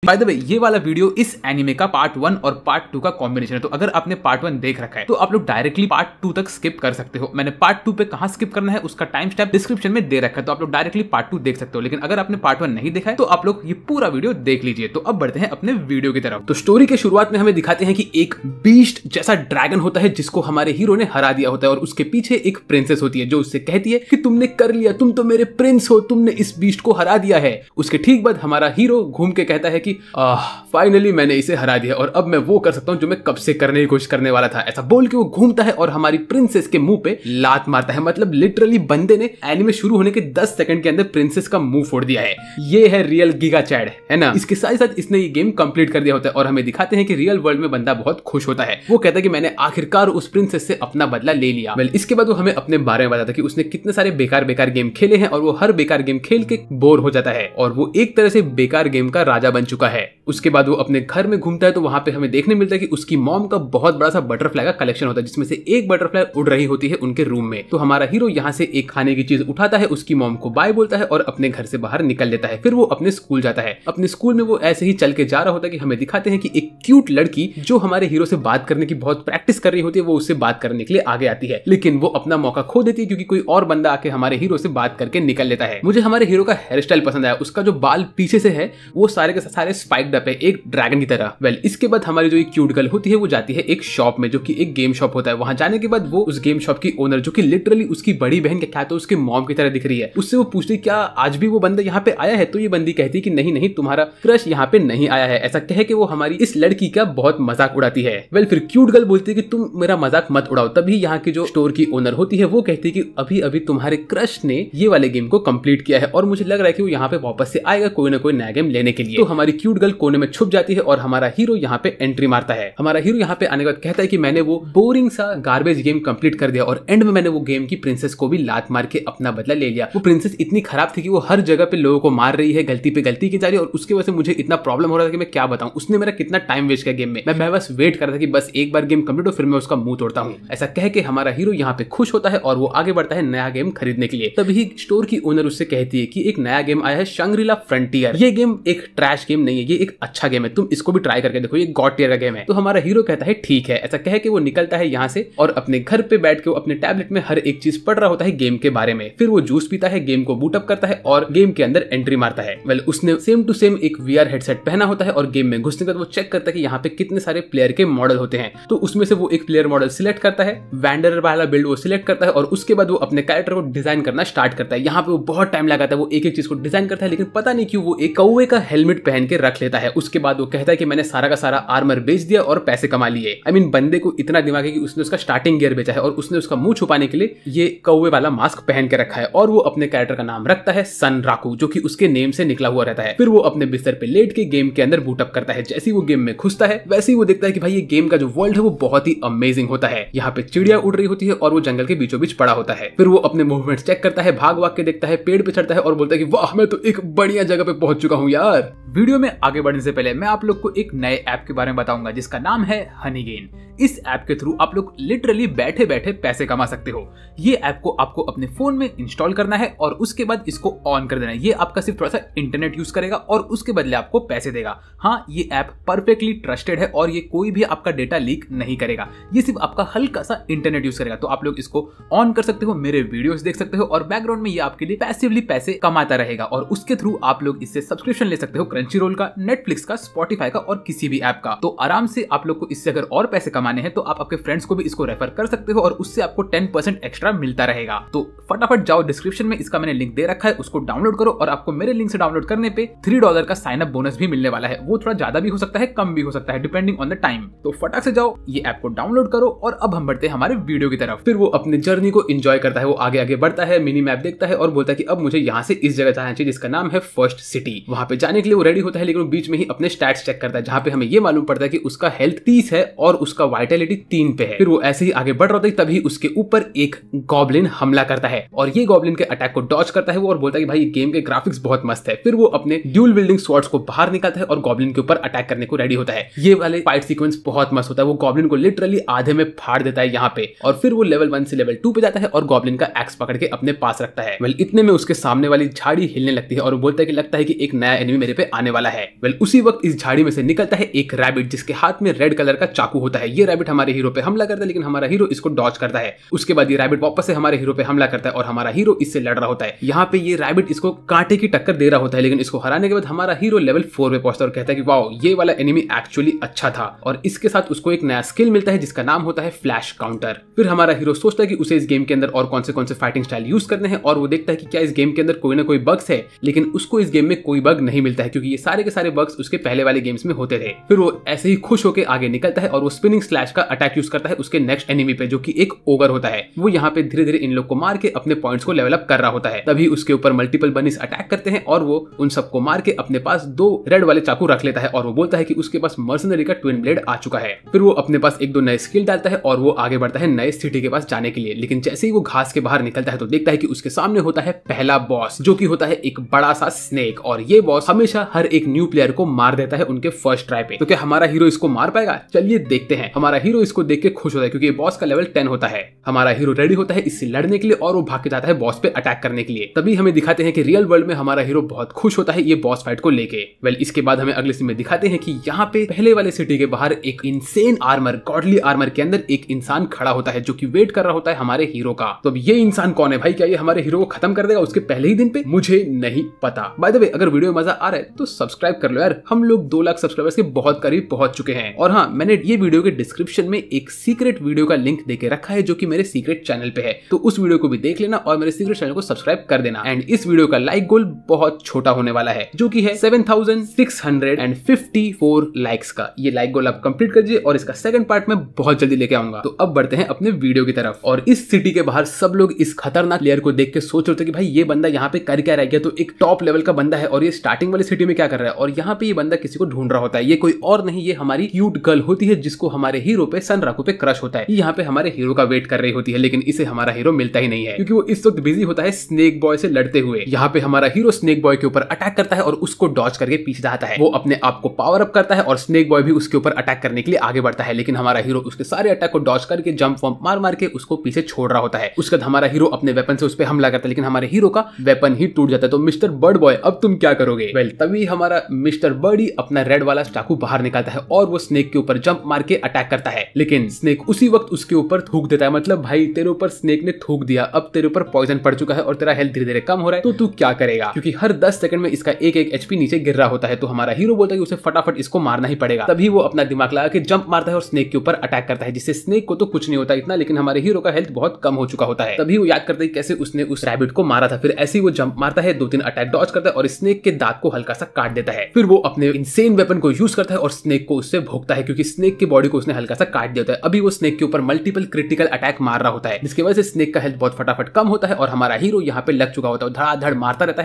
By the way ये वाला video इस एनिमे का पार्ट 1 और पार्ट 2 का कॉम्बिनेशन है। तो अगर आपने पार्ट 1 देख रखा है तो आप लोग डायरेक्टली पार्ट 2 तक स्किप कर सकते हो। मैंने पार्ट 2 पे कहां स्किप करना है उसका टाइम स्टैम्प डिस्क्रिप्शन में दे रखा है, तो आप लोग डायरेक्टली पार्ट 2 देख सकते हो। लेकिन अगर आपने पार्ट 1 नहीं देखा है तो आप लोग ये पूरा वीडियो देख लीजिए। तो अब बढ़ते हैं अपने वीडियो की तरफ। तो स्टोरी के शुरुआत में हमें दिखाते हैं कि एक बीस्ट जैसा ड्रैगन होता है जिसको हमारे हीरो ने हरा दिया होता है, और उसके पीछे एक प्रिंसेस होती है जो उससे कहती है कि तुमने कर लिया, तुम तो मेरे प्रिंस हो, तुमने इस बीस्ट को हरा दिया है। उसके ठीक बाद हमारा हीरो घूम के कहता है कि फाइनली मैंने इसे हरा दिया और अब मैं वो कर सकता हूं जो मैं कब से करने की कोशिश करने वाला था। ऐसा बोल के वो घूमता है और हमारी प्रिंसेस के मुंह पे लात मारता है। मतलब लिटरली बंदे ने एनिमे शुरू होने के 10 सेकंड के अंदर प्रिंसेस का मुंह फोड़ दिया है। ये है रियल गीगा चैड, है ना। इसके साथ साथ इसने ये गेम कंप्लीट कर दिया होता है और हमें दिखाते हैं कि रियल वर्ल्ड में बंदा बहुत खुश होता है। वो कहता है कि मैंने आखिरकार उस प्रिंसेस से अपना बदला ले लिया। इसके बाद वो हमें अपने बारे में बताता है कि उसने कितने सारे बेकार बेकार गेम खेले हैं और वो हर बेकार गेम खेल के बोर हो जाता है और वो एक तरह से बेकार गेम का राजा बन चुका है। उसके बाद वो अपने घर में घूमता है तो वहां पे हमें देखने मिलता है कि उसकी मॉम का बहुत बड़ा सा बटरफ्लाई का कलेक्शन होता है जिसमें से एक बटरफ्लाई उड़ रही होती है उनके रूम में। तो हमारा हीरो यहाँ से एक खाने की चीज उठाता है, उसकी मॉम को बाय बोलता है और अपने घर से बाहर निकल लेता है। फिर वो अपने स्कूल जाता है। अपने स्कूल में वो ऐसे ही चल के जा रहा होता है कि हमें दिखाते हैं कि एक क्यूट लड़की जो हमारे हीरो से बात करने की बहुत प्रैक्टिस कर रही होती है वो उससे बात करने के लिए आगे आती है, लेकिन वो अपना मौका खो देती है क्योंकि कोई और बंदा आके हमारे हीरो से बात करके निकल लेता है। मुझे हमारे हीरो का हेयर स्टाइल पसंद आया। उसका जो बाल पीछे से है वो सारे के सारे स्पाइक्ड अप है, एक ड्रैगन की तरह। इसके बाद हमारी जो क्यूट गर्ल होती है वो जाती है एक शॉप में जो कि एक गेम शॉप होता है। वहां जाने के बाद वो उस गेम शॉप की ओनर जो कि लिटरली उसकी बड़ी बहन क्या तो उसके मॉम की तरह दिख रही है, उससे वो पूछती क्या आज भी वो बंदा यहाँ पे आया है। तो ये बंदी कहती कि नहीं नहीं, तुम्हारा क्रश यहाँ पे नहीं आया है। ऐसा कह के वो हमारी इस लड़की का बहुत मजाक उड़ाती है। फिर क्यूट गर्ल बोलती है कि तुम मेरा मजाक मत उड़ाओ। तभी यहाँ की जो स्टोर की ओनर होती है वो कहती है कि अभी अभी तुम्हारे क्रश ने ये वाले गेम को कंप्लीट किया है और मुझे लग रहा है कि वो यहाँ पे वापस से आएगा कोई ना कोई नया गेम लेने के लिए। तो हमारी क्यूट गर्ल कोने में छुप जाती है और हमारा हीरो यहाँ पे एंट्री मारता है। हमारा हीरो यहाँ पे आने के बाद कहता है कि मैंने वो बोरिंग सा गार्बेज गेम कंप्लीट कर दिया और एंड में मैंने वो गेम की प्रिंसेस को भी लात मार के अपना बदला ले लिया। वो प्रिंसेस इतनी खराब थी कि वो हर जगह पे लोगों को मार रही है, गलती पे गलती की जा रही है और उसकी वजह से मुझे इतना प्रॉब्लम हो रहा था कि मैं क्या बताऊं। उसने मेरा कितना टाइम वेस्ट किया गेम में। मैं बस वेट कर रहा था कि बस एक बार गेम कंप्लीट हो फिर मैं उसका मुंह तोड़ता हूँ। ऐसा कह के हमारा हीरो यहाँ पे खुश होता है और वो आगे बढ़ता है नया गेम खरीदने के लिए। तभी स्टोर की ओनर उससे कहती है कि एक नया गेम आया है शंग्रीला फ्रंटियर। ये गेम एक ट्रैश गेम नहीं है, ये एक अच्छा गेम है, तुम इसको भी ट्राई करके देखो, ये गॉड टियर का गेम है। तो हमारा हीरो कहता है ठीक है। ऐसा कह के वो निकलता है यहाँ से और अपने घर पे बैठ के वो अपने टैबलेट में हर एक चीज पढ़ रहा होता है गेम के बारे में। फिर वो जूस पीता है, गेम को बूटअप करता है और गेम के अंदर एंट्री मारता है। उसने सेम टू सेम एक VR हेडसेट पहना होता है और गेम में घुसने के बाद वो चेक करता है कि यहाँ पे कितने सारे प्लेयर के मॉडल होते हैं। तो उसमें से वो एक प्लेयर मॉडल सिलेक्ट करता है, वैंडर वाला बिल्ड वो सिलेक्ट करता है और उसके बाद वो अपने कैरेक्टर को डिजाइन करना स्टार्ट करता है। यहाँ पे वो बहुत टाइम लगाता है, वो एक एक चीज को डिजाइन करता है, लेकिन पता नहीं क्यों वो एक कौवे का हेलमेट पहन के रख लेता है। उसके बाद वो कहता है कि मैंने सारा का सारा आर्मर बेच दिया और पैसे कमा लिए। बंदे को इतना दिमाग है कि उसने उसका स्टार्टिंग गियर बेचा है और उसने उसका मुंह छुपाने के लिए ये कौवे वाला मास्क पहन के रखा है और वो अपने कैरेक्टर का नाम रखता है सन राकू जो कि उसके नेम से निकला हुआ रहता है। फिर वो अपने बिस्तर पे लेट के गेम के अंदर बूटअप करता है। जैसे ही वो गेम में घुसता है वैसे ही वो देखता है कि भाई ये गेम का जो वर्ल्ड है वो बहुत ही अमेजिंग होता है। यहाँ पे चिड़िया उड़ रही होती है और वो जंगल के बीचों बीच पड़ा होता है। फिर वो अपने मूवमेंट्स चेक करता है, भाग भाग के देखता है, पेड़ पे चढ़ता है और बोलता है कि वाह मैं तो एक बढ़िया जगह पे पहुंच चुका हूँ यार। वीडियो में आगे बढ़ने से पहले मैं आप लोग को एक नए ऐप के बारे में बताऊंगा जिसका नाम है हनीगेन। इस ऐप के थ्रू आप लोग लिटरली बैठे बैठे पैसे कमा सकते हो। ये ऐप को आपको अपने फोन में इंस्टॉल करना है और उसके बाद इसको ऑन कर देना है। ये आपका सिर्फ थोड़ा सा इंटरनेट यूज करेगा और उसके बदले आपको पैसे देगा। हाँ, ये ऐप परफेक्टली ट्रस्टेड है और ये कोई भी आपका डेटा लीक नहीं करेगा। ये सिर्फ आपका हल्का सा इंटरनेट यूज करेगा। तो आप लोग इसको ऑन कर सकते हो, मेरे वीडियोस देख सकते हो और बैकग्राउंड में ये आपके लिए पैसिवली पैसे कमाता रहेगा और उसके थ्रू आप लोग इससे सब्सक्रिप्शन ले सकते हो, क्रंचीरोल का, नेटफ्लिक्स का, स्पॉटिफाई का और किसी भी ऐप का। तो आराम से आप लोग को इससे अगर और पैसे कमाने हैं तो आप आपके फ्रेंड्स को भी इसको रेफर कर सकते हो और उससे आपको 10% एक्स्ट्रा मिलता रहेगा। तो फटाफट जाओ, डिस्क्रिप्शन में इसका मैंने लिंक दे रखा है, उसको डाउनलोड करो और आपको मेरे लिंक से डाउनलोड करने पे $3 का साइन अप बोनस भी मिलने वाला है। वो थोड़ा ज्यादा भी हो सकता है, कम भी हो सकता है, डिपेंडिंग ऑन द टाइम। तो फटाक से जाओ, ये ऐप को डाउनलोड करो और अब हम बढ़ते हैं हमारे वीडियो की तरफ। फिर वो अपनी जर्नी को एंजॉय करता है, वो आगे आगे बढ़ता है, मिनी मैप देखता है और बोलता है कि अब मुझे यहाँ से इस जगह जाना चाहिए जिसका नाम है फर्स्ट सिटी। वहां पे जाने के लिए वो रेडी होता है, लेकिन वो बीच में ही अपने स्टैट्स चेक करता है जहां पे हमें ये मालूम पड़ता है कि उसका हेल्थ 30 है और उसका वाइटलिटी 3 पे है। फिर वो ऐसे ही आगे बढ़ रहा था तभी उसके ऊपर एक गॉब्लिन हमला करता है और ये गॉब्लिन के अटैक को डॉज करता है वो और बोलता है कि भाई गेम के ग्राफिक्स बहुत मस्त है। फिर वो अपने ड्यूल विल्डिंग स्वॉर्ड्स को बाहर निकालता है और गॉब्लिन के ऊपर अटैक करने को रेडी होता है। ये वाले फाइट सीक्वेंस बहुत मस्त होता है। वो गॉब्लिन को लिटरली आधे में फाड़ देता है यहाँ पे और फिर वो लेवल 1 से लेवल 2 पे जाता है और गॉब्लिन का एक्स पकड़ के अपने पास रखता है। इतने में उसके सामने वाली झाड़ी हिलने लगती है और वो बोलता है कि लगता है कि एक नया एनिमी मेरे पे आने वाला वाला है। वेल उसी वक्त इस झाड़ी में से निकलता है एक रैबिट जिसके हाथ में रेड कलर का चाकू होता है। ये रैबिट हमारे हीरो पे हमला करता है लेकिन हमारा हीरो इसको डॉज करता है। उसके बाद ये रैबिट वापस से हमारे हीरो पे हमला करता है और हमारा हीरो इससे लड़ रहा होता है। यहाँ पे ये रैबिट इसको कांटे की टक्कर दे रहा होता है लेकिन इसको हराने के बाद हमारा हीरो लेवल 4 पे पहुंचता है और कहता है कि वाओ ये वाला एनिमी एक्चुअली अच्छा था। और इसके साथ उसको एक नया स्किल मिलता है जिसका नाम होता है फ्लैश काउंटर। फिर हमारा हीरो सोचता है कि उसे इस गेम के अंदर और कौन से फाइटिंग स्टाइल यूज करने हैं और वो देखता है कि क्या इस गेम के अंदर कोई ना कोई बग्स है, लेकिन उसको इस गेम में कोई बग नहीं मिलता है क्योंकि ये सारे के सारे बग्स उसके पहले वाले गेम्स में होते थे। फिर वो ऐसे ही खुश होकर आगे निकलता है और वो स्पिनिंग स्लैश का अटैक यूज करता है उसके नेक्स्ट एनिमी पे जो कि एक ओगर होता है। वो यहाँ पे धीरे धीरे इन लोग को मार के अपने पॉइंट्स को लेवल अप कर रहा होता है। तभी उसके ऊपर मल्टीपल बनीज अटैक करते हैं और वो उन सबको मार के अपने पास 2 रेड वाले चाकू रख लेता है और वो बोलता है कि उसके पास मर्सनरी का ट्विन ब्लेड आ चुका है। फिर वो अपने पास 1-2 नए स्किल डालता है और वो आगे बढ़ता है नए सिटी के पास जाने के लिए। लेकिन जैसे ही वो घास के बाहर निकलता है तो देखता है कि उसके सामने होता है पहला बॉस जो कि होता है एक बड़ा सा स्नेक। और ये बॉस हमेशा हर एक न्यू प्लेयर को मार देता है उनके फर्स्ट ट्राई पे। तो क्या हमारा हीरो इसको मार पाएगा? चलिए देखते हैं। हमारा हीरो इसको देख के खुश होता है क्योंकि बॉस का लेवल 10 होता है। हमारा हीरो रेडी होता है इससे लड़ने के लिए और वो भाग के जाता है बॉस पे अटैक करने के लिए। तभी हमें दिखाते हैं कि रियल वर्ल्ड में हमारा हीरो बहुत खुश होता है ये बॉस फाइट को लेके। वेल इसके बाद हमें अगले सीन में दिखाते हैं कि यहाँ पे पहले वाले सिटी के बाहर एक इनसेन आर्मर, गॉडली आर्मर के अंदर एक इंसान खड़ा होता है जो कि वेट कर रहा होता है हमारे हीरो का। तो अब ये इंसान कौन है भाई? क्या ये हमारे हीरो को खत्म कर देगा उसके पहले ही दिन पे? मुझे नहीं पता। बाय द वे अगर वीडियो में मजा आ रहा है तो सब्सक्राइब कर लो यार, हम लोग 2 लाख सब्सक्राइबर्स के बहुत करीब पहुंच चुके हैं। और हाँ, मैंने ये वीडियो के डिस्क्रिप्शन में एक सीक्रेट वीडियो का लिंक देके रखा है जो कि मेरे सीक्रेट चैनल पे है, तो उस वीडियो को भी देख लेना और मेरे सीक्रेट चैनल को सब्सक्राइब कर देना। एंड इस वीडियो का लाइक गोल बहुत छोटा होने वाला है जो कि है 7654 लाइक्स का। ये लाइक गोल आप कंप्लीट कर दीजिए और इसका सेकंड पार्ट मैं बहुत जल्दी लेके आऊंगा। तो अब बढ़ते हैं अपने वीडियो की तरफ। और इस सिटी के बाहर सब लोग इस खतरनाक प्लेयर को देख के सोच रहे थे कि भाई ये बंदा यहाँ पे कर क्या रह गया। तो एक टॉप लेवल का बंदा है और ये स्टार्टिंग वाली सिटी में क्या कर रहा है। और यहाँ पे ये बंदा किसी को ढूंढ रहा होता है। ये कोई और नहीं, ये हमारी क्यूट गर्ल होती है जिसको हमारे हीरो पे सनराकू पे क्रश होता है। ये यहाँ पे हमारे हीरो का वेट कर रही होती है लेकिन इसे हमारा हीरो मिलता ही नहीं है क्योंकि वो इस वक्त बिजी होता है स्नेक बॉय से लड़ते हुए। यहाँ पे हमारा हीरो स्नेक बॉय के ऊपर अटैक करता है और उसको डॉज करके पीछे जाता है। वो अपने आप को पावर अप करता है और स्नेक बॉय भी उसके ऊपर अटैक करने के लिए आगे बढ़ता है लेकिन हमारा हीरो उसके सारे अटैक को डॉज करके जंप वंप मार मार के उसको पीछे छोड़ रहा होता है। उसके बाद हमारा हीरो अपने वेपन से उस पर हमला करता है लेकिन हमारे हीरो का वेपन ही टूट जाता है। तो मिस्टर बर्ड बॉय अब तुम क्या करोगे? वेल तभी हमारा मिस्टर बर्डी अपना रेड वाला चाकू बाहर निकालता है और वो स्नेक के ऊपर जंप मार के अटैक करता है लेकिन स्नेक उसी वक्त उसके ऊपर थूक देता है। मतलब भाई तेरे ऊपर स्नेक ने थूक दिया, अब तेरे ऊपर पॉइजन पड़ चुका है और तेरा हेल्थ धीरे धीरे कम हो रहा है। तो तू क्या करेगा? क्योंकि हर 10 सेकंड में इसका एक एचपी नीचे गिर रहा होता है। तो हमारा हीरो बोलता है कि उसे फटाफट इसको मारना ही पड़ेगा। तभी वो अपना दिमाग लगा के जंप मारता है और स्नेक के ऊपर अटैक करता है जिससे स्नेक को तो कुछ नहीं होता इतना, लेकिन हमारे हीरो का हेल्थ बहुत कम हो चुका होता है। तभी वो याद करता है कैसे उसने उस रैबिट को मारा था। फिर ऐसे ही वो जंप मारता है, 2-3 अटैक डॉज करता है और स्नेक के दांत को हल्का सा काट देता है। फिर वो अपने इनसेन वेपन को यूज करता है और स्नेक को उससे भोगता है क्योंकि स्नेक की बॉडी को उसने हल्का सा काट दिया होता है। अभी वो स्नेक के ऊपर मल्टीपल क्रिटिकल अटैक मार रहा होता है जिसकी वजह से स्नेक का हेल्थ बहुत फटाफट कम होता है और हमारा हीरो यहाँ पे लग चुका होता है, धड़ाधड़ मारता रहता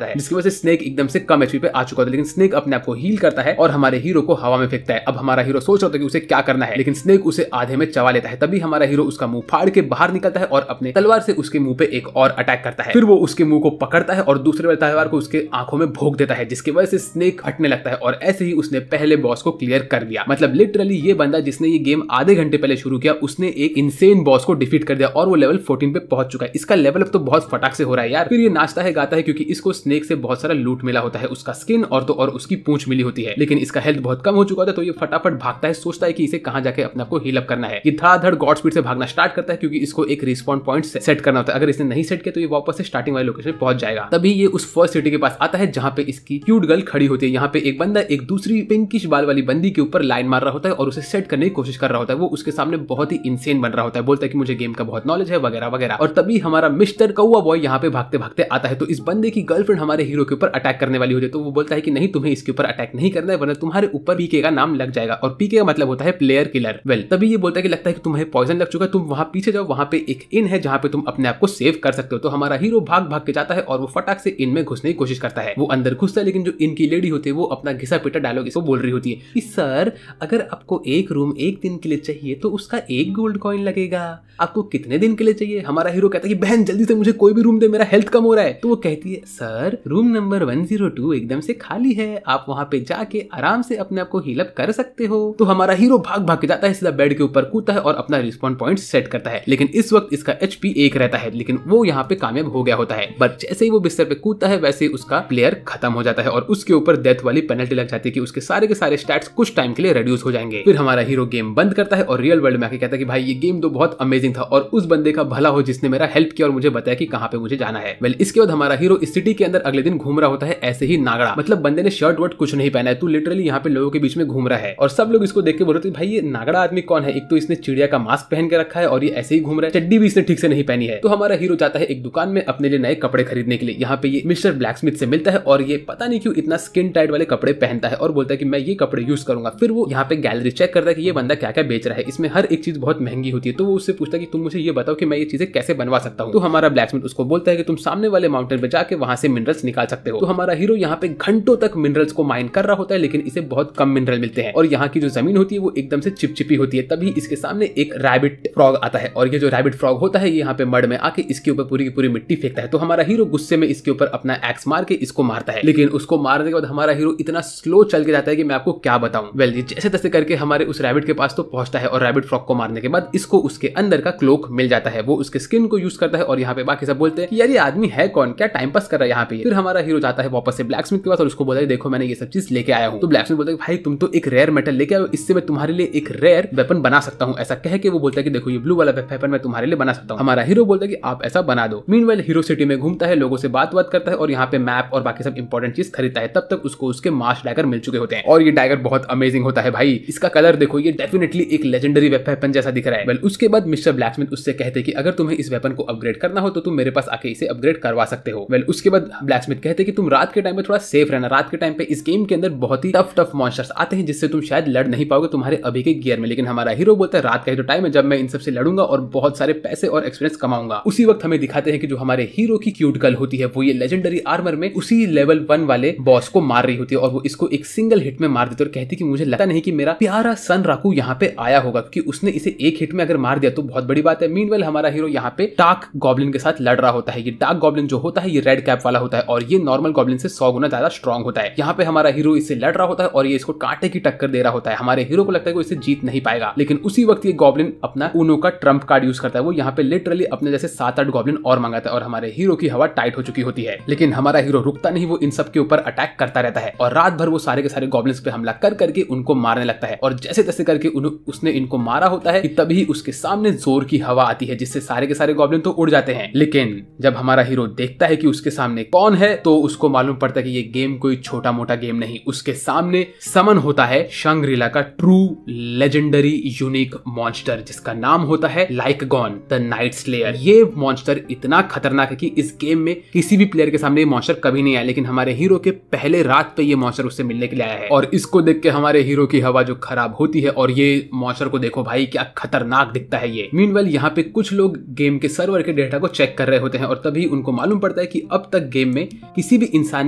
है जिसकी वजह से स्नेक एकदम से कम एचपी पे आ चुका होता है। लेकिन स्नेक अपने आप को हील करता है और हमारे हीरो को हवा में फेंकता है। अब हमारा हीरो सोच रहा होता है कि उसे क्या करना है लेकिन स्नेक उसे आधे में चबा लेता है। तभी हमारा हीरो उसका मुंह फाड़ के बाहर निकलता है और अपने तलवार से उसके मुंह पे एक और अटैक करता है। फिर वो उसके मुंह को पकड़ता है और दूसरे वाले तलवार को उसके आंखों में भोंक देता है जिसकी वजह से स्नेक हटने लगता है और ऐसे ही उसने पहले बॉस को क्लियर कर दिया। मतलब लिटरली ये बंदा जिसने ये गेम आधे घंटे पहले शुरू किया उसने एक इनसेन बॉस को डिफीट कर दिया और वो लेवल 14 पे पहुंच चुका है। इसका लेवल अप तो बहुत फटाक से हो रहा है यार। फिर ये नाचता है गाता है क्योंकि इसको स्नेक से बहुत सारा लूट मिला होता है, उसका स्किन और तो और उसकी पूंछ मिली होती है। लेकिन इसका हेल्थ बहुत कम हो चुका था तो ये फटाफट भागता है, सोचता है कि इसे कहां जाके अपने आप को हील अप करना है। ये धड़ाधड़ गॉड स्पीड से भागना स्टार्ट करता है क्योंकि इसको एक रिस्पॉन्ड पॉइंट सेट करना होता है। अगर इसने नहीं सेट किया तो ये वापस से स्टार्टिंग वाले लोकेशन पे पहुंच जाएगा। तभी ये उस फर्स्ट सिटी के पास आता है जहां पे इसकी क्यूट गर्ल खड़ी होती है। यहाँ पे एक बंदा एक दूसरी पिंकिश बाल वाली बंदी के ऊपर लाइन मार रहा होता है और उसे सेट करने की कोशिश कर रहा होता है। वो उसके सामने बहुत ही इंसेन बन रहा होता है, बोलता है कि मुझे गेम का बहुत नॉलेज है वगैरह वगैरह। और तभी हमारा मिस्टर कौवा बॉय यहाँ पे भागते भागते आता है। तो इस बंदे की गर्लफ्रेंड हमारे हीरो के ऊपर अटैक करने वाली होती है। तो वो बोलता है कि नहीं, तुम्हें इसके ऊपर अटैक नहीं करना है वरना तुम्हारे ऊपर पीके का नाम लग जाएगा। और पीके का मतलब होता है प्लेयर किलर। वेल तभी ये बोलता है कि लगता है कि तुम्हें पॉइजन लग चुका है, तुम वहां पीछे जाओ, वहां पे एक इन है जहां पे तुम अपने आप को सेव कर सकते हो। तो हमारा हीरो भाग भाग के जाता है और वो फटाक से इन में घुसने की कोशिश करता है। वो अंदर घुसता है लेकिन जो इनकी लेडी होती है वो अपना घिसा पिटा डायलॉग इसको बोल रही होती है कि सर अगर आपको एक रूम एक दिन के लिए चाहिए तो उसका 1 गोल्ड कॉइन लगेगा। आपको कितने दिन के लिए चाहिए? हमारा हीरो कहता है कि बहन जल्दी से मुझे कोई भी रूम दे, मेरा हेल्थ कम हो रहा है। तो वो कहती है सर रूम नंबर 102 एकदम से खाली है, आप वहां पे जाके आराम से अपने आप को हील अप कर सकते हो। तो हमारा हीरो भाग भाग के जाता है, सीधा बेड के ऊपर कूदता है और अपना रिस्पॉन्ड पॉइंट सेट करता है। लेकिन इस वक्त इसका एचपी 1 रहता है लेकिन वो यहाँ पे कामयाब हो गया होता है। बट जैसे ही वो बिस्तर पे कूदता है वैसे ही उसका प्लेयर खत्म हो जाता है और उस उसके ऊपर डेथ वाली पेनल्टी लग जाती है कि उसके सारे के सारे स्टैट्स कुछ टाइम के लिए रिड्यूस हो जाएंगे। फिर हमारा हीरो गेम बंद करता है और रियल वर्ल्ड में आके कहता है कि भाई ये गेम तो बहुत अमेजिंग था और उस बंदे का भला हो जिसने मेरा हेल्प किया और मुझे बताया कि कहां पे मुझे जाना है। वेल इसके बाद हमारा हीरो इस सिटी के अंदर अगले दिन घूम रहा होता है ऐसे ही नागड़ा, मतलब बंदे ने शर्ट वर्ट कुछ नहीं पहना है, तू लिटरली यहाँ पे लोगों के बीच में घूम रहा है और सब लोग इसको देख के बोल रहे थे भाई ये नागड़ा आदमी कौन है, एक तो इसने चिड़िया का मास्क पहन के रखा है और ये ऐसे ही घूम रहा है, चड्डी भी इसने ठीक से नहीं पहनी है। तो हमारा हीरो जाता है एक दुकान में अपने लिए नए कपड़े खरीदने के लिए। यहाँ पे ये मिस्टर ब्लैकस्मिथ से मिलता है और ये पता नहीं क्यों इतना स्किन टाइट वाले कपड़े पहनता है और बोलता है कि मैं ये कपड़े यूज करूंगा। फिर वो यहाँ पे गैलरी चेक करता है कि ये बंदा क्या क्या बेच रहा है, इसमें हर एक चीज बहुत महंगी होती है। तो वो उससे पूछता है कि तुम मुझे ये बताओ कि मैं ये चीजें कैसे बनवा सकता हूँ। तो हमारा ब्लैकस्मिथ उसको बोलता है कि तुम सामने वाले माउंटेन पे जाके वहां से मिनरल्स निकाल सकते हो। तो हमारा हीरो यहाँ पे घंटों तक मिनरल्स को माइन कर रहा होता है लेकिन इसे बहुत कम मिनरल मिलते हैं और यहाँ की जो जमीन होती है वो एकदम से चिपचिपी होती है। तभी इसके सामने एक रैबिट फ्रॉग आता है और ये जो रैबिट फ्रॉग होता है ये यहाँ पे मड में आके इसके ऊपर पूरी की पूरी मिट्टी फेंकता है। तो हमारा हीरो गुस्से में इसके ऊपर अपना एक्स मार के इसको मारता है, लेकिन उसको मारने के बाद हमारा हीरो इतना स्लो चल के जाता है कि मैं आपको क्या बताऊं। वेल ये जैसे तैसे करके हमारे उस रैबिट के पास तो पहुंचता है और रैबिट फ्रॉग को मारने के बाद इसको उसके अंदर का क्लोक मिल जाता है। वो उसके स्किन को यूज करता है और यहाँ पे बाकी सब बोलते हैं यार ये आदमी है कौन, क्या टाइम पास कर रहा है यहाँ पे। फिर हमारा हीरो जाता है वापस से ब्लैकस्मिथ के पास और उसको बोलता है देखो मैंने ये सब चीज लेके आया हूँ। तो ब्लैकस्मिथ बोलता है भाई तुम तो एक रेयर मेटल लेके आए, इससे मैं तुम्हारे लिए एक रेयर वेपन बना सकता हूँ। ऐसा कह के वो बोलता है कि देखो ये ब्लू वाला वेपन मैं तुम्हारे लिए बना सकता हूँ। हमारा हीरो बोलता है कि आप ऐसा बना दो। मीनवाइल हीरो सिटी में घूमता है, लोगों से बात करता है और यहाँ पे मैप और बाकी सब इंपॉर्टेंट चीज खरीदता है। तब तक उसको उसके मार्स डैगर मिल चुके होते हैं और ये डैगर बहुत अमेजिंग होता है भाई। इसका कलर देखो, ये डेफिनेटली एक लेजेंडरी वेपन जैसा दिख रहा है। वेल उसके बाद मिस्टर ब्लैकस्मिथ उससे कहते हैं कि अगर तुम्हें इस वेपन को अपग्रेड करना हो तो तुम मेरे पास आके इसे अपग्रेड करवा सकते हो। वेल उसके बाद ब्लैकस्मिथ कहते हैं कि तुम रात के टाइम पे थोड़ा सेफ रहना, रात के टाइम पे इस गेम के अंदर बहुत ही टफ मॉन्स्टर्स आते हैं जिससे तुम शायद लड़ नहीं पाओगे तुम्हारे अभी के गियर में। लेकिन हमारा हीरो बोलता है रात का ही तो टाइम है जब मैं इन सबसे लड़ूंगा और बहुत सारे पैसे और एक्सपीरियंस कमाऊंगा। उसी वक्त हमें दिखाते हैं कि जो हमारे हीरो की क्यूट गर्ल होती है वो ये लेजेंडरी आर्मर में उसी लेवल 1 वाले बॉस को मार रही होती है और वो इसको एक सिंगल हिट में मार देती है और कहती है कि मुझे लगता नहीं कि मेरा प्यारा सन राकू यहाँ पे आया होगा क्योंकि उसने इसे एक हिट में अगर मार दिया तो बहुत बड़ी बात है। मीनवाइल हमारा हीरो यहाँ पे डार्क गॉब्लिन के साथ लड़ रहा होता है। ये डार्क गॉब्लिन जो होता है ये रेड कैप वाला होता है और ये नॉर्मल गॉब्लिन से 100 गुना ज्यादा स्ट्रॉन्ग होता है। यहाँ पे हमारा हीरो इससे लड़ रहा होता है और ये इसको कांटे की टक्कर दे रहा होता है। हमारे हीरो को लगता है कि इसे जीत नहीं पाएगा, लेकिन उसी वक्त ये गॉब्लिन अपना ऊनो का ट्रम्प कार्ड यूज करता है। वो यहाँ पे लिटरली अपने जैसे 7-8 गॉब्लिन और मंगाता है और हमारे हीरो की हवा टाइट हो चुकी होती है। लेकिन हमारा हीरो रुकता नहीं, वो इन सब के ऊपर अटैक करता रहता है और रात भर वो सारे के सारे गॉब्लिन्स पे हमला कर करके उनको मारने लगता है और जैसे तैसे करके उसने इनको मारा होता है कि तभी उसके सामने जोर की हवा आती है जिससे सारे के सारे गॉब्लिन तो उड़ जाते हैं। लेकिन जब हमारा हीरो देखता है कि उसके सामने कौन है तो उसको मालूम पड़ता है कि ये गेम कोई छोटा मोटा गेम नहीं, उसके सामने समन होता है शंग्रीला का ट्रू लेजेंडरी यूनिक मॉन्स्टर जिसका नाम होता है लाइकगॉन द नाइट स्लेयर। ये मॉन्स्टर इतना खतरनाक है कि इस गेम में किसी भी प्लेयर के सामने ये मॉन्स्टर कभी नहीं आया, लेकिन हमारे हीरो के पहले रात पे ये मॉन्स्टर उससे मिलने के लिए आया है और इसको देख के हमारे हीरो की हवा जो खराब होती है और ये मॉन्स्टर को देखो भाई क्या खतरनाक दिखता है ये। मीनवाइल यहाँ पे कुछ लोग गेम के सर्वर के डेटा को चेक कर रहे होते हैं और तभी उनको मालूम पड़ता है कि अब तक गेम में किसी भी इंसान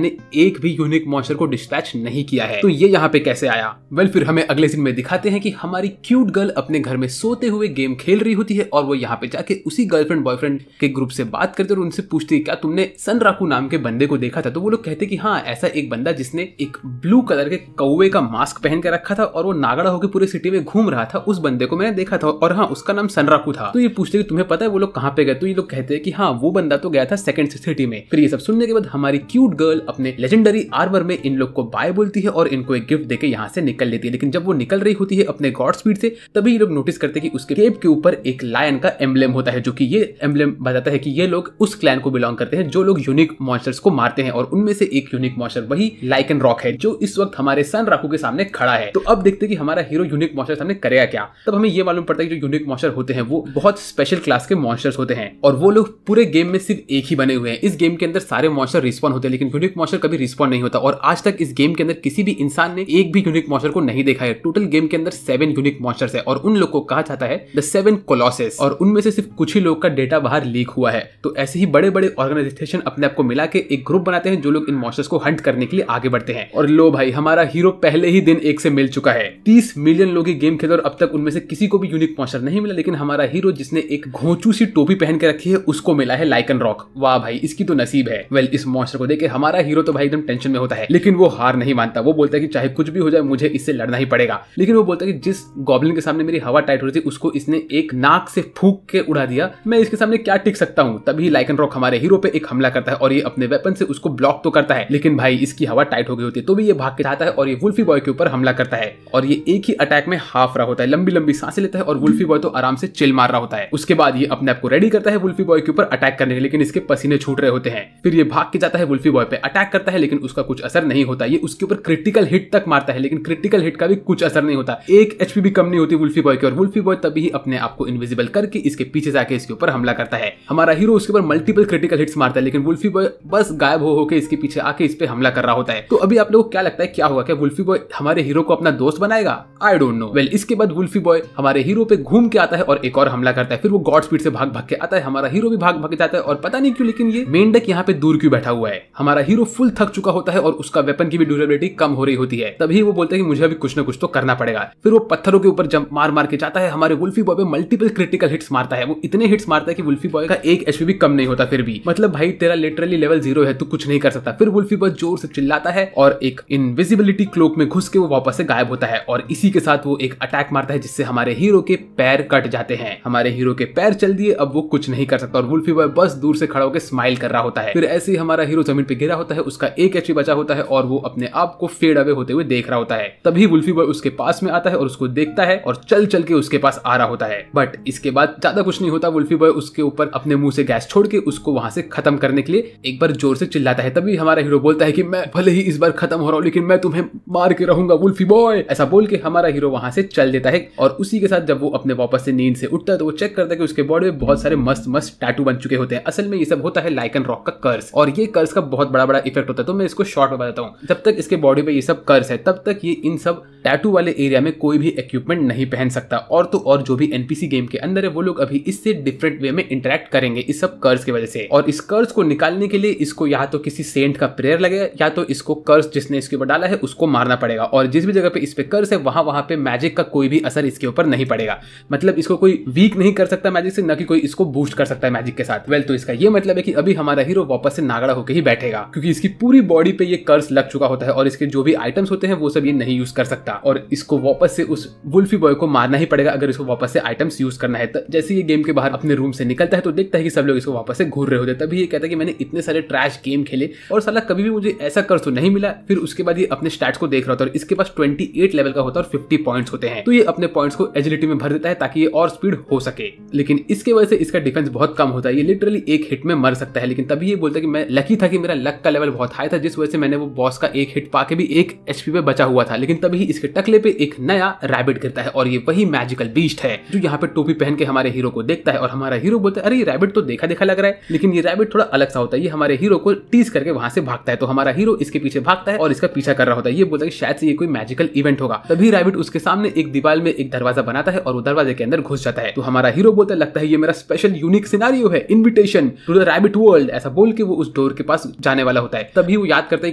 ने एक भी यूनिक मॉन्स्टर को डिस्पैच नहीं किया है, तो ये यहाँ पे कैसे आया। वेल फिर हमें अगले सीन में दिखाते हैं कि हमारी क्यूट गर्ल अपने घर में सोते हुए गेम खेल रही होती है और वो यहाँ पे जाके उसी गर्लफ्रेंड बॉयफ्रेंड के ग्रुप से बात करते और उनसे पूछती है क्या तुमने सन राकू नाम के बंदे को देखा था। तो वो लोग कहते कि हाँ ऐसा एक बंदा जिसने एक ब्लू कलर के कौवे का मास्क पहन के रखा था और वो नागड़ा होकर पूरे सिटी में घूम रहा था, उस बंदे को मैंने देखा था और हाँ उसका नाम सन राकू था। तो ये पूछते कि तुम्हें पता है वो लोग कहाँ पे गए। तो ये लोग कहते हैं कि हाँ वो बंदा तो गया था सेकंड सिटी में। फिर ये सब सुनने के बाद हमारी क्यूट गर्ल अपने लेजेंडरी आर्मर में इन लोग को बाय बोलती है और इनको एक गिफ्ट देके यहाँ से निकल लेती है। लेकिन जब वो निकल रही होती है अपने गॉड स्पीड से तभी ये लोग नोटिस करते हैं कि उसके केप के ऊपर एक लायन का एम्ब्लेम होता है जो कि ये एम्ब्लेम बताता है कि ये लोग उस क्लैन को बिलोंग करते हैं जो लोग यूनिक मॉन्स्टर्स को मारते हैं और उनमें से एक यूनिक मॉन्स्टर वही लाइकन रॉक है जो इस वक्त हमारे सन राकू के सामने खड़ा है। तो अब देखते हैं कि हमारा हीरो यूनिक मॉन्स्टर सामने करेगा क्या। तब हमें ये मालूम पड़ता है कि जो यूनिक मॉन्स्टर होते हैं वो बहुत स्पेशल क्लास के मॉन्स्टर्स होते हैं और वो लोग पूरे गेम में सिर्फ एक ही बने हुए हैं। इस गेम के अंदर सारे मॉन्स्टर रिस्पॉन होते हैं लेकिन यूनिक मॉन्स्टर कभी रिस्पॉन नहीं होता और आज तक इस गेम के अंदर किसी भी इंसान ने एक भी यूनिक मॉन्स्टर को नहीं देखा है। टोटल गेम के अंदर 7 यूनिक मॉन्स्टर्स है और उन लोग को कहा जाता है द 7 कोलोसेस और उनमें से सिर्फ कुछ ही लोग का डेटा बाहर लीक हुआ है। तो ऐसे ही बड़े बड़े ऑर्गेनाइजेशन अपने आप को मिला के एक ग्रुप बनाते हैं जो लोग इन मॉन्स्टर्स को हंट करने के लिए आगे बढ़ते हैं। और लो भाई हमारा हीरो पहले ही दिन एक से मिल चुका है। 30 मिलियन लोग गेम खेले और अब तक उनमें से किसी को भी यूनिक मॉन्स्टर नहीं मिला, लेकिन हमारा हीरो जिसने एक घोंचू सी टोपी पहन के रखी है उसको मिला है लाइकन रॉक। वाह भाई इसकी तो नसीब है। वेल इस मॉन्स्टर को देख के हमारा हीरो तो भाई एकदम टेंशन में होता है, लेकिन वो हार नहीं मानता। वो बोलता है कि चाहे कुछ भी हो जाए मुझे इससे लड़ना ही पड़ेगा। लेकिन वो बोलता है कि जिस गॉब्लिन के सामने मेरी हवा टाइट हो रही थी उसको इसने एक नाक से फूंक के उड़ा दिया, मैं इसके सामने क्या टिक सकता हूँ। तभी लाइकन रॉक हमारे हीरो पे एक हमला करता है और ये अपने वेपन से उसको ब्लॉक तो करता है, लेकिन भाई इसकी हवा टाइट हो गई होती है। तो भी ये भाग के जाता है और ये वुल्फी बॉय के ऊपर हमला करता है और ये एक ही अटैक में हाफ रहा होता है, लंबी लंबी सांसें लेता है और वुल्फी बॉय तो आराम से चिल मार रहा होता है। उसके बाद ये अपने आप को रेडी करता है वुल्फी बॉय के ऊपर अटैक करने के, लेकिन इसके पसीने छूट रहे होते हैं। फिर ये भाग के जाता है वुल्फी बॉय पे, अटैक करता है लेकिन उसका कुछ असर नहीं होता। ये उसके ऊपर क्रिटिकल हिट तक मारता है लेकिन क्रिटिकल हिट का भी कुछ असर नहीं होता। एक एचपी भी कम नहीं होती वुल्फी बॉय की और वुल्फी बॉय तभी अपने आप को इनविजिबल करके इसके पीछे जाके इसके ऊपर हमला करता है। हमारा हीरो उसके ऊपर मल्टीपल क्रिटिकल हिट्स मारता है लेकिन वुल्फी बॉय बस गायब हो के इसके पीछे आके इस पे हमला कर रहा होता है। तो अभी आप लोगों को क्या लगता है क्या होगा? क्या वुल्फी बॉय हमारे हीरो को अपना दोस्त बनाएगा? I don't know. वेल, इसके बाद वुल्फी बॉय हमारे हीरो पे घूम के आता है और एक और हमला करता है। फिर वो गॉड स्पीड से भाग भाग के आता है। हमारा हीरो भी भाग भाग जाता है और पता नहीं क्यों लेकिन ये मेंढक यहाँ पे दूर क्यों बैठा हुआ है। हमारा हीरो फुल थक चुका होता है और उसका वेपन की भी ड्यूरेबिलिटी कम हो रही होती है। तभी वो बोलता है कि मुझे अभी कुछ ना कुछ तो करना पड़ेगा। फिर वो पत्थरों के ऊपर जंप मार मार के जाता है। हमारे वुल्फी बॉय पे मल्टीपल क्रिटिकल हिट्स मारता है। वो इतने हिट्स मारता है कि वुल्फी बॉय का एक एचपी भी कम नहीं होता। फिर भी मतलब भाई तेरा लिटरली लेवल 0 है, तू कुछ नहीं कर सकता। फिर वुल्फी बॉय जोर से चिल्लाता है और एक इनविजिबिलिटी क्लोक में घुस के वो वापस से गायब होता है और इसी के साथ वो एक अटैक मारता है जिससे हमारे हीरो के पैर कट जाते हैं। हमारे हीरो के पैर चल दिए, अब वो कुछ नहीं कर सकता और वुल्फी बॉय बस दूर से खड़ा होकर स्माइल कर रहा होता है। फिर ऐसे ही हमारा हीरो जमीन पे गिरा होता है, उसका एक एचपी बचा होता है और वो अपने आप को फेड अवे होते हुए देख रहा होता है। तभी वुल्फी बॉय उसके पास में आता है और उसको देखता है और चल चल के उसके पास आ रहा होता है। बट इसके बाद ज्यादा कुछ नहीं होता। वुल्फी बॉय उसके ऊपर अपने मुंह से गैस छोड़ के उसको वहां से खत्म करने के लिए एक बार जोर से चिल्लाता है। तभी हमारा हीरो बोलता है कि मैं भले ही इस बार खत्म हो रहा हूं लेकिन मैं तुम्हें मार के रहूंगा वुल्फी बॉय। ऐसा बोल के हमारा हीरो वहां से चल देता है और उसी के साथ जब वो अपने वापस से नींद से उठता है तो वो चेक करता है कि उसके बॉडी में बहुत सारे मस्त मस्त टैटू बन चुके होते हैं। असल में ये सब होता है लाइकन रॉक का कर्स और ये कर्स का बहुत बड़ा बड़ा इफेक्ट होता है। तो मैं इसको शॉर्ट में बताता हूँ। जब तक इसके बॉडी पे ये सब कर्स है तब तक ये इन सब टैटू वाले एरिया में कोई भी इक्विपमेंट नहीं पहन सकता। और तो और जो भी एनपीसी गेम के अंदर है वो लोग अभी इससे डिफरेंट वे में इंटरेक्ट करेंगे इस सब कर्स की वजह से। और इस कर्स को निकालने के लिए इसको या तो किसी सेंट का प्रेयर लगेगा या तो इसको कर्स जिसने इसके ऊपर डाला है उसको मारना पड़ेगा। और जिस भी जगह पे इस पे कर्स है वहां पे मैजिक का कोई भी असर इसके ऊपर नहीं पड़ेगा। मतलब इसको कोई वीक नहीं कर सकता मैजिक से, न कि कोई इसको बूस्ट कर सकता है मैजिक के साथ। वेल, तो इसका ये मतलब है कि अभी हमारा हीरो वापस से नागड़ा होकर ही बैठेगा क्योंकि इसकी पूरी बॉडी पे ये कर्स लग चुका होता है और इसके जो भी आइटम्स होते हैं वो सब ये नहीं यूज कर सकता और इसको वापस से उस वुल्फी बॉय को मारना ही पड़ेगा अगर इसको वापस से आइटम्स यूज करना है। जैसे ये गेम के बाहर अपने रूम से निकलता है तो देखता है कि सब लोग इसको वापस से घूर रहे होते हैं। तभी ये कहता है कि मैंने इतने सारे ट्रैश गेम खेले और साला कभी भी मुझे ऐसा कर्स तो नहीं मिला। फिर उसके बाद ये अपने स्टैट्स को देख रहा होता है और इसके पास 28 लेवल का होता है और 50 पॉइंट्स होते हैं। तो ये अपने पॉइंट्स को एजिलिटी में भर देता है ताकि ये और स्पीड हो सके। लेकिन इसके वजह से इसका डिफेंस बहुत कम होता है। ये लिटरली एक हिट में मर सकता है। लेकिन तभी ये बोलता है कि मैं लकी था कि मेरा लक का लेवल बहुत हाई था जिस वजह से मैंने वो बॉस का एक हिट पाके भी एक एचपी पे बचा हुआ था। लेकिन तभी इसके टकले पे एक नया रैबिट गिरता है और ये वही मैजिकल बीस्ट है जो यहाँ पे टोपी पहन के हमारे हीरो को देखता है और हमारा हीरो बोलता है अरे ये रैबिट तो देखा देखा लग रहा है। लेकिन ये रैबिट थोड़ा अलग सा होता है। ये हमारे हीरो को टीज करके वहां से भागता है। तो हमारा हीरो इसके पीछे भागता है और इसका पीछा कर रहा होता है। ये बोलता है कि शायद से ये कोई मैजिकल इवेंट होगा। तभी रैबिट उसके सामने एक दीवार में एक दरवाजा बनाता है और वो दरवाजे के अंदर घुस जाता है। तो हमारा हीरो बोलता है लगता है ये मेरा स्पेशल यूनिक सिनेरियो है, invitation to the rabbit world. ऐसा बोल के वो उस डोर के पास जाने वाला होता है। तभी वो याद करता है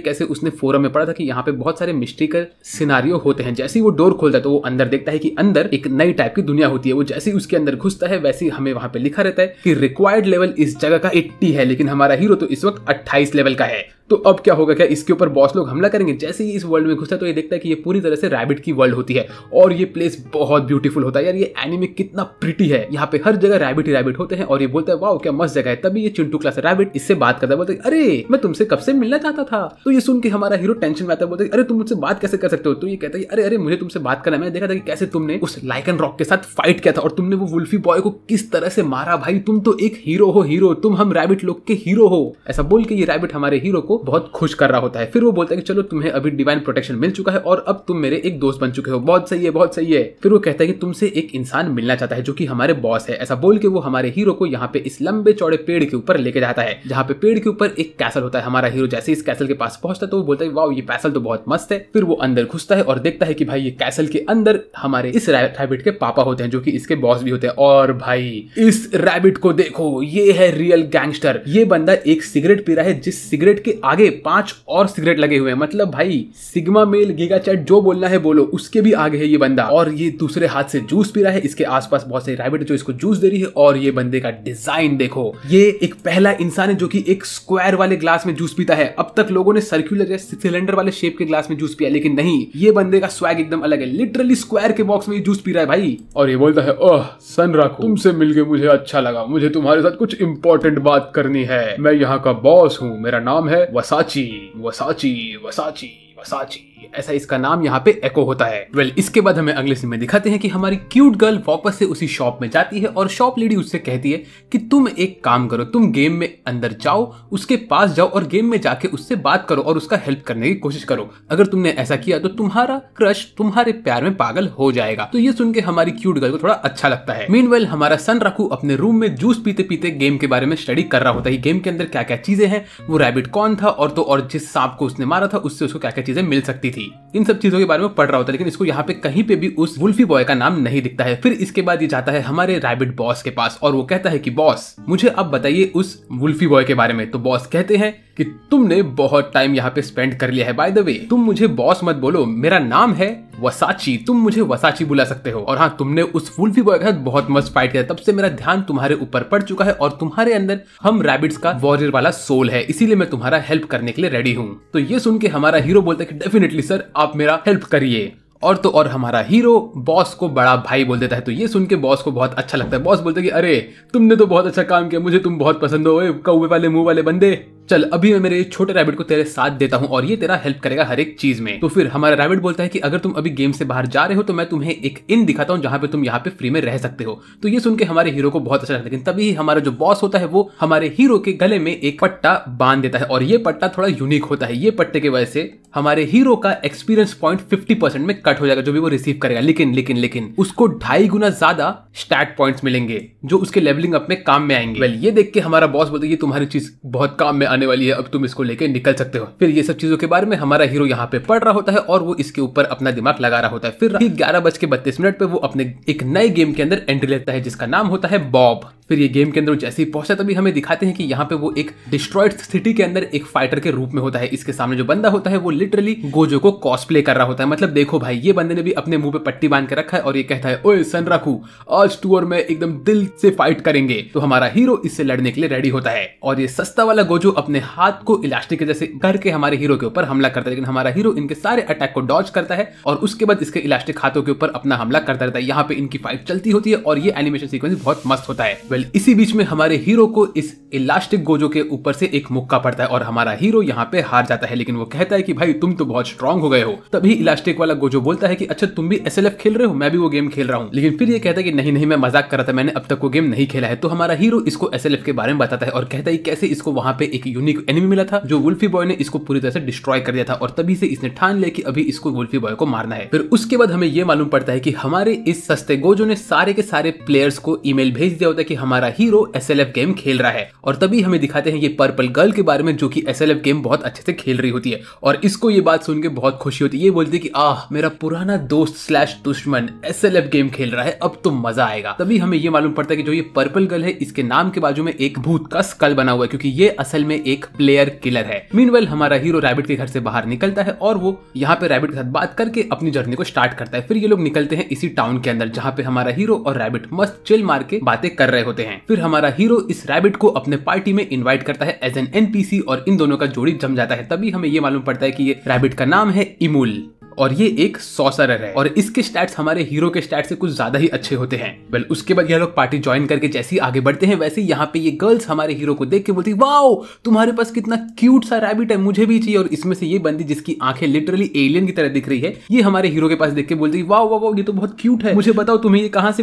कैसे उसने फोरम में पढ़ा था कि यहाँ पे बहुत सारे मिस्टिकल सिनेरियो होते हैं। जैसे ही वो डोर खोलता है तो वो अंदर देखता है कि अंदर एक नई टाइप की दुनिया होती है। वो जैसे ही उसके अंदर घुसता है वैसे ही हमें वहां पे लिखा रहता है कि रिक्वायर्ड लेवल इस जगह का 80 है लेकिन हमारा हीरो तो इस वक्त 28 लेवल का है। तो अब क्या होगा? क्या इसके ऊपर बॉस लोग हमला करेंगे? जैसे ही इस वर्ल्ड में घुसता है तो ये देखता है कि ये पूरी तरह से रैबिट की वर्ल्ड होती है और ये प्लेस बहुत ब्यूटीफुल होता है। यार ये एनीमे कितना प्रिटी है। यहाँ पे हर जगह रैबिट ही रैबिट होते हैं और ये बोलता है वाओ क्या मस्त जगह है। तभी ये चिंटू क्लास रैबिट इससे बात करता है, बोलता है अरे मैं तुमसे कब से मिलना चाहता था। तो ये सुन के हमारा हीरो टेंशन में आता है, बोलता है अरे तुम मुझसे बात कैसे कर सकते हो। तो ये कहता है अरे अरे मुझे तुमसे बात करना, मैंने देखा था कि कैसे तुमने उस लाइकन रॉक के साथ फाइट किया था और तुमने वो वुल्फी बॉय को किस तरह से मारा। भाई तुम तो एक हीरो हो, हीरो तुम हम रैबिट लोग के हीरो हो। ऐसा बोल के ये रैबिट हमारे हीरो को बहुत खुश कर होता है। फिर वो बोलता है कि चलो तुम्हें अभी डिवाइन प्रोटेक्शन मिल चुका है और अब तुम मेरे एक दोस्त बन चुके हो, बहुत सही है बहुत सही है। फिर वो कहता है कि तुमसे एक इंसान मिलना चाहता है जो कि हमारे बॉस है। ऐसा बोल के वो हमारे हीरो को यहाँ पे इस लंबे चौड़े पेड़ के ऊपर लेके जाता है जहाँ पे पेड़ के ऊपर एक कैसल होता है। हमारा हीरो जैसे इस कैसल के पास पहुंचता है तो वो बोलता है वाओ ये कैसल तो बहुत मस्त है। फिर वो अंदर घुसता है और देखता है कि भाई ये कैसल के अंदर हमारे इस रैबिट के पापा होते हैं जो कि इसके बॉस भी होते हैं। और भाई इस रैबिट को देखो, ये है रियल गैंगस्टर। ये बंदा एक सिगरेट पी रहा है जिस सिगरेट के आगे 5 और सिगरेट लगे हुए हैं। मतलब भाई सिग्मा मेल गीगा चैट जो बोलना है बोलो, उसके भी आगे है ये बंदा। और ये दूसरे हाथ से जूस पी रहा है। इसके आसपास बहुत सारी रैबिट जो इसको जूस दे रही है। और ये बंदे का डिजाइन देखो, ये एक पहला इंसान है जो कि एक स्क्वायर वाले ग्लास में जूस पीता है। अब तक लोगों ने सर्कुलर या सिलेंडर वाले शेप के ग्लास में जूस पिया, लेकिन नहीं, ये बंदे का स्वैग एकदम अलग है। लिटरली स्क्वायर के बॉक्स में ये जूस पी रहा है भाई। और ये बोलता है ओह सनराको, तुमसे मिलके मुझे अच्छा लगा, मुझे तुम्हारे साथ कुछ इंपॉर्टेंट बात करनी है। मैं यहाँ का बॉस हूँ, मेरा नाम है वसाची वसाची वसाची वसाची, ऐसा इसका नाम यहाँ पे एको होता है। वेल, इसके बाद हमें अगले सीन में दिखाते हैं कि हमारी क्यूट गर्ल वापस से उसी शॉप में जाती है और शॉप लेडी उससे कहती है कि तुम एक काम करो, तुम गेम में अंदर जाओ, उसके पास जाओ और गेम में जाके उससे बात करो और उसका हेल्प करने की कोशिश करो। अगर तुमने ऐसा किया तो तुम्हारा क्रश तुम्हारे प्यार में पागल हो जाएगा। तो ये सुन के हमारी क्यूट गर्ल को थोड़ा अच्छा लगता है। मीनवेल, हमारा सनराकू अपने रूम में जूस पीते पीते गेम के बारे में स्टडी कर रहा होता है। गेम के अंदर क्या क्या चीजें हैं, वो रैबिट कौन था और जिस सांप को उसने मारा था उससे उसको क्या क्या चीजें मिल सकती थी, इन सब चीजों के बारे में पढ़ रहा होता है। लेकिन इसको यहाँ पे कहीं पे भी उस वुल्फी बॉय का नाम नहीं दिखता है। फिर इसके बाद ये जाता है हमारे रैबिट बॉस के पास और वो कहता है कि बॉस, मुझे अब बताइए उस वुल्फी बॉय के बारे में। तो बॉस कहते हैं कि तुमने बहुत टाइम यहाँ पे स्पेंड कर लिया है। बाय द वे, तुम मुझे बॉस मत बोलो, मेरा नाम है वसाची, तुम मुझे वसाची बुला सकते हो। और हाँ, तुमने उस वुल्फी बॉय के साथ बहुत मस्त फाइट किया, तब से मेरा ध्यान तुम्हारे ऊपर पड़ चुका है और तुम्हारे अंदर हम रैबिट्स का वॉरियर वाला सोल है, इसीलिए मैं तुम्हारा हेल्प करने के लिए रेडी हूँ। तो ये सुन के हमारा हीरो बोलता है कि डेफिनेटली सर, आप मेरा हेल्प करिए। और हमारा हीरो बॉस को बड़ा भाई बोल देता है। तो ये सुन के बॉस को बहुत अच्छा लगता है। बॉस बोलते हैं कि अरे, तुमने तो बहुत अच्छा काम किया, मुझे तुम बहुत पसंद हो, कौवे वाले मुंह वाले बंदे। चल, अभी मैं मेरे छोटे रैबिट को तेरे साथ देता हूँ और ये तेरा हेल्प करेगा हर एक चीज में। तो फिर हमारा रैबिट बोलता है कि अगर तुम अभी गेम से बाहर जा रहे हो तो मैं तुम्हें एक इन दिखाता हूँ जहाँ पे तुम यहाँ पे फ्री में रह सकते हो। तो ये सुन के हमारे हीरो को बहुत अच्छा लगता है। लेकिन तभी हमारा जो बॉस होता है वो हमारे हीरो के गले में एक पट्टा बांध देता है और ये पट्टा थोड़ा यूनिक होता है। ये पट्टे की वजह से हमारे हीरो का एक्सपीरियंस पॉइंट 50% में कट हो जाएगा, जो भी वो रिसीव करेगा। लेकिन उसको 2.5 गुना ज्यादा स्टैट पॉइंट्स मिलेंगे जो उसके लेवलिंग अप में काम में आएंगे। वेल, ये देख के हमारा बॉस बोलता है ये तुम्हारी चीज बहुत काम में आने वाली है, अब तुम को लेके निकल सकते हो। फिर ये सब चीजों के बारे में हमारा हीरो यहाँ पे पढ़ रहा होता है और वो इसके ऊपर अपना दिमाग लगा रहा होता है। फिर 11:32 पे वो अपने एक नए गेम के अंदर एंट्री लेता है जिसका नाम होता है बॉब। फिर ये गेम के अंदर जैसे ही पहुंचता तभी हमें दिखाते हैं कि यहाँ पे वो एक डिस्ट्रॉयड सिटी के अंदर एक फाइटर के रूप में होता है। इसके सामने जो बंदा होता है वो लिटरली गोजो को कॉस्प्ले कर रहा होता है। मतलब देखो भाई, ये बंदे ने भी अपने मुंह पे पट्टी बांध के रखा है और ये कहता है, ओए सनराकू, आज तू और मैं एकदम दिल से फाइट करेंगे। तो हमारा हीरो इससे लड़ने के लिए रेडी होता है और ये सस्ता वाला गोजो अपने हाथ को इलास्टिक जैसे करके हमारे हीरो के ऊपर हमला करता है। लेकिन हमारा हीरो इनके सारे अटैक को डॉज करता है और उसके बाद इसके इलास्टिक हाथों के ऊपर अपना हमला करता रहता है। यहाँ पे इनकी फाइट चलती होती है और ये एनिमेशन सीक्वेंस बहुत मस्त होता है। वेल, इसी बीच में हमारे हीरो को इस इलास्टिक गोजो के ऊपर से एक मुक्का पड़ता है और हमारा हीरो यहाँ पे हार जाता है। लेकिन वो कहता है कि भाई तुम तो बहुत स्ट्रांग हो गए हो। तभी इलास्टिक वाला गोजो बोलता है कि अच्छा, तुम भी SLF खेल रहे हो, मैं भी वो गेम खेल रहा हूँ। लेकिन फिर ये कहता है कि नहीं, मैं मजाक कर रहा था, मैंने अब तक वो गेम नहीं खेला है। तो हमारा हीरो इसको SLF के बारे में बताता है और कहता है कैसे इसको वहां पे एक यूनिक एनिमी मिला था जो वुल्फी बॉय ने इसको पूरी तरह से डिस्ट्रॉय कर दिया था और तभी से इसने ठान लिया कि अभी इसको वुल्फी बॉय को मारना है। फिर उसके बाद हमें यह मालूम पड़ता है कि हमारे इस सस्ते गोजो ने सारे के सारे प्लेयर्स को ईमेल भेज दिया होता है कि हमारा हीरो SLF गेम खेल रहा है। और तभी हमें दिखाते हैं ये पर्पल गर्ल के बारे में जो कि SLF गेम बहुत अच्छे से खेल रही होती है और इसको ये बात सुन के बहुत खुशी होती है। ये बोलती है कि मेरा पुराना दोस्त / दुश्मन SLF गेम खेल रहा है, अब तो मजा आएगा। तभी हमें ये मालूम पड़ता है कि जो ये पर्पल गर्ल है इसके नाम के बाजू में एक भूत का स्कल बना हुआ है क्योंकि ये असल में एक प्लेयर किलर है। मीनवेल, हमारा हीरो रैबिट के घर से बाहर निकलता है और वो यहाँ पे रैबिट के साथ बात करके अपनी जर्नी को स्टार्ट करता है। फिर ये लोग निकलते हैं इसी टाउन के अंदर जहाँ पे हमारा हीरो और रैबिट मस्त चिल मार के बातें कर रहे होते हैं। फिर हमारा हीरो इस रैबिट को अपने पार्टी में इनवाइट करता है एज एन NPC और इन दोनों का जोड़ी जम जाता है। तभी हमें ये मालूम पड़ता है कि ये रैबिट का नाम है इमुल और ये एक सॉसरर है और इसके स्टैट्स हमारे हीरो के स्टैट से कुछ ज्यादा ही अच्छे होते हैं। वेल, उसके बाद ये लोग पार्टी ज्वाइन करके जैसे ही आगे बढ़ते हैं वैसे ही यहाँ पे ये गर्ल्स हमारे हीरो को देख के बोलती है, वाओ, तुम्हारे पास कितना क्यूट सा रैबिट है, मुझे भी चाहिए। और इसमें से ये बंदी जिसकी आंखें लिटरली एलियन की तरह दिख रही है, ये हमारे हीरो के पास देख के बोलती है, वाओ वाओ, ये तो बहुत क्यूट है, मुझे बताओ तुम्हें ये कहाँ से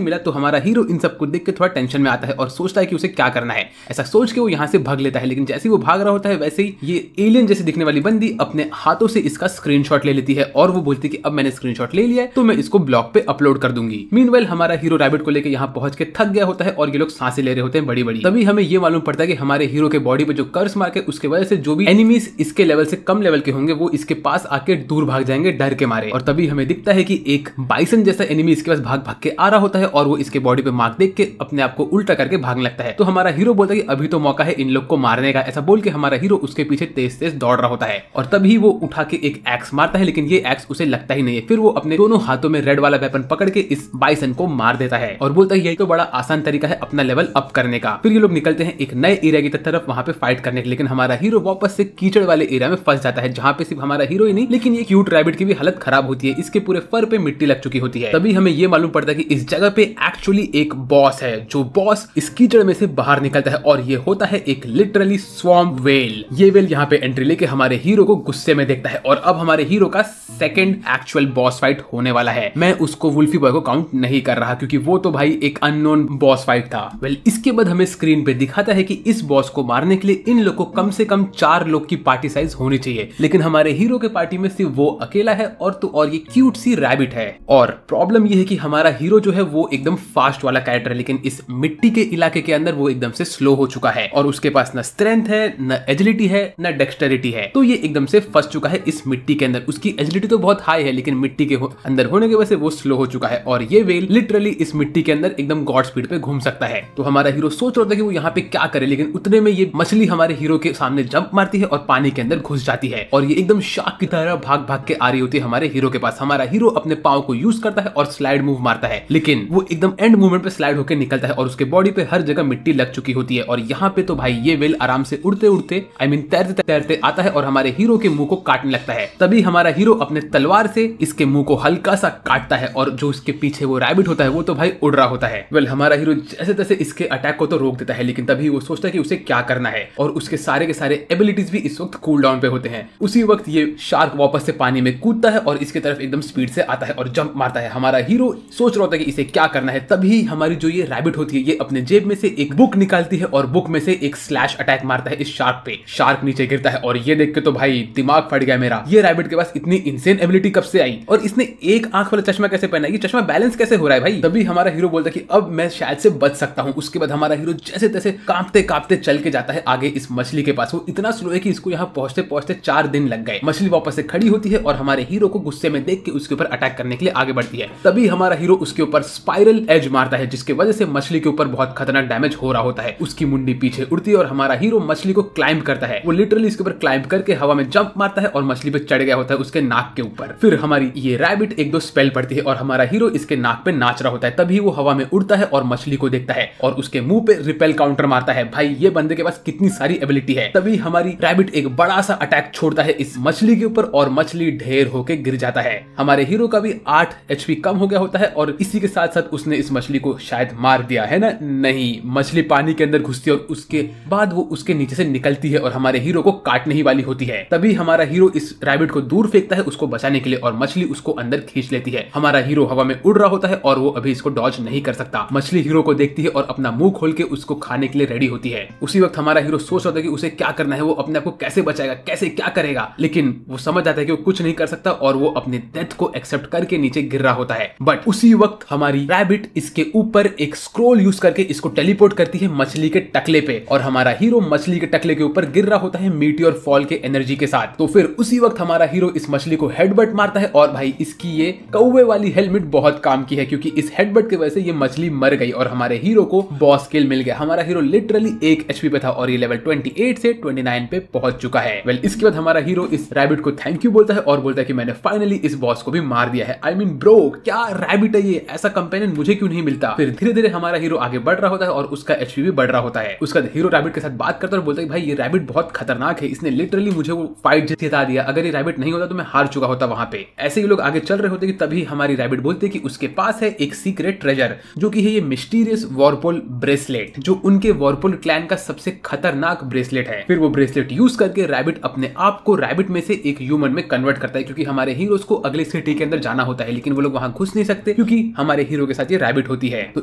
मिला। तो हमारा हीरो इन सबको देख के थोड़ा टेंशन में आता है और सोचता है कि उसे क्या करना है। ऐसा सोच के वो यहाँ से भाग लेता है। लेकिन जैसे वो भाग रहा होता है वैसे ही ये एलियन जैसे दिखने वाली बंदी अपने हाथों से इसका स्क्रीनशॉट ले लेती है और वो बोलती कि अब मैंने स्क्रीनशॉट ले लिया है तो मैं इसको ब्लॉग पे अपलोड कर दूंगी। मीनवेल, हमारा हीरो रैबिट को लेके यहाँ पहुंच के थक गया होता है और ये लोग सांसें ले रहे होते हैं बड़ी बड़ी। तभी हमें ये मालूम पड़ता है कि हमारे हीरो के बॉडी पे जो कर्स मार के उसके वजह से जो भी एनिमीज इसके लेवल से कम लेवल के होंगे वो इसके पास आके दूर भाग जाएंगे डर के मारे। और तभी हमें दिखता है कि एक बाइसन जैसा एनिमी इसके पास भाग भाग के आ रहा होता है और वो इसके बॉडी पे मार्क देख के अपने आप को उल्टा करके भागने लगता है। तो हमारा हीरो बोलता है कि अभी तो मौका है इन लोग को मारने का। ऐसा बोल के हमारा हीरो उसके पीछे तेज तेज दौड़ रहा होता है और तभी वो उठा के एक एक्स मारता है। लेकिन ये एक्स उसे लगता ही नहीं है। फिर वो अपने दोनों हाथों में रेड वाला वेपन पकड़ के इस बाइसन को मार देता है और बोलता है यही तो बड़ा आसान तरीका है अपना लेवल अप करने का। फिर ये लोग निकलते हैं एक नए एरिया की तरफ वहां पे फाइट करने के, लेकिन हमारा हीरो वापस से कीचड़ वाले एरिया में फंस जाता है, जहां पे सिर्फ हमारा हीरो ही नहीं लेकिन ये क्यूट रैबिट की भी हालत खराब होती है। इसके पूरे फर पे मिट्टी लग चुकी होती है। तभी हमें ये मालूम पड़ता है कि इस जगह पे एक्चुअली एक बॉस है, जो बॉस इस कीचड़ में से बाहर निकलता है और ये होता है एक लिटरली स्वॉर्म वेल। ये वेल यहाँ पे एंट्री लेके हमारे हीरो को गुस्से में देखता है और अब हमारे हीरो का सेकंड एक्चुअल बॉस फाइट होने वाला है। मैं उसको वुल्फी बॉय को काउंट नहीं कर रहा क्योंकि वो तो भाई एक अननोन बॉस फाइट था। इसके बाद हमें स्क्रीन पे दिखाता है कि इस बॉस को मारने के लिए इन लोग को कम से कम 4 लोग की पार्टी साइज होनी चाहिए, लेकिन हमारे हीरो के पार्टी में सिर्फ वो अकेला है और ये क्यूट सी रैबिट है। और प्रॉब्लम ये है कि हमारा हीरो जो है वो एकदम फास्ट वाला कैरेक्टर है, लेकिन इस मिट्टी के इलाके के अंदर वो एकदम से स्लो हो चुका है और उसके पास न स्ट्रेंथ है, न एजिलिटी है, न डेक्सटेरिटी है। तो ये एकदम से फंस चुका है इस मिट्टी के अंदर। उसकी एजिलिटी तो बहुत हाई है लेकिन मिट्टी के अंदर होने की वजह से वो स्लो हो चुका है और ये वेल लिटरली इस मिट्टी के अंदर एकदम गॉड स्पीड पे घूम सकता है। तो हमारा हीरो सोच रहा था कि वो यहाँ पे क्या करे, लेकिन उतने में ये मछली हमारे हीरो के सामने जंप मारती है और पानी के अंदर घुस जाती है और ये एकदम शार्क की तरह भाग भाग के आ रही होती है हमारे हीरो के पास। हमारा हीरो अपने पांव को यूज करता है और स्लाइड मूव मारता है, लेकिन वो एकदम एंड मूवमेंट पे स्लाइड होकर निकलता है और उसके बॉडी पे हर जगह मिट्टी लग चुकी होती है। और यहाँ पे तो भाई ये वेल आराम से उड़ते उड़ते तैरते तैरते आता है और हमारे हीरो के मुंह को काटने लगता है। तभी हमारा हीरो अपने तलवार से इसके मुंह को हल्का सा काटता है और जो इसके पीछे वो रैबिट होता है वो तो भाई उड़ रहा होता है। हमारा हीरो जैसे तैसे इसके अटैक को तो रोक देता है, लेकिन तभी वो सोचता है कि उसे क्या करना है और उसके सारे के सारे एबिलिटीज भी इस वक्त कूल डाउन पे होते हैं। उसी वक्त ये शार्क वापस से पानी में कूदता है और इसके तरफ एकदम स्पीड से आता है और जंप मारता है। हमारा हीरो सोच रहा होता है कि इसे क्या करना है, तभी हमारी जो ये रैबिट होती है ये अपने जेब में से एक बुक निकालती है और बुक में से एक स्लैश अटैक मारता है इस शार्क पे। शार्क नीचे गिरता है और ये देख के तो भाई दिमाग फट गया मेरा। ये रैबिट के पास इतनी इंसेन एबिलिटी कब से आई और इसने एक आंख वाला चश्मा कैसे पहना, ये चश्मा बैलेंस कैसे हो रहा है भाई। तभी हमारा हीरो बोलता है कि अब मैं शायद से बच सकता हूं। उसके बाद हमारा हीरो जैसे तैसे कांपते कांपते चल के जाता है आगे इस मछली के पास। वो इतना स्लो है कि इसको यहाँ पहुंचते पहुंचते 4 दिन लग गए। मछली वापस से खड़ी होती है और हमारे हीरो को गुस्से में देख के उसके ऊपर अटैक करने के लिए आगे बढ़ती है। तभी हमारा हीरो उसके ऊपर स्पाइरल एज मारता है, जिसकी वजह से मछली के ऊपर बहुत खतरनाक डैमेज हो रहा होता है। उसकी मुंडी पीछे उड़ती है और हमारा हीरो मछली को क्लाइंब करता है। वो लिटरली इसके ऊपर क्लाइंब करके हवा में जंप मारता है और मछली पे चढ़ गया होता है उसके नाक के ऊपर। फिर हमारी ये रैबिट 1-2 स्पेल पड़ती है और हमारा हीरो इसके नाक पे नाच रहा होता है। तभी वो हवा में उड़ता है और मछली को देखता है और उसके मुंह पे रिपेल काउंटर मारता है। भाई ये बंदे के पास कितनी सारी एबिलिटी है। तभी हमारी रैबिट एक बड़ा सा अटैक छोड़ता है इस मछली के ऊपर और मछली ढेर होके गिर जाता है। हमारे हीरो का भी 8 HP कम हो गया होता है और इसी के साथ साथ उसने इस मछली को शायद मार दिया है ना। नहीं, मछली पानी के अंदर घुसती है और उसके बाद वो उसके नीचे से निकलती है और हमारे हीरो को काटने ही वाली होती है। तभी हमारा हीरो इस रैबिट को दूर फेंकता है उसको बचाने के लिए और मछली उसको अंदर खींच लेती है। हमारा हीरो हवा में उड़ रहा होता है और वो अभी इसको डॉज नहीं कर सकता। मछली हीरो को देखती है और अपना मुंह खोल के उसको खाने के लिए रेडी होती है। उसी वक्त हमारा हीरो सोच रहा था कि उसे क्या करना है, वो अपने आप को कैसे बचाएगा, कैसे क्या करेगा, लेकिन वो समझ जाता है कि वो कुछ नहीं कर सकता और वो अपने डेथ को एक्सेप्ट करके नीचे गिर रहा होता है। बट उसी वक्त हमारी रैबिट इसके ऊपर एक स्क्रोल यूज करके इसको टेलीपोर्ट करती है मछली के टकले पे और हमारा हीरो मछली के टकले के ऊपर गिर रहा होता है मीटियोर फॉल के एनर्जी के साथ। तो फिर उसी वक्त हमारा हीरो इस मछली को हेडबट मारता है और भाई इसकी ये कौवे वाली हेलमेट बहुत काम की है, क्योंकि इस हेडबट की वजह से ये मछली मर गई और हमारे हीरो को बॉस किल मिल गया। हमारा हीरो लिटरली 1 HP पे था और ये लेवल 28 से 29 पे पहुंच चुका है। इसके बाद हमारा हीरो इस रैबिट को थैंक यू बोलता है और बोलता है कि मैंने फाइनली इस बॉस को भी मार दिया है। आई मीन ब्रो, क्या रैबिट है ये, ऐसा कंपेनियन मुझे क्यों नहीं मिलता। फिर धीरे धीरे हमारा हीरो आगे बढ़ रहा होता है और उसका HP भी बढ़ रहा होता है। उसका हीरो रैबिट के साथ बात करता है और बोलता है भाई ये रैबिट बहुत खतरनाक है, इसने लिटरली मुझे वो फाइट जिता दिया, अगर ये रैबिट नहीं होता तो मैं हार चुका होता वहां पे। ऐसे ही लोग आगे चल रहे होते कि तभी हमारी रैबिट बोलती है कि उसके पास है एक सीक्रेट ट्रेजर, जो कि है ये मिस्टीरियस वॉरपोल ब्रेसलेट, जो उनके वॉरपोल क्लैन का सबसे खतरनाक ब्रेसलेट है। फिर वो ब्रेसलेट यूज करके रैबिट अपने आप को रैबिट में से एक ह्यूमन में कन्वर्ट करता है, क्योंकि हमारे हीरोज को अगले सिटी के अंदर जाना होता है, लेकिन वो लोग वहां घुस नहीं सकते क्योंकि हमारे हीरो के साथ ये रैबिट होती है। तो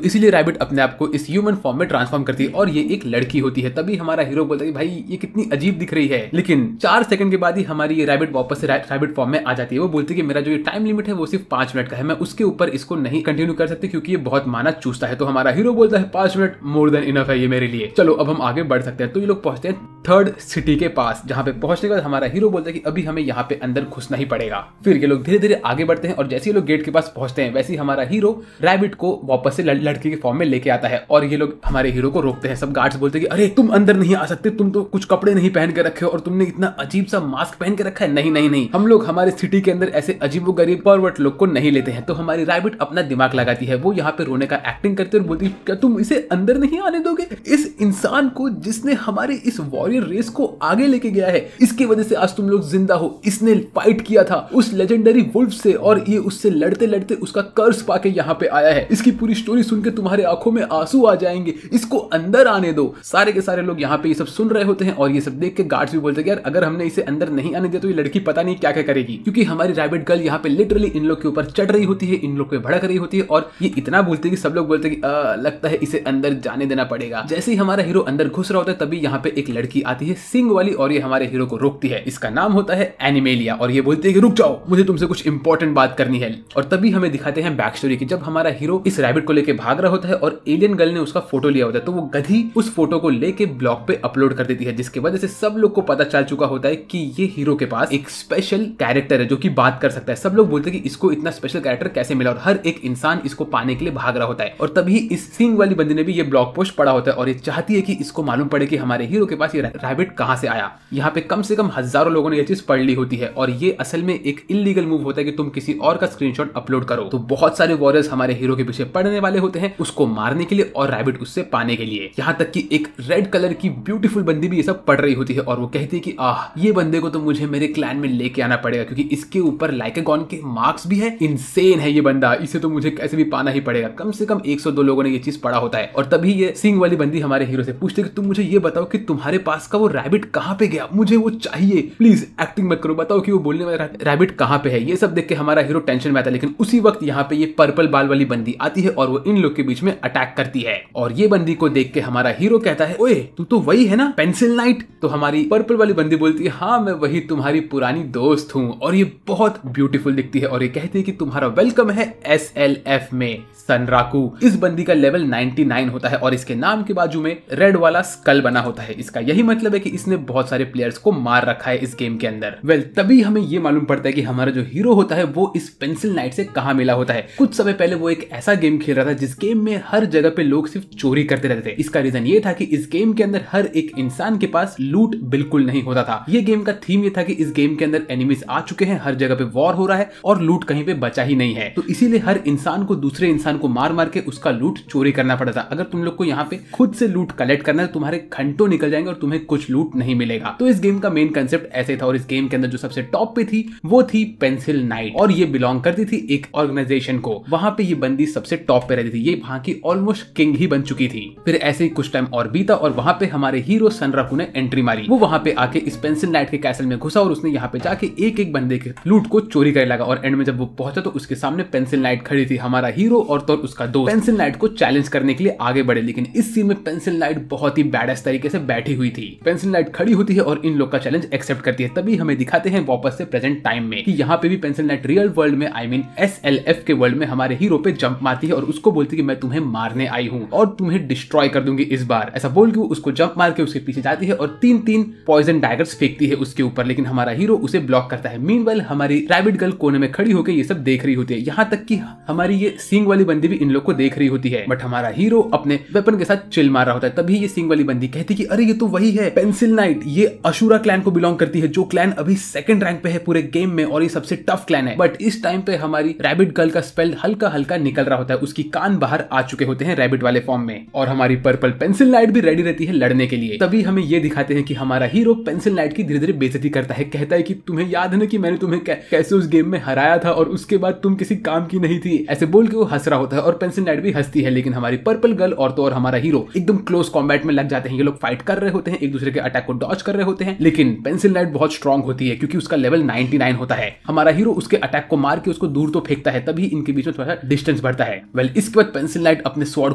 इसीलिए रैबिट अपने आप को इस ह्यूमन फॉर्म में ट्रांसफॉर्म करती है और ये एक लड़की होती है। तभी हमारा हीरो बोलता है भाई ये कितनी अजीब दिख रही है, लेकिन 4 सेकंड के बाद ही हमारी ये रैबिट वापस से रैबिट फॉर्म में आ जाती है। वो बोलती है कि मेरा जो ये टाइम लिमिट है वो सिर्फ 5 मिनट का है, मैं उसके ऊपर इसको नहीं कंटिन्यू कर सकती क्योंकि ये बहुत माना चूसता है। तो हमारा हीरो बोलता है 5 मिनट मोर देन इनफ है ये मेरे लिए, चलो अब हम आगे बढ़ सकते हैं। तो ये लोग पहुंचते हैं थर्ड सिटी के पास, जहाँ पे पहुंचने के बाद हमारा हीरो बोलता है कि अभी हमें यहाँ पे अंदर घुसना ही पड़ेगा। फिर ये लोग धीरे धीरे आगे बढ़ते हैं और जैसे ये लोग गेट के पास पहुंचते हैं वैसे ही हमारा हीरो रैबिट को वापस से लड़के के फॉर्म में लेके आता है और ये लोग हमारे हीरो को रोकते हैं। सब गार्ड्स बोलते हैं कि अरे तुम अंदर नहीं आ सकते, तुम तो कुछ कपड़े नहीं पहन के रखे हो और तुमने इतना अजीब सा मास्क पहन के रखा है। नहीं नहीं नहीं, हम लोग हमारे सिटी के अंदर ऐसे अजीबोगरीब परवर्ट लोग को नहीं लेते हैं। तो हमारी रैबिट अपना दिमाग लगाती है, वो यहाँ पे रोने का एक्टिंग करती है और बोलती है क्या तुम इसे अंदर नहीं आने दोगे? इस इंसान को जिसने हमारे इस वॉरियर रेस को आगे लेके गया है, इसकी वजह से आज तुम लोग जिंदा हो। इसने फाइट किया था उस लेजेंडरी वुल्फ से और ये उससे लड़ते लड़ते उसका कर्स पाके यहाँ पे आया है। इसकी पूरी स्टोरी सुन के तुम्हारे आंखों में आंसू आ जाएंगे, इसको अंदर आने दो। सारे के सारे लोग यहाँ पे ये सब सुन रहे होते हैं और ये सब देख के गार्ड्स भी बोलते हैं यार अगर हमने इसे अंदर नहीं आने दिया तो ये लड़की पता नहीं क्या क्या करेगी, क्योंकि हमारी रैबिट गर्ल यहाँ पे लिटरली इन लोग के ऊपर चढ़ रही होती है, इन लोग पे भड़क रही होती है और ये इतना बोलती है कि सब लोग बोलते हैं कि लगता है इसे अंदर जाने देना पड़ेगा। जैसे ही हमारा हीरो अंदर घुस रहा होता है तभी यहाँ पे एक लड़की आती है सिंग वाली और ये हमारे हीरो को रोकती है। इसका नाम होता है एनिमेलिया और ये बोलती है कि रुक जाओ, मुझे तुमसे कुछ इंपॉर्टेंट बात करनी है। और तभी हमें दिखाते हैं बैक स्टोरी की, जब हमारा हीरो इस रैबिट को लेके भाग रहा होता है और एलियन गर्ल ने उसका फोटो लिया होता है तो वो गधी उस फोटो को लेके ब्लॉग पे अपलोड कर देती है, जिसकी वजह से सब लोग को पता चल चुका होता है कि ये हीरो के पास एक स्पेशल कैरेक्टर है जो कि बात कर सकता है। सब लोग बोलते हैं कि इसको इतना स्पेशल कैरेक्टर कैसे मिला और हर एक इंसान इसको पाने के लिए भाग रहा होता है। और तभी इस सिंग वाली बंदी ने भी ये ब्लॉग पोस्ट पढ़ा होता है और ये चाहती है कि इसको मालूम पड़े कि हमारे हीरो के पास ये रैबिट कहां से आया। यहाँ पे कम से कम हजारों लोगों ने ये चीज पढ़ ली होती है और ये असल में एक इलीगल मूव होता है कि तुम किसी और का स्क्रीनशॉट अपलोड करो। तो बहुत सारे वॉरियर्स हमारे हीरो के पीछे पड़ने वाले होते हैं उसको मारने के लिए और रैबिट उससे पाने के लिए। यहाँ तक कि एक रेड कलर की ब्यूटीफुल बंदी भी ये सब पढ़ रही होती है और वो कहती है कि ये बंदे को तो मुझे मेरे क्लैन में लेके आना पड़ेगा क्योंकि इसके ऊपर लाइकेगॉन के मार्क्स भी है। इनसेन है ये बंदा, इसे तो मुझे कैसे भी पाना ही पड़ेगा। कम से कम 102 लोगों ने ये चीज पढ़ा होता है। और तभी ये सिंग वाली बंदी हमारे हीरो से पूछते कि तुम मुझे ये बताओ कि तुम्हारे पास का वो रैबिट कहाँ पे गया, मुझे वो चाहिए, प्लीज एक्टिंग मत करो, बताओ कि वो बोलने वाला रैबिट कहाँ पे है। ये सब देख के हमारा हीरो टेंशन में आता है, लेकिन उसी वक्त यहाँ पे ये पर्पल बाल वाली बंदी आती है और वो इन लोग के बीच में अटैक करती है। और ये बंदी को देख के हमारा हीरो कहता है ओए तू तो वही है ना पेंसिल नाइट। तो हमारी पर्पल वाली बंदी बोलती है हाँ मैं वही तुम्हारी पुरानी दोस्त हूँ और ये बहुत ब्यूटीफुल दिखती है और ये कहती है कि तुम्हारा वेलकम है SLF में। सनराकू इस बंदी का लेवल 99 होता है और इसके नाम के बाजू में रेड वाला स्कल बना होता है। इसका यही मतलब है कि इसने बहुत सारे प्लेयर्स को मार रखा है इस गेम के अंदर। तभी हमें ये मालूम पड़ता है कि हमारा जो हीरो होता है वो इस पेंसिल नाइट से कहां मिला होता है। कुछ समय पहले वो एक ऐसा गेम खेल रहा था जिस गेम में हर जगह पे लोग सिर्फ चोरी करते रहते थे। इसका रीजन ये था कि इस गेम के अंदर हर एक इंसान के पास लूट बिल्कुल नहीं होता था। ये गेम का थीम ये था कि इस गेम के अंदर एनिमीज आ चुके हैं, हर जगह पे वॉर हो रहा है और लूट कहीं पे बचा ही नहीं है। तो इसीलिए हर इंसान को दूसरे इंसान को मार मार के उसका लूट चोरी करना पड़ा था। अगर तुम लोग को यहाँ पे खुद से लूट कलेक्ट करना है तो तुम्हारे घंटों निकल जाएंगे और तुम्हें कुछ लूट नहीं मिलेगा। तो इस गेम का मेन कंसेप्ट ऐसे था और इस गेम के अंदर जो सबसे टॉप पे थी वो थी पेंसिल नाइट और ये बिलोंग करती थी एक ऑर्गेनाइजेशन को। वहां पे ये बंदी सबसे टॉप पे रहती थी, ये वहां की ऑलमोस्ट किंग ही बन चुकी थी। फिर ऐसे ही कुछ टाइम और बीता और वहां पे हमारे हीरो सनराकू ने एंट्री मारी। वो वहां पे आके इस पेंसिल नाइट के कैसल में घुसा और उसने यहाँ पे जाके एक एक बंदे के लूट को चोरी करने लगा और एंड में जब वो पहुंचा तो उसके सामने पेंसिल नाइट खड़ी थी। हमारा हीरो और तो उसका दोस्त पेंसिल नाइट को चैलेंज करने के लिए आगे बढ़े, लेकिन इस सीन में पेंसिल नाइट बहुत ही बैडएस तरीके से बैठी हुई थी। पेंसिल नाइट खड़ी होती है और इन लोग का चैलेंज एक्सेप्ट करती है। तभी हमें दिखाते हैं वापस से प्रेजेंट टाइम में कि यहाँ पे भी पेंसिल नाइट रियल वर्ल्ड में आई मीन SLF के वर्ल्ड में हमारे हीरो पे जंप मारती है और उसको बोलती है कि मैं तुम्हें मारने आई हूँ और तुम्हें डिस्ट्रॉय कर दूंगी इस बार। ऐसा बोल के वो उसको जंप मार के उसके पीछे जाती है और तीन पॉइजन डैगर्स फेंकती है उसके ऊपर, लेकिन हमारा हीरो उसे ब्लॉक करता है। मीनवाइल हमारी रैबिट गर्ल कोने में खड़ी होकर ये सब देख रही होती है। यहाँ तक कि हमारी ये सींग वाली बंदी भी इन लोग को देख रही होती है, बट हमारा हीरो अपने वेपन के साथ चिल मार रहा होता है। तभी ये सींग वाली बंदी कहती कि अरे ये तो वही है पेंसिल नाइट, ये अशुरा क्लैन को बिलोंग करती है जो क्लैन अभी सेकंड रैंक पे है पूरे गेम में और ये सबसे टफ क्लैन है। बट इस टाइम पे हमारी रैबिट गर्ल का स्पेल हल्का हल्का निकल रहा होता है, उसकी कान बाहर आ चुके होते हैं रैबिट वाले फॉर्म में और हमारी पर्पल पेंसिल नाइट भी रेडी रहती है लड़ने के लिए। तभी हमें ये दिखाते हैं कि हमारा हीरो पेंसिल नाइट की धीरे धीरे बेइज्जती करता है, कहता है कि तुम्हें याद है ना कि मैंने तुम्हें कैसे उस गेम में हराया था और उसके बाद तुम किसी काम की नहीं थी। ऐसे बोल के वो हंस रहा होता है और पेंसिल नाइट भी हंसती है, लेकिन हमारी पर्पल गर्ल और तो और हमारा हीरो एकदम क्लोज कॉम्बैट में लग जाते हैं। ये लोग फाइट कर रहे होते हैं, एक दूसरे के अटैक को डॉज कर रहे होते हैं, लेकिन पेंसिल नाइट बहुत स्ट्रांग होती है क्योंकि उसका लेवल 99 होता है। हमारा हीरो उसके अटैक को मार के उसको दूर तो फेंकता है, तभी इनके बीच में थोड़ा सा डिस्टेंस बढ़ता है। इसके बाद पेंसिल नाइट अपने स्वॉर्ड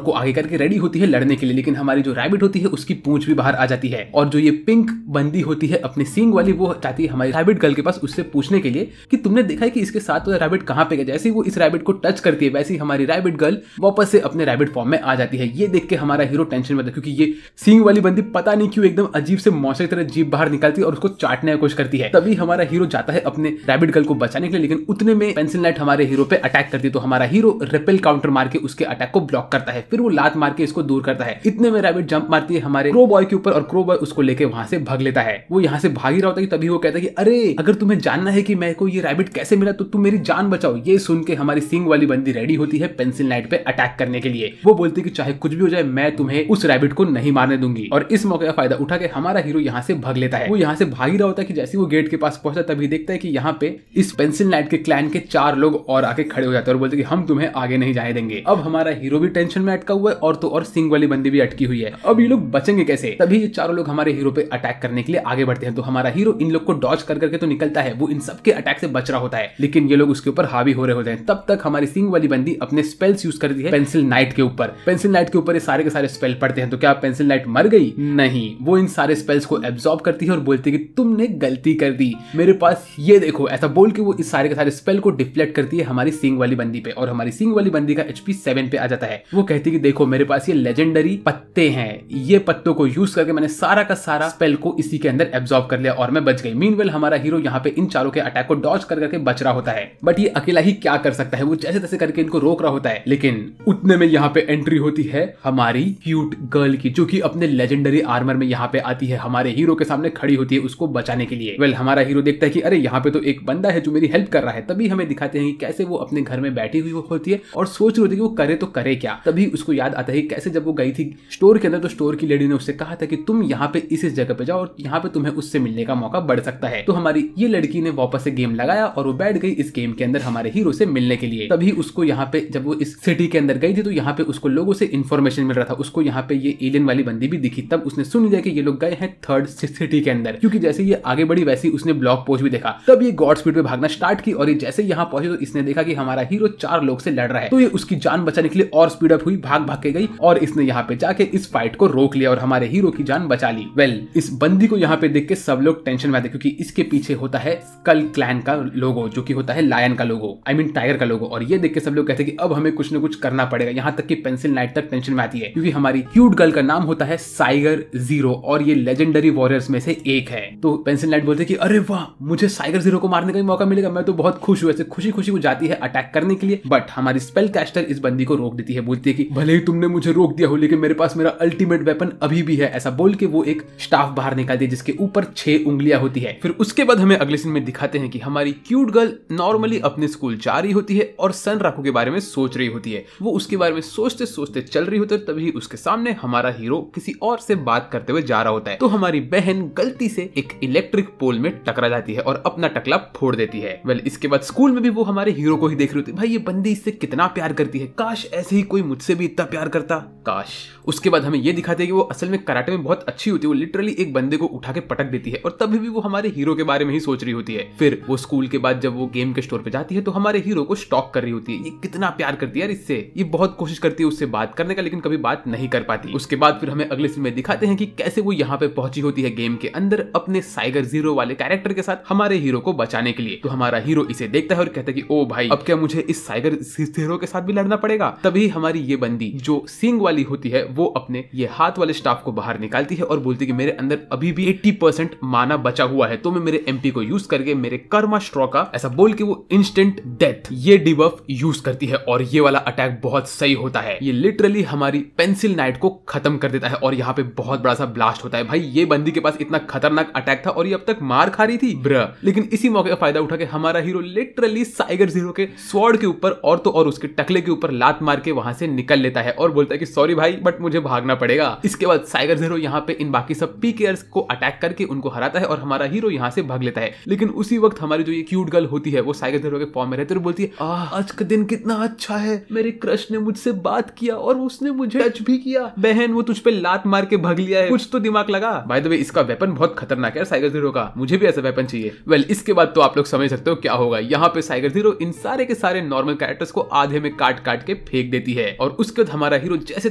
को आगे करके रेडी होती है लड़ने के लिए, लेकिन हमारी जो रैबिट होती है उसकी पूंछ भी बाहर आ जाती है और जो ये पिंक बंदी होती है अपनी सींग वाली वो चाहती है हमारी रैबिट गर्ल के पास उससे पूछने के लिए कि तुमने देखा है कि इसके साथ तो रैबिट कहाँ पे गया। जैसे ही वो इस रैबिट को टच करती है वैसे ही हमारी रैबिट गर्ल वापस से अपने रैबिट फॉर्म में आ जाती है। ये देख के हमारा हीरो टेंशन में था क्योंकि ये सींग वाली बंदी पता नहीं क्यों एकदम एकदम अजीब से मौसे की तरह जीभ बाहर निकालती है और उसको चाटने की कोशिश करती है। तभी हमारा हीरो जाता है अपने रैबिट गर्ल को बचाने के लिए, लेकिन उतने में पेंसिल नाइट हमारे हीरो पे अटैक करती है। तो हमारा हीरो रिपेल काउंटर मार के उसके अटैक को ब्लॉक करता है, फिर वो लात मार के इसको दूर करता है। इतने में रैबिट जंप मारती है हमारे क्रो बॉय के ऊपर और क्रो बॉय उसको लेके वहां से भाग लेता है। वो यहाँ से भाग ही रहा होता है, तभी वो कहता है कि अरे अगर तुम्हें जानना है कि मेरे को ये रैबिट कैसे मिला तो तुम मेरी जान बचाओ। ये सुन के हमारी सिंग वाली बंदी रेडी होती है पेंसिल नाइट पे अटैक करने के लिए। वो बोलती है कि चाहे कुछ भी हो जाए मैं तुम्हें उस रैबिट को नहीं मारने दूंगी। और इस मौके का फायदा उठा के हमारा हीरो यहाँ से भाग लेता है। वो यहाँ से भाग ही रहा होता है कि जैसे वो गेट के पास पहुंचा तभी देखता है कि यहाँ पे इस पेंसिल नाइट के क्लैन के 4 लोग और आके खड़े हो जाते हैं और बोलते हैं कि हम तुम्हें आगे नहीं जाने देंगे। अब हमारा हीरो भी टेंशन में अटका हुआ है और तो और सिंग वाली बंदी भी अटकी हुई है। अब ये लोग बचेंगे कैसे? तभी ये 4 लोग हमारे हीरो पे अटैक करने के लिए आगे बढ़ते हैं। तो हमारा हीरो इन लोग को डॉज कर करके तो निकलता है, वो इन सबके अटैक से बच रहा होता है, लेकिन ये लोग उसके ऊपर हावी हो रहे होते हैं। तब तक हमारी सिंग वाली बंदी अपने स्पेल्स यूज करती है पेंसिल नाइट के ऊपर। पेंसिल नाइट के ऊपर ये सारे के सारे स्पेल पड़ते हैं। तो क्या पेंसिल नाइट मर गई? नहीं, वो इन सारे स्पेल्स को एब्जॉर्ब करती है और बोलती है कि तुमने गलती कर दी, मेरे पास ये देखो। ऐसा बोल के वो इस सारे के सारे स्पेल को डिफ्लेक्ट करती है हमारी सिंग वाली बंदी पे और हमारी सिंग वाली बंदी का HP 7 पे आ जाता है। वो कहती है कि देखो मेरे पास ये लेजेंडरी पत्ते हैं, ये पत्तों को यूज करके मैंने सारा का सारा स्पेल को इसी के अंदर एब्जॉर्ब कर लिया और मैं बच गई। मीनवेल हमारा हीरो यहाँ पे इन चारों के अटैक को डॉज कर करके बच रहा होता है, बट ये अकेला ही क्या कर सकता है? वो जैसे तैसे करके इनको रोक रहा होता है। लेकिन उतने में यहाँ पे एंट्री होती है हमारी क्यूट गर्ल की, जो कि अपने लेजेंडरी आर्मर में यहाँ पे आती है, हमारे हीरो के सामने खड़ी होती है उसको बचाने के लिए। वेल हमारा हीरो देखता है कि अरे यहाँ पे तो एक बंदा है जो मेरी हेल्प कर रहा है। तभी हमें दिखाते हैं कि कैसे वो अपने घर में बैठी हुई होती है और सोच रही होती है कि वो करे तो करे क्या। तभी उसको याद आता है कैसे जब वो गई थी स्टोर के अंदर तो स्टोर की लेडी ने उससे कहा था कि तुम यहाँ पे इस जगह पे जाओ और यहाँ पे तुम्हें उससे मिलने का मौका बढ़ सकता है। तो हमारी ये लड़की ने वापस से गेम लगाया और वो बैठ गई इस गेम के अंदर हमारे हीरो से मिलने के लिए। तभी उसको यहाँ पे जब वो इस सिटी के अंदर गई थी तो यहाँ पे उसको लोगों से इन्फॉर्मेशन मिल रहा था। उसको यहाँ पे ये एलियन वाली बंदी भी दिखी। तब उसने सुन लिया कि ये लोग गए हैं 3rd सिटी के अंदर, क्योंकि जैसे ये आगे बढ़ी वैसे ही उसने ब्लॉग पोस्ट भी देखा। तब ये गॉड स्पीड पे भागना स्टार्ट की और ये जैसे यहाँ पहुंचे तो इसने देखा कि हमारा हीरो 4 लोग से लड़ रहा है। तो ये उसकी जान बचाने के लिए और स्पीड अप हुई, भाग भाग के गई और इसने यहाँ पे जाके इस फाइट को रोक लिया और हमारे हीरो की जान बचा ली। वेल इस बंदी को यहाँ पे देख के सब लोग टेंशन में आते क्योंकि इसके पीछे होता है स्कल क्लैन का लोगो, जो कि होता है लायन का लोगो, आई मीन टाइगर का लोगो। और ये देख के सब लोग कहते हैं कि अब हमें कुछ न कुछ करना पड़ेगा। यहाँ तक कि पेंसिल नाइट तक टेंशन में आती है क्योंकि हमारी क्यूट गर्ल का नाम होता है साइगर जीरो और ये लेजेंडरी वॉरियर्स में से एक है। तो पेंसिल नाइट बोलते कि अरे वाह, मुझे साइगर जीरो को मारने का भी मौका मिलेगा, मैं तो बहुत खुश हूँ। ऐसे खुशी खुशी वो जाती है अटैक करने के लिए, बट हमारी स्पेल कैस्टर इस बंदी को रोक देती है। बोलती है कि भले ही तुमने मुझे रोक दिया हो लेकिन मेरे पास मेरा अल्टीमेट वेपन अभी भी है। ऐसा बोल के वो एक स्टाफ बाहर निकालती है जिसके ऊपर 6 उंगलियां होती है। फिर उसके बाद हमें अगले सीन में दिखाते हैं कि हमारी क्यूट गर्ल नॉर्मली अपने स्कूल जा रही होती है और सन राकू के बारे में सोच रही होती है। वो उसके बारे में सोचते सोचते चल रही होती है, तभी उसके सामने हमारा हीरो किसी और से बात करते हुए जा रहा होता है। तो हमारी बहन गलती से एक इलेक्ट्रिक पोल में टकरा जाती है और अपना टकला फोड़ देती है। वेल इसके बाद स्कूल में भी वो हमारे हीरो को ही देख रही होती है। भाई ये बंदी इससे कितना प्यार करती है, काश ऐसे ही कोई मुझसे भी इतना प्यार करता, काश। उसके बाद हमें ये दिखाते हैं कि वो असल में कराटे में बहुत अच्छी होती है। वो लिटरली एक बंदे को उठा के पटक देती है और तभी भी वो हमारे हीरो के बारे में ही सोच रही होती है। फिर वो स्कूल के बाद जब वो गेम के स्टोर पे जाती है तो हमारे हीरो को स्टॉक कर रही होती है। ये कितना प्यार करती है यार इससे, ये बहुत कोशिश करती है उससे बात करने का लेकिन कभी बात नहीं कर पाती। उसके बाद फिर हमें अगले सीन में दिखाते हैं कि कैसे वो यहाँ पे पहुंची होती है गेम के अंदर अपने साइगर जीरो वाले कैरेक्टर के साथ हमारे हीरो को बचाने के लिए। तो हमारा हीरो इसे देखता है और कहता है कि ओ भाई, अब क्या मुझे इस साइगर जीरो के साथ भी लड़ना पड़ेगा? तभी हमारी ये बंदी जो सिंग वाली होती है वो अपने ये हाथ वाले स्टाफ को बाहर निकालती है और बोलती है कि मेरे अंदर अभी भी 80% माना बचा हुआ है, तो मैं मेरे MP को यूज करके मेरे कर्मा स्ट्रॉ का, ऐसा बोल के वो इंस्टेंट डेथ ये डिबफ यूज करती है और ये वाला अटैक बहुत सही होता है। ये लिटरली हमारी पेंसिल नाइट को खत्म कर देता है और यहाँ पे बहुत बड़ा सा ब्लास्ट होता है। भाई ये बंदी के पास इतना खतरनाक अटैक था और ये अब तक मार खा रही थी ब्र। लेकिन इसी मौके का फायदा उठा के हमारा हीरो लिटरली साइगर जीरो के स्वॉर्ड के ऊपर और तो और उसके टकले के ऊपर लात मार के वहां से निकल लेता है और बोलता है कि सॉरी भाई बट मुझे भागना पड़ेगा। इसके बाद साइगर जीरो यहाँ पे इन बाकी सब पीकेयर्स को अटैक करके उनको हराता है और हमारा हीरो यहाँ से भाग लेता है। लेकिन उसी वक्त हमारी जो ये क्यूट गर्ल होती है वो साइगर जीरो के फॉर्म में रहती है और बोलती है आज का दिन कितना अच्छा है, मेरे क्रश ने मुझसे बात किया और उसने मुझे टच भी किया। बहन वो तुझ पे लात मार के भाग लिया है, कुछ तो दिमाग लगा। बाय द वे इसका वेपन बहुत खतरनाक है साइगर जीरो का, मुझे भी ऐसा वेपन चाहिए। वेल इसके बाद तो आप लोग समझ सकते हो क्या होगा। यहाँ पे साइगर जीरो इन सारे के सारे नॉर्मल कैरेक्टर्स को आधे में काट काट के फेंक देती है और उसके बाद हमारा हीरो जैसे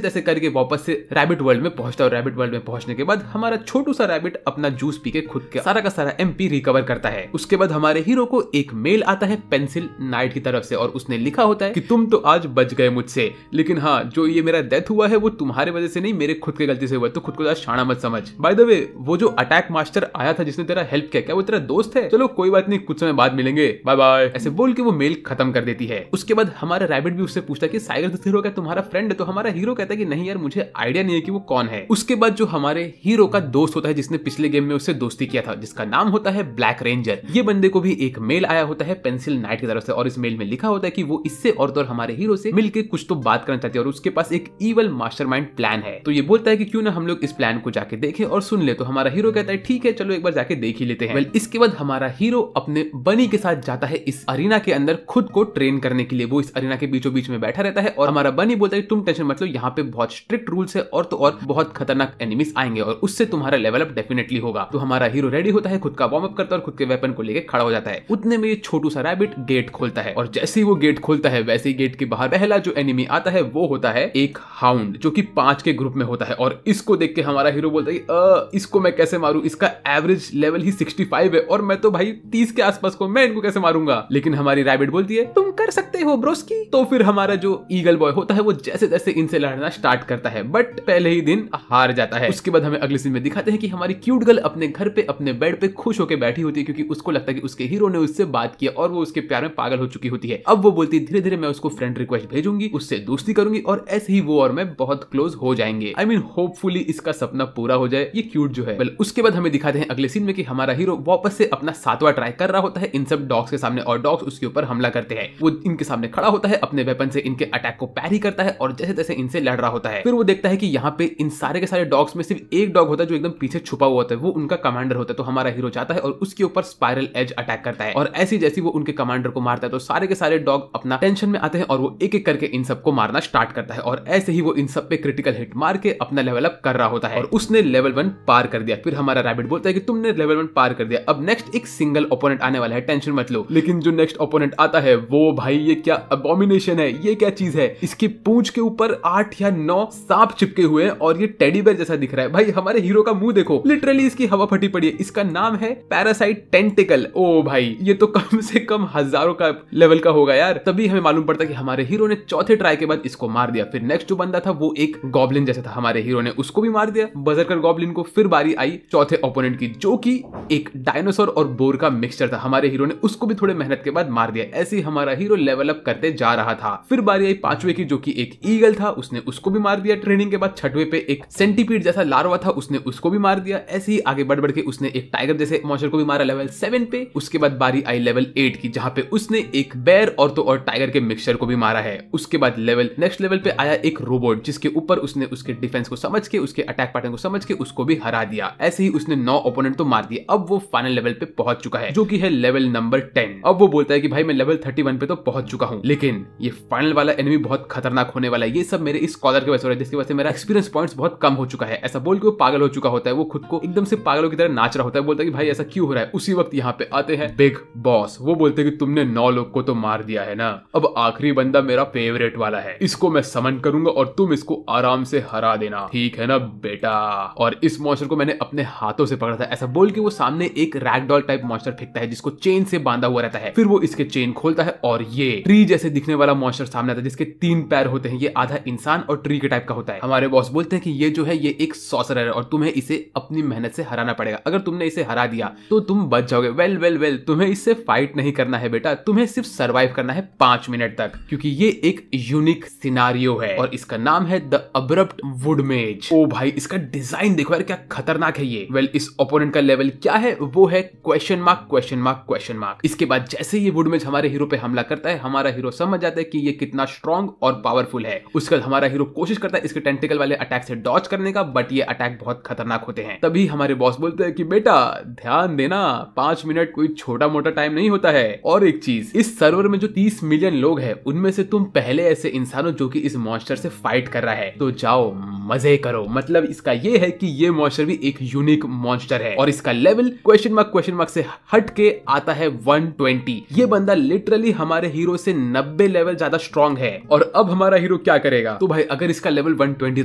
तैसे करके वापस से रैबिट वर्ल्ड में पहुंचता है और रैबिट वर्ल्ड में पहुंचने के बाद हमारा छोटू सा रैबिट अपना जूस पी के खुद का सारा MP रिकवर करता है। उसके बाद हमारे हीरो को एक मेल आता है पेंसिल नाइट की तरफ से और उसने लिखा होता है कि तुम तो आज बच गए मुझसे, लेकिन हाँ जो ये मेरा डेथ हुआ है वो तुम्हारे वजह से नहीं, मेरे खुद की गलती से हुआ, तो खुद को शाना मत समझ। बाय द वे वो जो अटैक मास्टर आया था जिसने तेरा हेल्प किया, क्या वो तेरा दोस्त है? चलो कोई बात नहीं, कुछ समय बाद मिलेंगे, बाय बाय। ऐसे बोल के वो मेल खत्म कर देती है। उसके बाद हमारा रैबिट भी उससे पूछता है कि साइगर द हीरो क्या तुम्हारा फ्रेंड है? तो हमारा हीरो कहता है कि नहीं यार, मुझे आइडिया नहीं है कि वो कौन है। उसके बाद जो हमारे हीरो का दोस्त होता है जिसने पिछले गेम में उससे दोस्ती किया था, जिसका नाम होता है ब्लैक रेंजर, ये बंदे को भी एक मेल आया होता है पेंसिल नाइट की तरफ से, और इस मेल में लिखा होता है कि वो इससे और तो हमारे हीरो से मिलके कुछ तो बात करना चाहती है और उसके पास एक ईवल मास्टरमाइंड प्लान है। तो ये बोलता है कि क्यों ना हम लोग इस प्लान को जाके देखें और सुन ले। तो हमारा हीरो कहता है ठीक है चलो एक बार जाके देख ही लेते हैं। इसके बाद हमारा हीरो अपने बनी के साथ जाता है इस अरीना के अंदर खुद को ट्रेन करने के लिए। वो इस अरीना के बीचों बीच में बैठा रहता है और हमारा बनी बोलता है तुम टेंशन मत लो, यहाँ पे बहुत स्ट्रिक्ट रूल्स है और तो और बहुत खतरनाक एनिमीज आएंगे और उससे तुम्हारा लेवल अप डेफिनेटली होगा। तो हमारा हीरो रेडी होता है, खुद का वार्म अप करता है और खुद के वेपन को लेकर खड़ा हो जाता है। उतने में ये छोटू सा रैबिट गेट खोलता है और जैसे ही वो गेट खोलता है वैसे ही गेट के बाहर पहला जो एनिमी आता है वो होता है एक हाउंड, जो कि 5 के ग्रुप में होता है। और इसको देख के हमारा हीरो बोलता है इसको मैं कैसे मारूं, इसका एवरेज लेवल ही 65 है और मैं तो भाई 30 के आसपास को, मैं इनको कैसे मारूंगा? लेकिन हमारी रैबिट बोलती है तुम कर सकते हो ब्रोस्की। तो फिर हमारा जो ईगल बॉय होता है वो जैसे जैसे इनसे लड़ना स्टार्ट करता है बट पहले ही दिन हार जाता है। उसके बाद हमें अगले सीन में दिखाते हैं कि हमारी क्यूट गर्ल अपने घर पे अपने बेड पे खुश होकर बैठी होती है क्योंकि उसको लगता है कि उसके हीरो ने उससे बात किया और वो उसके प्यार में पागल हो चुकी होती है। अब वो बोलती है धीरे धीरे मैं उसको फ्रेंड रिक्वेस्ट भेजूंगी, उससे दोस्ती करूंगी और ऐसे ही वो और मैं बहुत क्लोज हो जाएंगे। आई मीन होपफुली इसका सपना पूरा हो जाए ये क्यूट जो है। उसके बाद हमें दिखाते हैं अगले सीन में कि हमारा हीरो वापस से अपना 7वां ट्राई कर रहा होता है इन सब डॉग्स के सामने और डॉग्स उसके ऊपर हमला करते हैं। वो इनके सामने खड़ा होता है, अपने वेपन से इनके अटैक को पैरी करता है और जैसे तैसे इनसे लड़ रहा होता है। फिर वो देखता है कि यहाँ पे इन सारे के सारे डॉग्स में सिर्फ एक डॉग होता है जो एकदम पीछे छुपा हुआ होता है, वो उनका कमांडर होता है। तो हमारा हीरो जाता है और उसके ऊपर स्पाइरल एज अटैक करता है और ऐसी जैसी वो उनके कमांडर को मारता है तो सारे के सारे डॉग अपना टेंशन में आते हैं और वो एक एक करके इन सबको मारना स्टार्ट करता है और ऐसे ही वो इन सब पे क्रिटिकल हिट मार के अपना लेवल अप कर रहा होता है और उसने लेवल 1 पार कर दिया। फिर हमारा रैबिट बोलता है कि तुमने लेवल 1 पार कर दिया, अब नेक्स्ट एक सिंगल ओपोनेंट आने वाला है, टेंशन मत लो। लेकिन जो नेक्स्ट ओपोनेंट आता है वो भाई ये क्या अबोमिनेशन है, ये क्या चीज है? इसकी पूंछ के ऊपर 8 या 9 सांप चिपके हुए हैं और ये टेडी बेयर जैसा दिख रहा है। भाई हमारे हीरो का मुंह देखो, लिटरली इसकी हवा फटी पड़ी है। इसका नाम है पैरासाइट टेंटिकल। ओ भाई ये तो कम से कम हजारों का लेवल का होगा यार। तभी हमें मालूम पड़ता कि हमारे हीरो ने चौथे ट्राई के बाद इसको मार दिया। फिर नेक्स्ट जो बंदा था वो एक गॉब्लिन जैसा था, हमारे हीरो ने उसको भी मार दिया, बजरकर गॉब्लिन को। फिर बारी आई चौथे ओपोनेंट की जो कि एक डायनासोर और बोर का मिक्सचर था, हमारे हीरो ने उसको भी थोड़े मेहनत के बाद मार दिया। ऐसे ही हमारा हीरो लेवल अप करते जा रहा था। फिर बारी आई 5वें की जो कि एक ईगल था, उसने उसको भी मार दिया ट्रेनिंग के बाद। 6वें पे एक सेंटीपीड जैसा लार्वा था, उसने उसको भी मार दिया। ऐसे ही आगे बढ़ बढ़ के उसने एक टाइगर जैसे मॉन्स्टर को भी मारा लेवल 7 पे। उसके बाद बारी आई लेवल 8 की जहां पे उसने एक बेयर और तो और टाइगर के मिक्सचर को भी मारा है। उसके बाद नेक्स्ट लेवल पे आया एक रोबोट जिसके ऊपर उसने उसके डिफेंस को समझ के, उसके अटैक पैटर्न को समझ के उसको भी हरा दिया। ऐसे ही उसने 9 ओपोनेंट तो मार दिए। अब वो फाइनल लेवल पे पहुंच चुका है जो कि है लेवल नंबर 10। अब वो बोलता है कि भाई मैं लेवल 31 पे तो पहुंच चुका हूं, लेकिन ये फाइनल वाला एनिमी बहुत खतरनाक होने वाला है। ये सब मेरे इस स्कॉलर की वजह से हो रहा है जिसकी वजह से मेरा एक्सपीरियंस पॉइंट्स बहुत कम हो चुका है। ऐसा बोल के वो पागल हो चुका होता है, वो खुद को एकदम से पागलों की तरह नाच रहा होता है। बोलता है कि भाई ऐसा क्यों हो रहा है? उसी वक्त यहाँ पे आते हैं बिग बॉस। वो बोलते हैं कि तुमने 9 लोग को तो मार दिया है ना, अब आखिरी बंदा मेरा फेवरेट वाला है, इसको मैं समन करूंगा और तुम इसको आराम से हरा देना, ठीक है ना बेटा? और इस मॉन्स्टर को मैंने अपने हाथों से पकड़ा था। ऐसा बोल के वो सामने एक रैगडॉल टाइप मॉन्स्टर फेंकता है जिसको चेन से बांधा हुआ रहता है। फिर वो इसके चेन खोलता है और ये ट्री जैसे दिखने वाला मॉन्स्टर सामने आता है जिसके 3 पैर होते हैं। ये आधा इंसान और ट्री के टाइप का होता है। हमारे बॉस बोलते हैं कि ये जो है ये एक सॉर्सरर है और तुम्हें इसे अपनी मेहनत से हराना पड़ेगा। अगर तुमने इसे हरा दिया तो तुम बच जाओगे। वेल तुम्हें इससे फाइट नहीं करना है बेटा, तुम्हें सिर्फ सर्वाइव करना है 5 मिनट तक, क्योंकि ये एक यूनिक सिनारियो है और इसका नाम है द अब्रप्ट वुड मेज। ओ भाई इसका डिजाइन देखो यार क्या खतरनाक है ये। इस ओपोनेंट का लेवल क्या है? वो है क्वेश्चन मार्क। इसके बाद जैसे ये वुड मेज हमारे हीरो पे हमला करता है, हमारा हीरो समझ जाता है कि ये कितना स्ट्रॉन्ग और पावरफुल है। उसके बाद हमारा हीरो कोशिश करता है इसके टेंटिकल वाले अटैक से डॉज करने का, बट ये अटैक बहुत खतरनाक होते हैं। तभी हमारे बॉस बोलते हैं कि बेटा ध्यान देना, 5 मिनट कोई छोटा मोटा टाइम नहीं होता है। और एक चीज, इस सर्वर में जो 30 मिलियन लोग हैं उनमें से तुम पहले ऐसे इंसान हो जो कि इस मॉन्स्टर से फाइट कर रहा है, तो जाओ मजे करो। मतलब इसका ये है कि ये मॉन्स्टर भी एक यूनिक मॉन्स्टर है और इसका लेवल क्वेश्चन मार्क से हट के आता है 120। ये बंदा लिटरली हमारे हीरो से 90 लेवल ज्यादा स्ट्रॉन्ग है। और अब हमारा हीरो क्या करेगा? तो भाई अगर इसका लेवल 120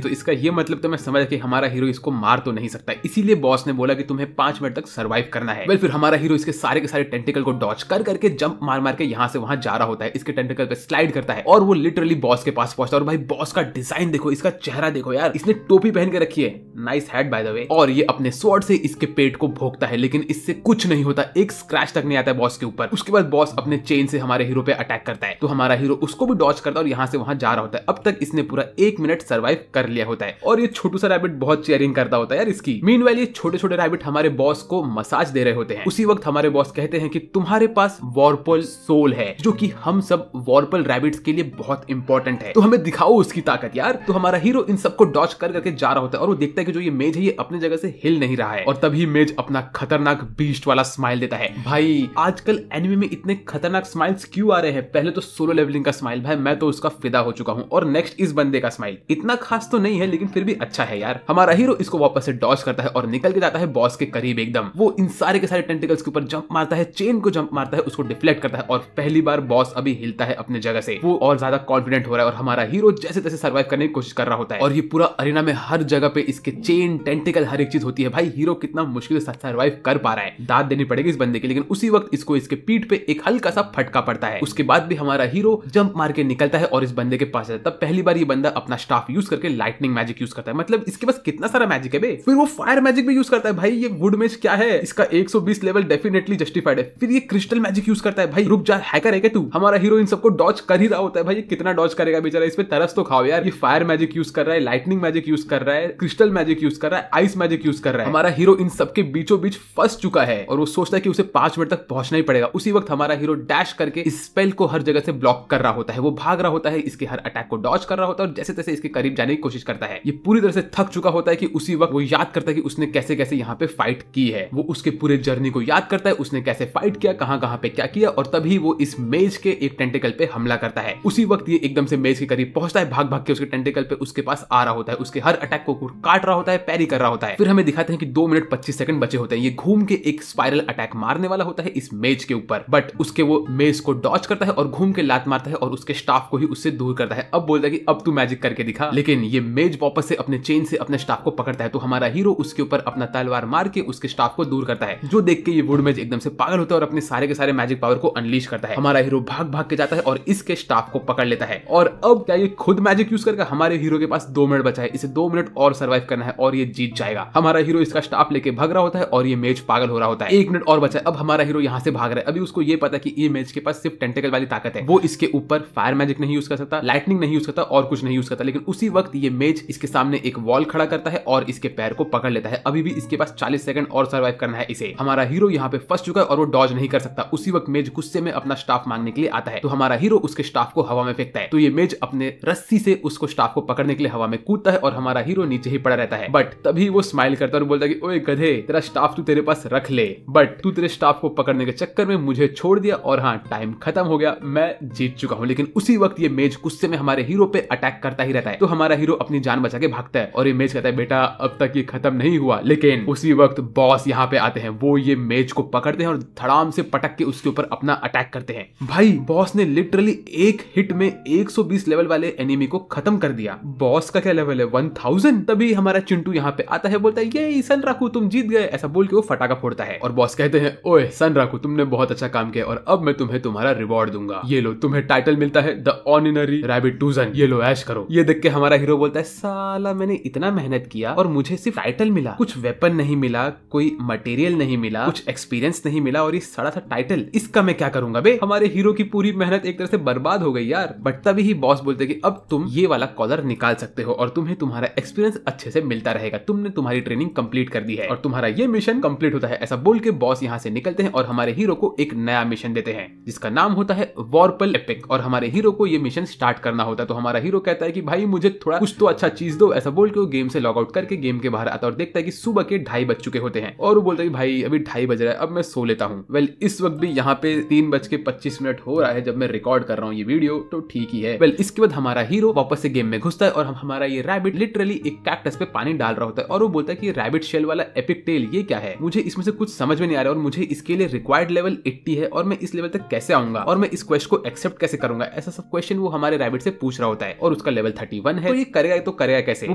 तो इसका ये मतलब तो मैं समझ कि हमारा हीरो इसको मार तो नहीं सकता, इसीलिए बॉस ने बोला कि तुम्हें 5 मिनट तक सर्वाइव करना है। फिर हमारा हीरो इसके सारे के सारे टेंटिकल को डॉच कर करके जंप मार मार के यहाँ से वहां जा रहा होता है, इसके टेंटिकल पे स्लाइड करता है और वो लिटरली बॉस के पास पहुंचता है। और भाई बॉस का डिजाइन देखो, इसका चेहरा देखो यार, इसने टोपी पहन के रखी है, nice head by the way. और ये अपने स्वॉर्ड से इसके पेट को भोंकता है, लेकिन इससे कुछ नहीं होता, एक स्क्रैच तक नहीं आता है बॉस के ऊपर। उसके बाद बॉस अपने चेन से हमारे हीरो पे अटैक करता है, तो हमारा हीरो उसको भी डॉज करता है और यहाँ से वहां जा रहा होता है। अब तक इसने पूरा 1 मिनट सर्वाइव कर लिया होता है और ये छोटू सा रैबिट बहुत चेयरिंग करता होता है यार इसकी। मीनवाइल ये छोटे छोटे रैबिट हमारे बॉस को मसाज दे रहे होते हैं। उसी वक्त हमारे बॉस कहते हैं कि तुम्हारे पास वॉर्पल सोल है, जो कि हम सब वॉर्पल रैबिट्स के लिए बहुत इंपॉर्टेंट है, तो हमें दिखाओ उसकी ताकत यार। तो हमारा हीरो इन सबको डॉज कर करके जा रहा होता है और वो देखता है कि जो ये मेज है ये अपने जगह से हिल नहीं रहा है। और तभी मेज अपना खतरनाक बीस्ट वाला स्माइल देता है। भाई आजकल एनिमे में इतने खतरनाक स्माइल्स क्यों आ रहे हैं? पहले तो सोलो लेवलिंग का स्माइल, भाई मैं तो उसका फिदा हो चुका हूं, और नेक्स्ट इस बंदे का स्माइल इतना खास तो नहीं है लेकिन फिर भी अच्छा है यार। हमारा हीरो इसको वापस से डॉज करता है और निकल के जाता है बॉस के करीब एकदम। वो इन सारे के सारे टेंटिकल्स के ऊपर जंप मारता है, चेन को जंप मारता है, उसको डिफ्लेक्ट करता है और पहली बार बॉस अभी हिलता है अपने जगह से। वो और ज्यादा कॉन्फिडेंट हो रहा है और हमारा हीरो जैसे तैसे सर्वाइव करने की कोशिश कर रहा होता है। और ये पूरा अरीना में हर जगह पे इसके चेन टेंटिकल हर एक चीज होती है। भाई हीरो कितना मुश्किल से सर्वाइव कर पा रहा है, दाद देनी पड़ेगी इस बंदे की। लेकिन उसी वक्त इसको इसके पीठ पे एक हल्का सा फटका पड़ता है। उसके बाद भी हमारा हीरो जंप मार के निकलता है और इस बंदे के पास जाता है। तब पहली बार ये बंदा अपना स्टाफ यूज करके लाइटनिंग मैजिक यूज करता है। मतलब इसके पास कितना सारा मैजिक है बे। फिर वो फायर मैजिक भी यूज करता है। भाई ये वुड मेज क्या है, इसका 120 लेवल डेफिनेटली जस्टिफाइड है। फिर ये क्रिस्टल मैजिक यूज करता है। भाई रुक जा, हैकर है क्या तू? हमारा हीरो इन सबको डॉज कर ही रहा होता है। भाई ये कितना डॉज करेगा बेचारा, इस पे तरस तो खाओ यार। ये फायर मैजिक यूज कर रहा है, लाइटनिंग मैजिक यूज कर रहा है, क्रिस्टल मैजिक यूज कर रहा है, आइस मैजिक यूज कर रहा है। हमारा हीरो इन सबके बीचों बीच फंस चुका है और वो सोचता है कि उसे 5 मिनट तक पहुंचना ही पड़ेगा। उसी वक्त हमारा हीरो डैश करके इस स्पेल को हर जगह से ब्लॉक कर रहा होता है। वो भाग रहा होता है, इसके हर अटैक को डॉज कर रहा होता है और जैसे तैसे इसके करीब जाने की कोशिश करता है। ये पूरी तरह से थक चुका होता है कि उसी वक्त वो याद करता है कि उसने कैसे कैसे यहाँ पे फाइट की है। वो उसके पूरे जर्नी को याद करता है, उसने कैसे फाइट किया, कहां कहां पे क्या किया, और तभी वो इस मेज के एक टेंटिकल पे हमला करता है। उसी वक्त ये एकदम से मेज के करीब पहुंचता है, भाग भाग के उसके टेंटिकल पे उसके पास आ रहा होता है, उसके हर अटैक को काट रहा होता है, पैरी कर रहा होता है। फिर हमें दिखाते हैं कि 2 मिनट 25 सेकंड बचे होते हैं। ये घूम के एक स्पाइरल अटैक मारने वाला होता है इस मेज के ऊपर, बट उसके वो मेज को डॉज करता है और घूम के लात मारता है और उसके स्टाफ को ही उससे दूर करता है। अब बोलता है कि अब तू मैजिक करके दिखा, लेकिन ये मेज वापस से अपने चेन से अपने स्टाफ को पकड़ता है। तो हमारा हीरो उसके ऊपर अपना तलवार मार के उसके स्टाफ को दूर करता है, जो देख के ये वुड मेज एकदम से पागल होता है और अपने सारे के सारे मैजिक पावर को अनलीश करता है। हमारा हीरो भाग भाग के जाता है और इसके स्टाफ को पकड़ लेता है। और अब क्या ये खुद मैजिक यूज करके? हमारे हीरो के पास 2 मिनट बचा है, इसे 2 मिनट और सर्वाइव करना है और ये जीत जाएगा। हमारा हीरो इसका स्टाफ लेके भाग रहा होता है और ये मेज पागल हो रहा होता है। 1 मिनट और बचा है। अब हमारा हीरो यहाँ से भाग रहा है। अभी उसको ये पता है कि ये मेज के पास सिर्फ टेंटिकल वाली ताकत है, वो इसके ऊपर फायर मैजिक नहीं यूज कर सकता, लाइटनिंग नहीं यूज करता और कुछ नहीं यूज करता। लेकिन उसी वक्त ये मेज इसके सामने एक वॉल खड़ा करता है और इसके पैर को पकड़ लेता है। अभी भी इसके पास 40 सेकंड और सर्वाइव करना है इसे। हमारा हीरो यहाँ पे फंस चुका है और वो डॉज नहीं कर सकता। उसी वक्त मेज गुस्से में अपना स्टाफ मांगने के लिए आता है, तो हमारा हीरो उसके स्टाफ को हवा में फेंकता है। तो ये मेज अपने रस्सी से उसको स्टाफ को पकड़ने के लिए हवा में कूदता है और हमारा हीरो नीचे ही पड़ा रहता है। बट तभी वो स्माइल करता है और बोलता है कि ओए गधे, तेरा स्टाफ तू तेरे पास रख ले, बट तू तेरे स्टाफ को पकड़ने के चक्कर में मुझे छोड़ दिया और हाँ, टाइम खत्म हो गया, मैं जीत चुका हूँ। लेकिन उसी वक्त ये मेज गुस्से में हमारे हीरो पे अटैक करता ही रहता है। तो हमारा हीरो अपनी जान बचा के भागता है और ये मेज कहता है बेटा अब तक ये खत्म नहीं हुआ। लेकिन उसी वक्त बॉस यहाँ पे आते हैं। वो ये मेज को पकड़ते हैं और धड़ाम से पटक के उसके ऊपर अपना अटैक करते हैं। भाई बॉस ने लिटरली एक हिट में 120 लेवल वाले एनिमी को खत्म कर दिया। बॉस का क्या लेवल है? 1000। तभी हमारा चिंटू यहाँ पे आता है, बोलता है ये सनराकू तुम जीत गए, ऐसा बोल के वो फटाका फोड़ता है। और बॉस कहते हैं ओए सनराकू तुमने बहुत अच्छा काम किया और अब मैं तुम्हें तुम्हारा रिवॉर्ड दूंगा। ये लो तुम्हें टाइटल मिलता है द ऑर्डिनरी रैबिट 2,000। ये लो ऐश करो। ये देख के हमारा हीरो बोलता है साला मैंने इतना मेहनत किया और मुझे सिर्फ टाइटल मिला, कुछ वेपन नहीं मिला, कोई मटेरियल नहीं मिला, कुछ एक्सपीरियंस नहीं मिला और ये सड़ा सा टाइटल, इसका मैं क्या करूंगा बे? हमारे हीरो की पूरी मेहनत एक तरह से बर्बाद हो गई यार। बट तभी ही बॉस बोलते कि अब तुम ये वाला कॉलर निकाल सकते हो और तुम्हें तुम्हारा एक्सपीरियंस अच्छे से मिलता रहेगा, तुमने तुम्हारी ट्रेनिंग कंप्लीट कर दी है और तुम्हारा ये मिशन कंप्लीट होता है। ऐसा बोल के बॉस यहाँ से निकलते हैं और हमारे हीरो को एक नया मिशन देते हैं जिसका नाम होता है वॉर्पल एपिक और हमारे हीरो को ये मिशन स्टार्ट करना होता है। तो हमारा हीरो कहता है कि भाई मुझे थोड़ा कुछ तो अच्छा चीज दो, ऐसा बोल के वो गेम से लॉग आउट करके गेम के बाहर आता है और देखता है कि सुबह के 2:30 बज चुके होते हैं और वो बोलता है कि भाई अभी 2:30 बज रहा है, अब मैं सो लेता हूँ। वेल इस वक्त भी यहाँ पे 3:25 हो रहा है जब मैं रिकॉर्ड कर रहा हूँ ये वीडियो, तो ठीक ही है। वेल इसके बाद हमारा हीरो वापस से गेम में घुसता है और हमारा ये रैबिट लिटरली एक कैक्टस पे पानी डाल रहा होता है और वो बोलता है कि रैबिट शेल वाला एपिक टेल ये क्या है, मुझे इसमें से कुछ समझ में नहीं आ रहा और मुझे इसके लिए रिक्वायर्ड लेवल 80 है और मैं इस लेवल तक कैसे आऊंगा और मैं इस क्वेस्ट को एक्सेप्ट कैसे करूंगा, ऐसा सब क्वेश्चन वो हमारे रैबिट से पूछ रहा होता है। और उसका लेवल 31 है, तो ये करेगा तो करेगा कैसे? वो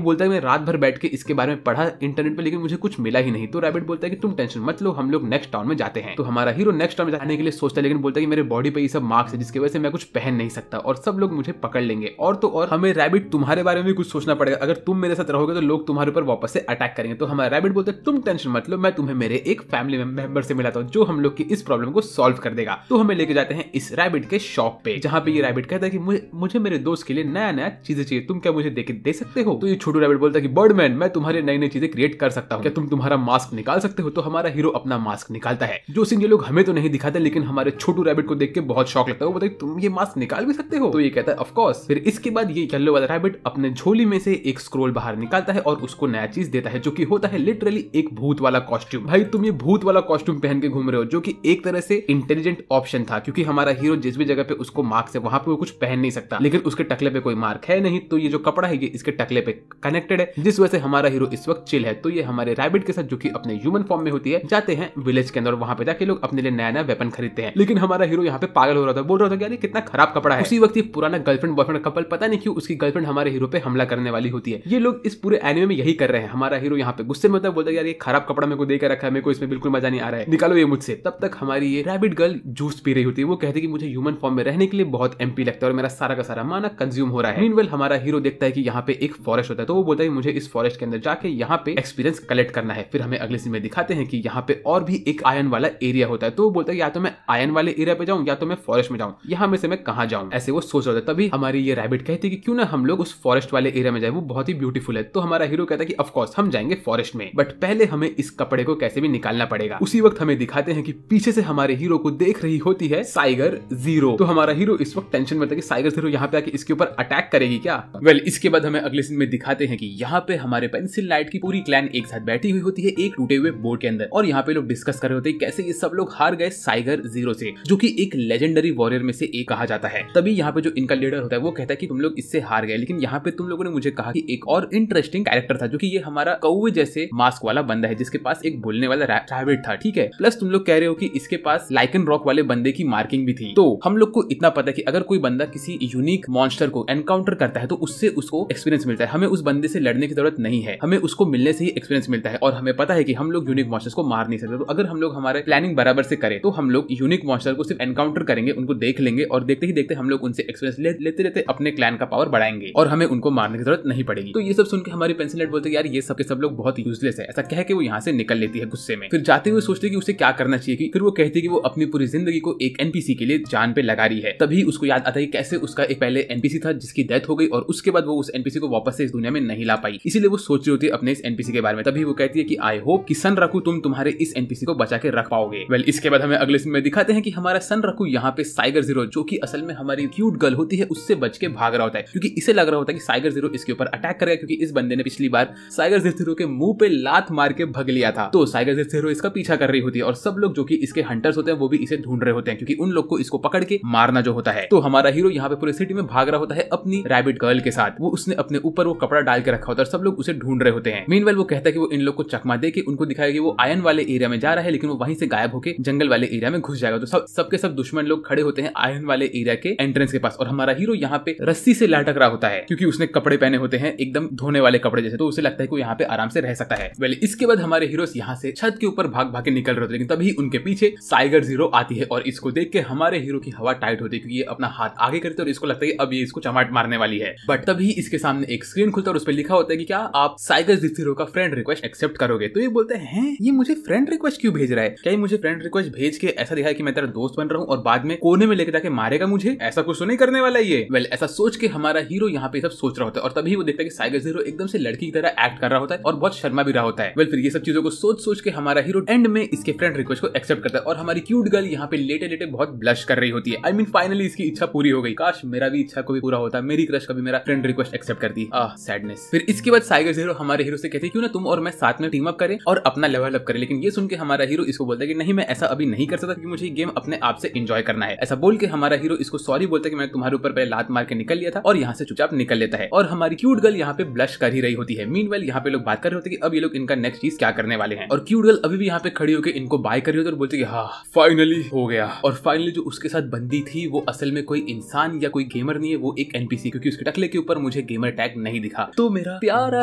बोलता है मैं रात भर बैठ के इसके बारे में पढ़ा इंटरनेट पे लेकिन मुझे कुछ मिला ही नहीं। तो रैबिट बोलता है कि तुम टेंशन मत लो, हम लोग नेक्स्ट टाउन में जाते हैं। तो हमारा हीरो नेक्स्ट टाउन में जाने के लिए सोचता है लेकिन बोलता है कि मेरे बॉडी पे ये सब मार्क्स है जिसकी वजह से मैं कुछ पहन नहीं सकता और सब लोग मुझे पकड़ लेंगे। और तो और हमें रैबिट तुम्हारे बारे में भी कुछ सोचना पड़ेगा, अगर तुम मेरे साथ रहोगे तो लोग तुम्हारे ऊपर वापस से अटैक करेंगे। तो हमारा रैबिट बोलता है तुम टेंशन मत लो, मैं तुम्हें मेरे एक फैमिली मेंबर से मिलाता हूँ जो हम लोग की इस प्रॉब्लम को सॉल्व कर देगा। तो हमें लेके जाते हैं इस रैबिट के शॉप पे, जहाँ पे ये रैबिट कहता है कि मुझे मेरे दोस्त के लिए नया नया चीजें चाहिए, तुम क्या मुझे दे सकते हो? तो ये छोटू रैबिट बोलता है कि बर्डमैन, मैं तुम्हारे नई नई चीजें क्रिएट कर सकता हूँ, क्या तुम तुम्हारा मास्क निकाल सकते हो? तो हमारा हीरो अपना मास्क निकालता है, जो सीन ये लोग हमें तो नहीं दिखाते, लेकिन हमारे छोटू रैबिट को देख के बहुत शौक लगता है। वो बोलता है तुम ये मास्क निकाल भी सकते हो? तो ये कहता है ऑफ कोर्स। फिर इसके बाद ये येलो वाला रैबिट अपने झोली में से एक स्क्रोल बाहर निकालता है और उसको नया चीज देता है, जो कि होता है लिटरली एक भूत वाला कॉस्ट्यूम। भाई तुम ये भूत वाला कॉस्ट्यूम पहन के घूम रहे हो, जो कि एक तरह से इंटेलिजेंट ऑप्शन था, क्योंकि हमारा हीरो जिस भी जगह पे उसको मार्क है वहां पे वो कुछ पहन नहीं सकता, लेकिन उसके टकले पे कोई मार्क है नहीं, तो ये जो कपड़ा है ये इसके टकले पे कनेक्टेड है, जिस वजह से हमारा हीरो इस वक्त चिल है। तो ये हमारे रैबिट के साथ, जो कि अपने ह्यूमन फॉर्म में होती है, जाते हैं विलेज के अंदर, वहां पे जाके लोग अपने लिए नया नया वेपन खरीदते हैं। लेकिन हमारा हीरो यहाँ पे पागल हो रहा था, बोल रहा था कि यार कितना खराब कपड़ा है। उसी वक्त ये पुराना गर्लफ्रेंड बॉयफ्रेंड कपल, पता नहीं क्यों उसकी गर्लफ्रेंड हमारे हीरो पे हमला करने वाली होती है। ये लोग इस पूरे एनिमे में यही कर रहे हैं। हमारा हीरो यहाँ पे गुस्से में होता है, बोलता है यार ये खराब कपड़ा मेरे को दे के रखा है, मेरे को इसमें बिल्कुल मजा नहीं आ रहा है, निकालो ये मुझसे। तब तक हमारी ये रैबिट गर्ल जूस पी रही होती है। वो कहती है कि मुझे ह्यूमन फॉर्म में रहने के लिए बहुत एमपी लगता है और मेरा सारा का सारा माना कंज्यूम हो रहा है। मीनवेल हमारा हीरो देखता है कि यहाँ पे एक फॉरेस्ट होता है, तो वो बोलता है मुझे इस फॉरेस्ट के अंदर जाके यहाँ पे एक्सपीरियंस कलेक्ट करना है। फिर हमें अगले सीन में दिखाते हैं कि यहाँ पे और भी एक आयन वाला एरिया होता है, तो वो बोलता है या तो मैं आयन वाले एरिया पे जाऊँ या तो मैं फॉरेस्ट में जाऊँ, यहाँ में से मैं कहाँ जाऊँ, ऐसे वो सोच रहा था। तभी हमारी ये रैबिट कहती है कि क्यों ना हम लोग उस फॉरेस्ट वाले एरिया में जाए, वो बहुत ही ब्यूटीफुल है। तो हमारा हीरो कहता है कि ऑफ कोर्स हम जाएंगे फॉरेस्ट में, बट पहले हमें इस कपड़े को कैसे भी निकालना पड़ेगा। उसी वक्त हमें दिखाते हैं कि पीछे से हमारे हीरो को देख रही होती है साइगर जीरो। तो हमारा हीरो इस वक्त टेंशन में था कि साइगर जीरो यहाँ पे आके इसके ऊपर अटैक करेगी क्या। वेल इसके बाद हमें अगले सीन में दिखाते हैं कि यहाँ पे हमारे पेंसिल लाइट की पूरी क्लैन एक साथ बैठी हुई होती है एक टूटे हुए बोर्ड के अंदर, और यहाँ पे लोग डिस्कस कर रहे होते हैं कैसे ये सब लोग हार गए साइगर जीरो से, जो कि एक लेजेंडरी वॉरियर में से एक कहा जाता है। तभी यहाँ पे जो इनका लीडर होता है वो कहता है कि तुम लोग इससे हार गए, लेकिन यहाँ पे तुम लोगों ने मुझे कहा कि एक और इंटरेस्टिंग कैरेक्टर था, जो कि ये हमारा कौवे जैसे मास्क वाला बंदा है, जिसके पास एक बोलने वाला रैबिट था, ठीक है। प्लस तुम लोग कह रहे हो कि इसके पास लाइकन रॉक वाले बंदे की मार्किंग भी थी। तो हम लोग को इतना पता है कि अगर कोई बंदा किसी यूनिक मॉन्स्टर को एनकाउंटर करता है तो उससे उसको एक्सपीरियंस मिलता है। हमें उस बंदे से लड़ने की जरूरत नहीं है, हमें उसको मिलने से ही एक्सपीरियंस मिलता है। और हमें पता है कि हम लोग यूनिक मॉन्स्टर्स को मार नहीं सकते, तो अगर हम लोग हमारे प्लानिंग बराबर से करें तो हम लोग यूनिक मॉन्स्टर को सिर्फ एनकाउंटर करेंगे, उनको देख लेंगे और देखते ही देखते हम लोग उनसे एक्सपीरियंस लेते लेते अपने क्लैन का पावर बढ़ाएंगे और हमें उनको मारने की जरूरत नहीं पड़ेगी। तो ये सब सुन के हमारी पेंसिल लाइट बोलते हैं यार ये सब के सब लोग बहुत यूजलेस है, ऐसा कह के वो यहाँ से निकल लेती है गुस्से में। फिर जाते हुए सोचती है कि उसे क्या करना चाहिए। फिर वो कहती है कि वो अपनी पूरी जिंदगी को एक एनपीसी के लिए जान पे लगा रही है। तभी उसको याद आता है कैसे उसका एक पहले एनपीसी था जिसकी डेथ हो गई और उसके बाद वो उस एनपीसी को वापस से इस दुनिया में नहीं ला पाई, इसीलिए वो सोच रही होती है अपने इस एनपीसी के बारे में। तभी वो कहती है कि आई होप कि सन रकू तुम तुम्हारे इस एनपीसी को बचा के रख पाओगे। वेल इसके बाद हमें अगले सीन में दिखाते हैं कि हमारा सन रकू यहाँ पे साइगर जीरो, जो कि असल में हमारी क्यूट गर्ल होती है, उससे बच के भाग रहा होता है, क्योंकि इसे लग रहा होता है कि साइगर जीरो इसके ऊपर अटैक करेगा, क्योंकि इस बंदे ने पिछली बार साइगर जीरो के मुंह पे लात मार के भग लिया था। तो साइगर जीरो इसका पीछा कर रही होती है और सब लोग जो कि इसके हंटर्स होते हैं वो भी इसे ढूंढ रहे होते हैं, क्योंकि उन लोग को इसको पकड़ के मारना जो होता है। तो हमारा हीरो यहाँ पे पूरी सिटी में भाग रहा होता है अपनी रैबिट गर्ल के साथ। वो उसने अपने ऊपर वो कपड़ा डाल के रखा होता है और सब लोग उसे ढूंढ रहे होते हैं। मीनवाइल वो कहता है कि वो इन लोग को चकमा दे के उनको दिखाएगा कि वो आयन वाले एरिया में जा रहा है, लेकिन वो वहीं से गायब होकर जंगल वाले एरिया में घुस जाएगा। तो सबके सब दुश्मन लोग खड़े होते हैं आयन वाले एरिया के एंट्रेंस के पास और हमारा हीरो यहाँ पे रस्सी से लटक रहा होता है, क्योंकि उसने कपड़े पहने होते हैं एकदम धोने वाले कपड़े जैसे, तो उसे लगता है कि यहाँ पे आराम से रह सकता है। वेल इसके बाद हमारे हीरो यहाँ से छत के ऊपर भाग भाग के निकल रहे होते हैं, लेकिन तभी उनके पीछे साइगर जीरो आती है और इसको देख के हमारे हीरो की हवा टाइट होती है, क्योंकि ये अपना हाथ आगे करते और इसको लगता है कि अब ये इसको चमाट मारने वाली है। बट तभी इसके सामने एक स्क्रीन खुलता है और उस पर लिखा होता है कि क्या आप साइगर जीरो का फ्रेंड रिक्वेस्ट एक्सेप्ट करोगे। तो ये बोलते हैं ये मुझे फ्रेंड रिक्वेस्ट क्यों भेज रहा है, क्या ये मुझे फ्रेंड रिक्वेस्ट भेज के ऐसा दिखाया कि मैं तेरा दोस्त बन रहा हूँ और बाद में कोने में लेके जाके मारेगा मुझे, ऐसा कुछ तो नहीं करने वाला ये। वेल ऐसा सोच के हमारा हीरो यहाँ पे सब सोच रहा होता है और तभी वो देखता है कि साइगर जीरो एकदम से लड़की की तरह एक्ट कर रहा होता है और बहुत शर्मा भी रहा होता है। वेल फिर ये सब चीजों को सोच के हमारा हीरो एंड में इसके फ्रेंड रिक्वेस्ट को एक्सेप्ट करता है और हमारी क्यूट गर्ल यहाँ पे लेटे लेटे बहुत ब्लश कर रही होती है। आई मीन फाइनली इसकी इच्छा पूरी हो गई। काश मेरा भी इच्छा को भी पूरा होता, मेरी क्रश कभी मेरा फ्रेंड रिक्वेस्ट एक्सेप्ट करती। सैडनेस। फिर इसके बाद साइगर जीरो हमारे हीरो से कहती है क्यों ना तुम और मैं साथ में टीम अप करें और अपना लेवल अप करें, लेकिन ये सुन के हमारा हीरो इसको बोलता है कि नहीं मैं ऐसा अभी नहीं कर सकता, क्योंकि मुझे गेम अपने आप से एंजॉय करना है। ऐसा बोल के हमारा हीरो इसको सॉरी बोलता है कि मैं तुम्हारे ऊपर पहले लात मार के निकल लिया था और यहाँ से चुपचाप निकल लेता है और हमारी क्यूट गर्ल यहाँ पे ब्लश कर ही रही होती है। मीनवाइल यहाँ पे लोग बात कर रहे होते हैं कि अब ये लोग इनका नेक्स्ट चीज क्या करने वाले हैं और क्यूट गर्ल अभी भी यहाँ पे खड़ी होकर इनको बाय कर रही होती है और बोलती है हाँ फाइनली हो गया। और फाइनली जो उसके साथ बंदी थी वो असल में कोई इंसान या कोई गेमर नहीं है, वो एक एनपीसी, क्योंकि उसके टकले के ऊपर मुझे गेमर टैग नहीं दिखा। तो मेरा प्यारा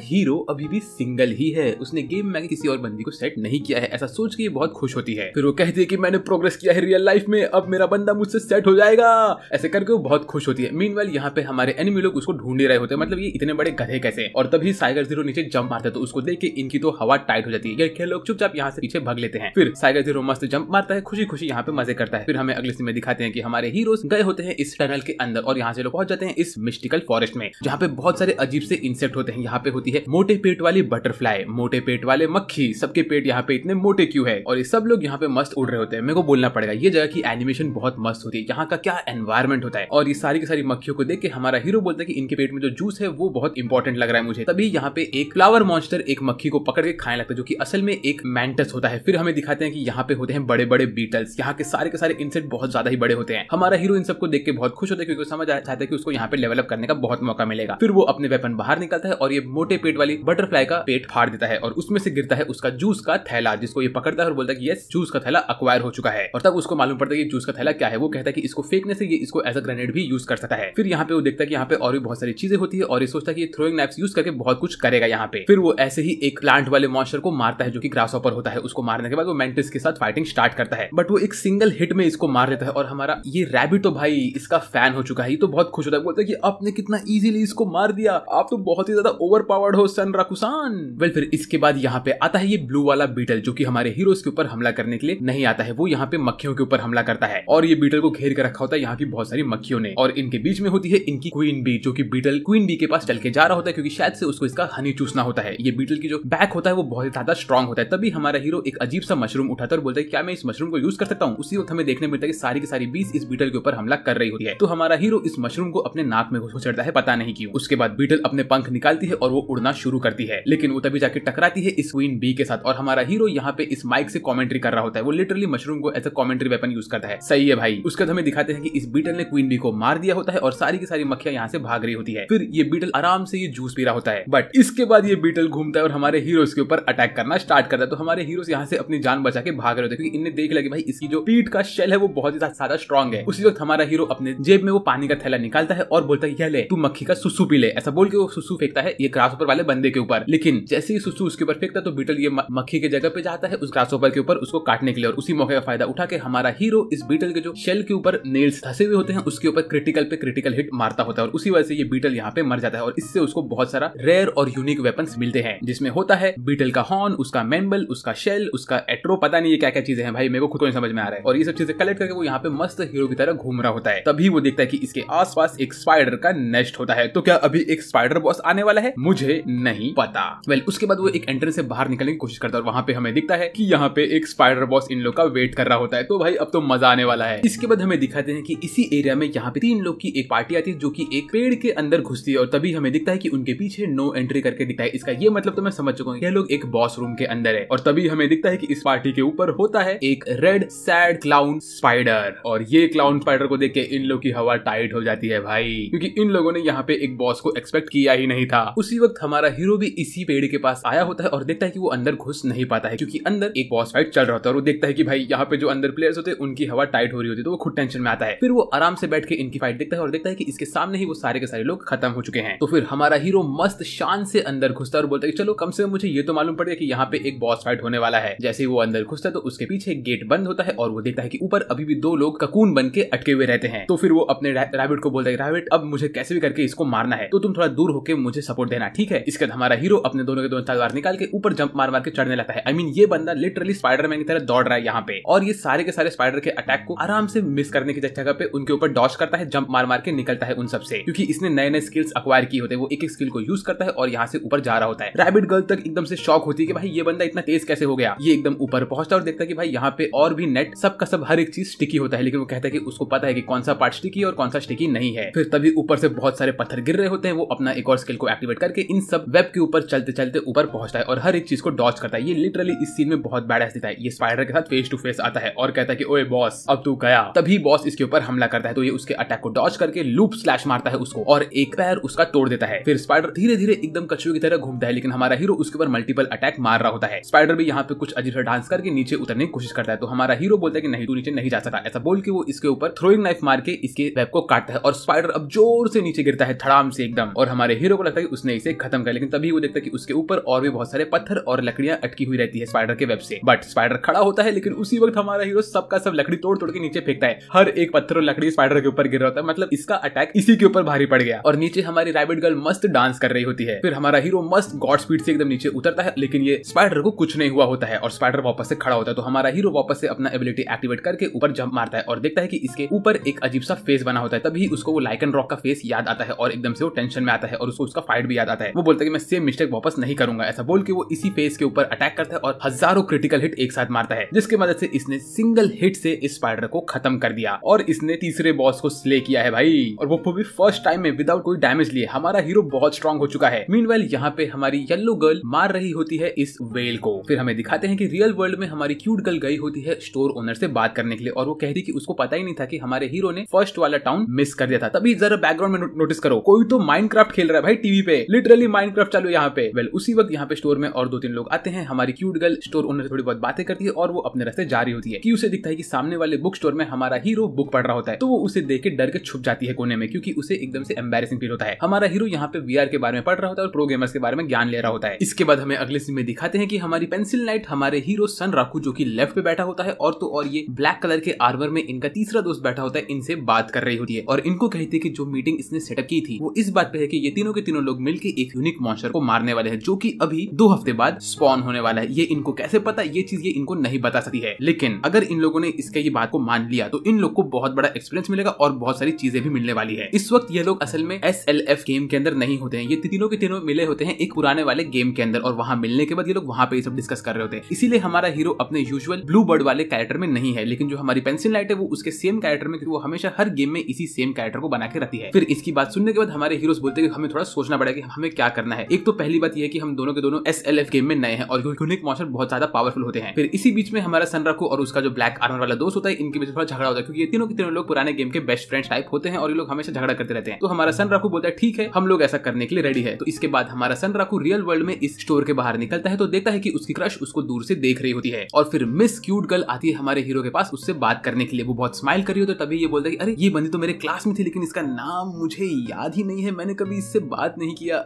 हीरो अभी भी सिंगल ही है, उसने गेम में किसी और बंदी को सेट नहीं किया है। ऐसा सोच के ये बहुत खुश होती है। फिर वो कहती है कि मैंने प्रोग्रेस किया है रियल लाइफ में, अब मेरा बंदा मुझसे सेट हो जाएगा। ऐसे करके वो बहुत खुश होती है। मीनवाइल यहाँ पे हमारे एनिमी लोग उसको ढूंढ रहे होते हैं, मतलब ये इतने बड़े गधे कैसे। और तभी साइगर जीरो नीचे जंप मारता है तो उसको देख के इनकी तो हवा टाइट हो जाती है। ये लोग चुपचाप यहाँ से पीछे भाग लेते हैं। फिर साइगर जीरो मस्त जंप मारता है, खुशी खुशी यहाँ पे मजे करता है। फिर हमें अगले सीन में दिखाते हैं कि हमारे हीरोज गए होते हैं इस टनल के अंदर और यहाँ से लोग पहुंच जाते हैं इस मिस्टिकल फॉरेस्ट में, जहाँ पे बहुत सारे अजीब से इंसेक्ट होते हैं। यहाँ पे होती है मोटे पेट वाली बटरफ्लाई, मोटे पेट वाले मक्खी, सबके पेट यहाँ पे इतने मोटे क्यों है, और ये सब लोग यहाँ पे मस्त उड़ रहे होते हैं। मेरे को बोलना पड़ेगा ये जगह की एनिमेशन बहुत मस्त होती है, यहाँ का क्या एनवायरमेंट होता है। और ये सारी की सारी मक्खियों को देख के हमारा हीरो बोलता है कि इनके पेट में जो जूस है वो बहुत इंपॉर्टेंट लग रहा है मुझे। तभी यहाँ पे एक फ्लावर मॉन्स्टर एक मक्खी को पकड़ के खाने लगता है, जो कि असल में एक मैंटस होता है। फिर हमें दिखाते हैं कि यहाँ पे होते हैं बड़े बड़े बीटल्स, यहाँ के सारे इंसेक्ट बहुत ज्यादा ही बड़े होते हैं। हमारा हीरो इन सबको देख के बहुत खुश होता है, क्योंकि समझ चाहता है कि उसको यहाँ पे डेवलप करने का बहुत मौका मिलेगा। फिर वो अपने वेपन बाहर निकालता है और ये मोटे पेट वाली बटरफ्लाई का पेट फाड़ देता है और उसमें से गिरता है उसका जूस का थैला, जिसको ये पकड़ता है और बोलता है कि यस जूस का थैला एक्वायर हो चुका है। और तब उसको मालूम पड़ता है कि जूस का थैला क्या है। वो कहता है कि इसको फेंकने से ये इसको एज अ ग्रेनेड भी यूज कर सकता है। फिर यहाँ पे वो देखता है कि यहाँ पे और भी बहुत सारी चीजें होती है और ये सोचता है कि ये थ्रोइंग नाइफ्स यूज करके बहुत कुछ करेगा यहाँ पे। फिर वो ऐसे ही एक प्लांट वाले मॉन्स्टर को मारता है जो कि ग्रासहॉपर होता है। उसको मारने के बाद वो मेंटिस के साथ फाइटिंग स्टार्ट करता है, बट वो एक सिंगल हिट में इसको मार देता है। और हमारा ये रैबिट तो भाई इसका फैन हो चुका है, ये तो बहुत खुश होता है, बोलता है कि आपने कितना इजीली इसको मार दिया, आप तो बहुत ही ज्यादा ओवर पावर्ड हो सन राकुसान। वेल फिर इसके बाद यहाँ पे आता है ये ब्लू वाला बीटल, जो कि हमारे हीरोज के ऊपर हमला करने के लिए नहीं आता है। वो यहाँ पे मक्खियों के ऊपर हमला करता है और ये बीटल को घेर कर रखा होता है यहाँ की बहुत सारी मक्खियों ने। और इनके बीच में होती है इनकी क्वीन बी, जो कि बीटल क्वीन बी के पास चल के जा रहा होता है, क्योंकि शायद से उसको इसका हनी चूसना होता है। ये बीटल की जो बैक होता है वो बहुत ज्यादा स्ट्रॉन्ग होता है। तभी हमारा हीरो एक अजीब सा मशरूम उठाता है और बोलता है क्या मैं इस मशरूम को यूज कर सकता हूँ। उसी वक्त हमें देखने मिलता है कि सारी की सारी बीस इस बीटल के ऊपर हमला कर रही होती है। तो हमारा हीरो इस मशरूम को अपने नाक में घुसेड़ता है, पता नहीं क्यों। उसके बाद बीटल अपने पंख निकालती है और वो उड़ना शुरू करती है, लेकिन वो तभी जाके टकराती है इस क्वीन बी के साथ। और हमारा हीरो यहाँ पे इस माइक से कमेंट्री कर रहा होता है, वो लिटरली मशरूम को as a commentary weapon use करता है। सही है भाई। उसके बाद हमें दिखाते हैं कि इस बीटल ने क्वीन बी को मार दिया होता है और सारी की सारी मक्खियां यहाँ से भाग रही होती है। फिर ये बीटल आराम से ये जूस पी रहा होता है, बट इसके बाद ये बीटल घूमता है और हमारे हीरोज के ऊपर अटैक करना स्टार्ट करता है। तो हमारे हीरोज यहाँ से अपनी जान बचा के भाग रहे होते हैं, क्योंकि इन्हें देख लगे भाई इसकी जो पीठ का शेल है वो बहुत ही ज्यादा स्ट्रॉन्ग है। उसी वक्त हमारा हीरो अपने जेब में वो पानी का थैला निकालता है और बोलता है ये ले तू मक्खी का सुसु पी ले। ऐसा बोल के वो सुसु फेंकता है ये ग्रासहॉपर वाले बंदे के ऊपर, लेकिन जैसे ही सुसु उसके ऊपर फेंकता है तो बीटल ये मक्खी के जगह पे जाता है उस ग्रासहॉपर के ऊपर उसको काटने के लिए। और उसी मौके का फायदा उठा के हमारा हीरो इस बीटल के जो शेल के ऊपर नेल्स धसे हुए होते हैं उसके ऊपर क्रिटिकल हिट मारता होता है और उसी वजह से ये बीटल यहाँ पे मर जाता है। और इससे उसको बहुत सारा रेयर और यूनिक वेपन्स मिलते हैं, जिसमें होता है बीटल का हॉर्न, उसका मेंबल, उसका शेल, उसका एट्रो, पता नहीं ये क्या क्या चीजें हैं भाई, मेरे को खुद को नहीं समझ में आ रहा है। और ये सब चीजें कलेक्ट करके वो यहाँ पे मस्त हीरो की तरह घूम रहा होता है। तभी वो देखता है कि इसके आसपास एक स्पाइडर का नेस्ट होता है। तो क्या अभी एक स्पाइडर बॉस आने वाला है? मुझे नहीं पता। वेल उसके बाद वो एक एंट्रेंस से बाहर निकलने की कोशिश करता है और वहां पे हमें दिखता है कि यहाँ पे एक स्पाइडर बॉस इन लोग का वेट कर रहा होता है। तो भाई अब तो मजा आने वाला है। इसके बाद हमें दिखाते हैं कि इसी एरिया में यहाँ पे 3 लोग की एक पार्टी आती है जो कि एक पेड़ के अंदर घुसती है और तभी हमें दिखता है कि उनके पीछे नो एंट्री करके दिखता है। इसका ये मतलब तो मैं समझ चुका हूँ, यह लोग एक बॉस रूम के अंदर है। और तभी हमें दिखता है कि इस पार्टी के ऊपर होता है एक रेड सैड क्लाउन स्पाइडर। और ये क्लाउन स्पाइडर को देख के इन लोग की हवा टाइट हो जाती है भाई, क्योंकि इन लोगों ने यहाँ पे एक बॉस को एक्सपेक्ट किया ही नहीं था। उसी वक्त हमारा हीरो भी इसी पेड़ के पास आया होता है और देखता है कि वो अंदर घुस नहीं पाता है, क्योंकि अंदर एक बॉस फाइट चल रहा होता है। और वो देखता है कि भाई यहाँ पे जो अंदर प्लेयर्स होते हैं उनकी हवा टाइट हो रही होती है, तो वो खुद टेंशन में आता है। फिर वो आराम से बैठ के इनकी फाइट देखता है और देखता है कि इसके सामने ही वो सारे के सारे लोग खत्म हो चुके हैं। तो फिर हमारा हीरो मस्त शान से अंदर घुसता है और बोलता है कि चलो कम से कम मुझे ये तो मालूम पड़ गया कि यहाँ पे एक बॉस फाइट होने वाला है। जैसे ही वो अंदर घुसता है तो उसके पीछे एक गेट बंद होता है और वो देखता है कि ऊपर अभी भी 2 लोग ककून बन के अटके हुए रहते हैं। तो फिर वो अपने रैबिट को बोलता है रैबिट अब मुझे कैसे भी करके इसको मारना है, तो तुम थोड़ा दूर होकर मुझे सपोर्ट देना, ठीक है। इसके बाद हमारा हीरो अपने दोनों के दोनों तलवार निकाल के ऊपर जंप मार मार के चढ़ने लगता है। आई मीन ये बंदा लिटरली स्पाइडरमैन की तरह दौड़ रहा है यहाँ पे, और ये सारे के सारे स्पाइडर के अटैक को आराम से मिस करने की जगह पे उनके ऊपर डॉज करता है, जंप मार मार के निकलता है उन सबसे, क्योंकि इसने नए नए स्किल्स अक्वायर किए होते हैं। वो एक एक स्किल को यूज करता है और यहाँ से ऊपर जा रहा होता है। रैबिट गर्ल तक एकदम से शॉक होती है कि भाई ये बंदा इतना तेज कैसे हो गया। ये एकदम ऊपर पहुंचता है और देखता है कि भाई यहाँ पे और भी नेट सब का सब हर एक चीज स्टिकी होता है, लेकिन वो कहता है कि उसको पता है कि कौन सा पार्ट स्टिकी है और कौन सा स्टिकी नहीं है। फिर तभी ऊपर से बहुत सारे पत्थर गिर रहे होते हैं। वो अपना एक और स्किल को एक्टिवेट करके इन सब वेब के ऊपर चलते चलते ऊपर पहुंचता है और हर एक चीज को डॉज करता है। ये लिटरली इस सीन में बहुत बैडएस दिखता है। ये स्पाइडर के साथ फेस टू फेस आता है और कहता है कि ओए बॉस अब तू गया। तभी बॉस इसके ऊपर हमला करता है, तो ये उसके अटैक को डॉज करके लूप स्लैश मारता है उसको और एक पैर उसका तोड़ देता है। फिर स्पाइडर धीरे धीरे एकदम कछुए की तरह घूमता है, लेकिन हमारा हीरो उसके ऊपर मल्टीपल अटैक मार रहा होता है। स्पाइडर भी यहाँ पे कुछ अजीब सा डांस करके नीचे उतरने की कोशिश करता है, तो हमारा हीरो बोलता है कि नहीं तू नीचे नहीं जा सकता। ऐसा बोल के वो इसके ऊपर थ्रोइंग नाइफ मार के इसके वेब को काटता है और स्पाइडर अब जोर से नीचे गिरता है धड़ाम से एकदम, और हमारे हीरो को लगता है कि उसने इसे खत्म कर। लेकिन तभी वो देखता है कि उसके ऊपर और भी बहुत सारे पत्थर और लकड़ियां अटकी हुई रहती है स्पाइडर के वेब से। बट स्पाइडर खड़ा होता है, लेकिन उसी वक्त हमारा हीरो सबका सब लकड़ी तोड़ तोड़ के नीचे फेंकता है। हर एक पत्थर और लकड़ी स्पाइडर के ऊपर गिर रहा होता है, मतलब इसका अटैक इसी के ऊपर भारी पड़ गया। और नीचे हमारी रैबिट गर्ल मस्त डांस कर रही होती है। फिर हमारा हीरो मस्त गॉड स्पीड से एकदम नीचे उतरता है, लेकिन ये स्पाइडर को कुछ नहीं हुआ होता है और स्पाइडर वापस से खड़ा होता है। तो हमारा हीरो वापस से अपना एबिलिटी एक्टिवेट करके ऊपर जंप मारता है और देखता है कि इसके ऊपर एक अजीब सा फेस बना होता है। तभी उसको वो लाइकन रॉक का फेस याद आता है और एकदम से वो टेंशन में आता है और उसको उसका फाइट भी याद आता है। वो बोलता है कि मैं सेम मिस्टेक वापस नहीं करूंगा। ऐसा बोल के वो इसी फेस के ऊपर अटैक करता है और हजारों क्रिटिकल हिट एक साथ मारता है, जिसकी मदद से इसने सिंगल हिट से इस स्पाइडर को खत्म कर दिया और इसने तीसरे बॉस को स्ले किया है भाई, और वो भी फर्स्ट टाइम में विदाउट कोई डैमेज लिए। हमारा हीरो बहुत स्ट्रांग हो चुका है। मीनवाइल यहाँ पे हमारी येलो गर्ल मार रही होती है इस वेल को। फिर हमें दिखाते हैं कि रियल वर्ल्ड में हमारी क्यूट गर्ल गई होती है स्टोर ओनर से बात करने के लिए और वो कहती कि उसको पता ही नहीं था कि हमारे हीरो ने फर्स्ट वाला टाउन मिस कर दिया था। तभी जरा बैकग्राउंड में नोटिस करो, कोई तो माइनक्राफ्ट खेल रहा है भाई टीवी पे, लिटरली माइनक्राफ्ट चालू है यहाँ पे। वेल उसी वक्त यहाँ पे स्टोर में और 2-3 लोग आते हैं। हमारी क्यूट गर्ल स्टोर ओनर से थोड़ी बहुत बातें करती है और वो अपने रास्ते जा रही होती है कि उसे दिखता है कि सामने वाले बुक स्टोर में हमारा हीरो बुक पढ़ रहा होता है। तो वो उसे देख के डर के छुप जाती है कोने में, क्योंकि उसे एकदम से एम्बैरेसिंग फील होता है। हमारा हीरो यहाँ पे वीआर के बारे में पढ़ रहा होता है और प्रो गेमर्स के बारे में ज्ञान ले रहा होता है। इसके बाद हमें अगले सीन में दिखाते हैं कि हमारी पेंसिल नाइट हमारे हीरो सनराकू जो कि लेफ्ट पे बैठा होता है और तो और ये ब्लैक कलर के आर्मर में इनका तीसरा दोस्त बैठा होता है, इनसे बात कर रही होती है और इनको कहती है कि जो मीटिंग इसने सेटअप की थी वो इस बात पे है कि ये तीनों के तीनों लोग मिलकर एक यूनिक मॉन्स्टर को मारने वाले हैं, जो कि अभी 2 हफ्ते बाद स्पॉन होने वाला है। ये इनको कैसे पता, ये चीज ये इनको नहीं बता सकती है, लेकिन अगर इन लोगों ने इसके ये बात को मान लिया तो इन लोग को बहुत बड़ा एक्सपीरियंस मिलेगा और बहुत सारी चीजें भी मिलने वाली है। इस वक्त ये लोग असल में SLF गेम के अंदर नहीं होते हैं, ये तीनों के तीनों मिले होते हैं एक पुराने वाले गेम के अंदर और वहां मिलने के बाद ये लोग वहां पे सब डिस्कस कर रहे होते हैं। इसीलिए हमारा हीरो अपने यूजुअल ब्लू बर्ड वाले कैरेक्टर में नहीं है, लेकिन जो हमारी पेंसिल नाइट है वो उसके सेम कैरेक्टर में, क्योंकि वो हमेशा हर गेम में इसी सेम कैरेक्टर को बना के रहती है। फिर इसकी बात सुनने के बाद हमारे हीरोज बोलते हैं कि हमें थोड़ा सोचना पड़ेगा कि हमें क्या करना है। एक तो पहली बात यह है कि हम दोनों के दोनों SLF गेम में नए हैं और यूनिक मॉन्स्टर बहुत ज्यादा पावरफुल होते हैं। फिर इसी बीच में हमारा सनराकू और उसका जो ब्लैक आर्मर वाला दोस्त होता है, इनके बीच थोड़ा झगड़ा होता है, क्योंकि ये तीनों के तीनों लोग पुराने गेम के बेस्ट फ्रेंड्स टाइप होते हैं और ये लोग हमेशा झगड़ा करते रहते हैं। तो हमारा सनराकू बोलता है ठीक है हम लोग ऐसा करने के लिए रेडी है। तो इसके बाद हमारा सनराकू रियल वर्ल्ड में इस स्टोर के बाहर निकलता है तो देखता है कि उसकी क्रश उसको दूर से देख रही होती है और फिर मिस क्यूट गर्ल आती है हमारे हीरो के पास उससे बात करने के लिए। वो बहुत स्माइल कर रही हो तो तभी ये बोलता है कि अरे ये बंदी तो मेरे क्लास में थी, लेकिन इसका नाम मुझे याद ही नहीं है, मैंने कभी इससे बात नहीं किया।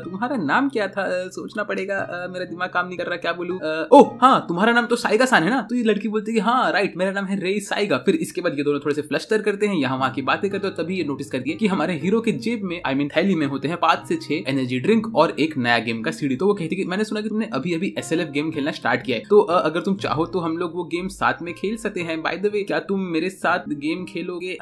तुम्हारा नाम क्या था? सोचना पड़ेगा, मेरा दिमाग काम नहीं कर रहा, क्या बोलूं? ओह हाँ, तुम्हारा नाम तो साइगा सान है ना? तो ये लड़की बोलती है कि हाँ राइट, मेरा नाम है रेई साइगा। फिर इसके बाद ये दोनों थोड़े से फ्लस्टर करते हैं, यहाँ वहाँ की बातें करते हो, तभी ये नोटिस करती है कि हमारे हीरो के जेब में थैली में होते हैं 5 से 6 एनर्जी ड्रिंक और एक नया गेम का सीडी। तो वो कहती है कि मैंने सुना कि तुमने अभी अभी SLF गेम खेलना स्टार्ट किया है, तो अगर तुम चाहो तो हम लोग वो गेम साथ में खेल सकते हैं। बाय द वे क्या तुम मेरे साथ गेम खेलोगे?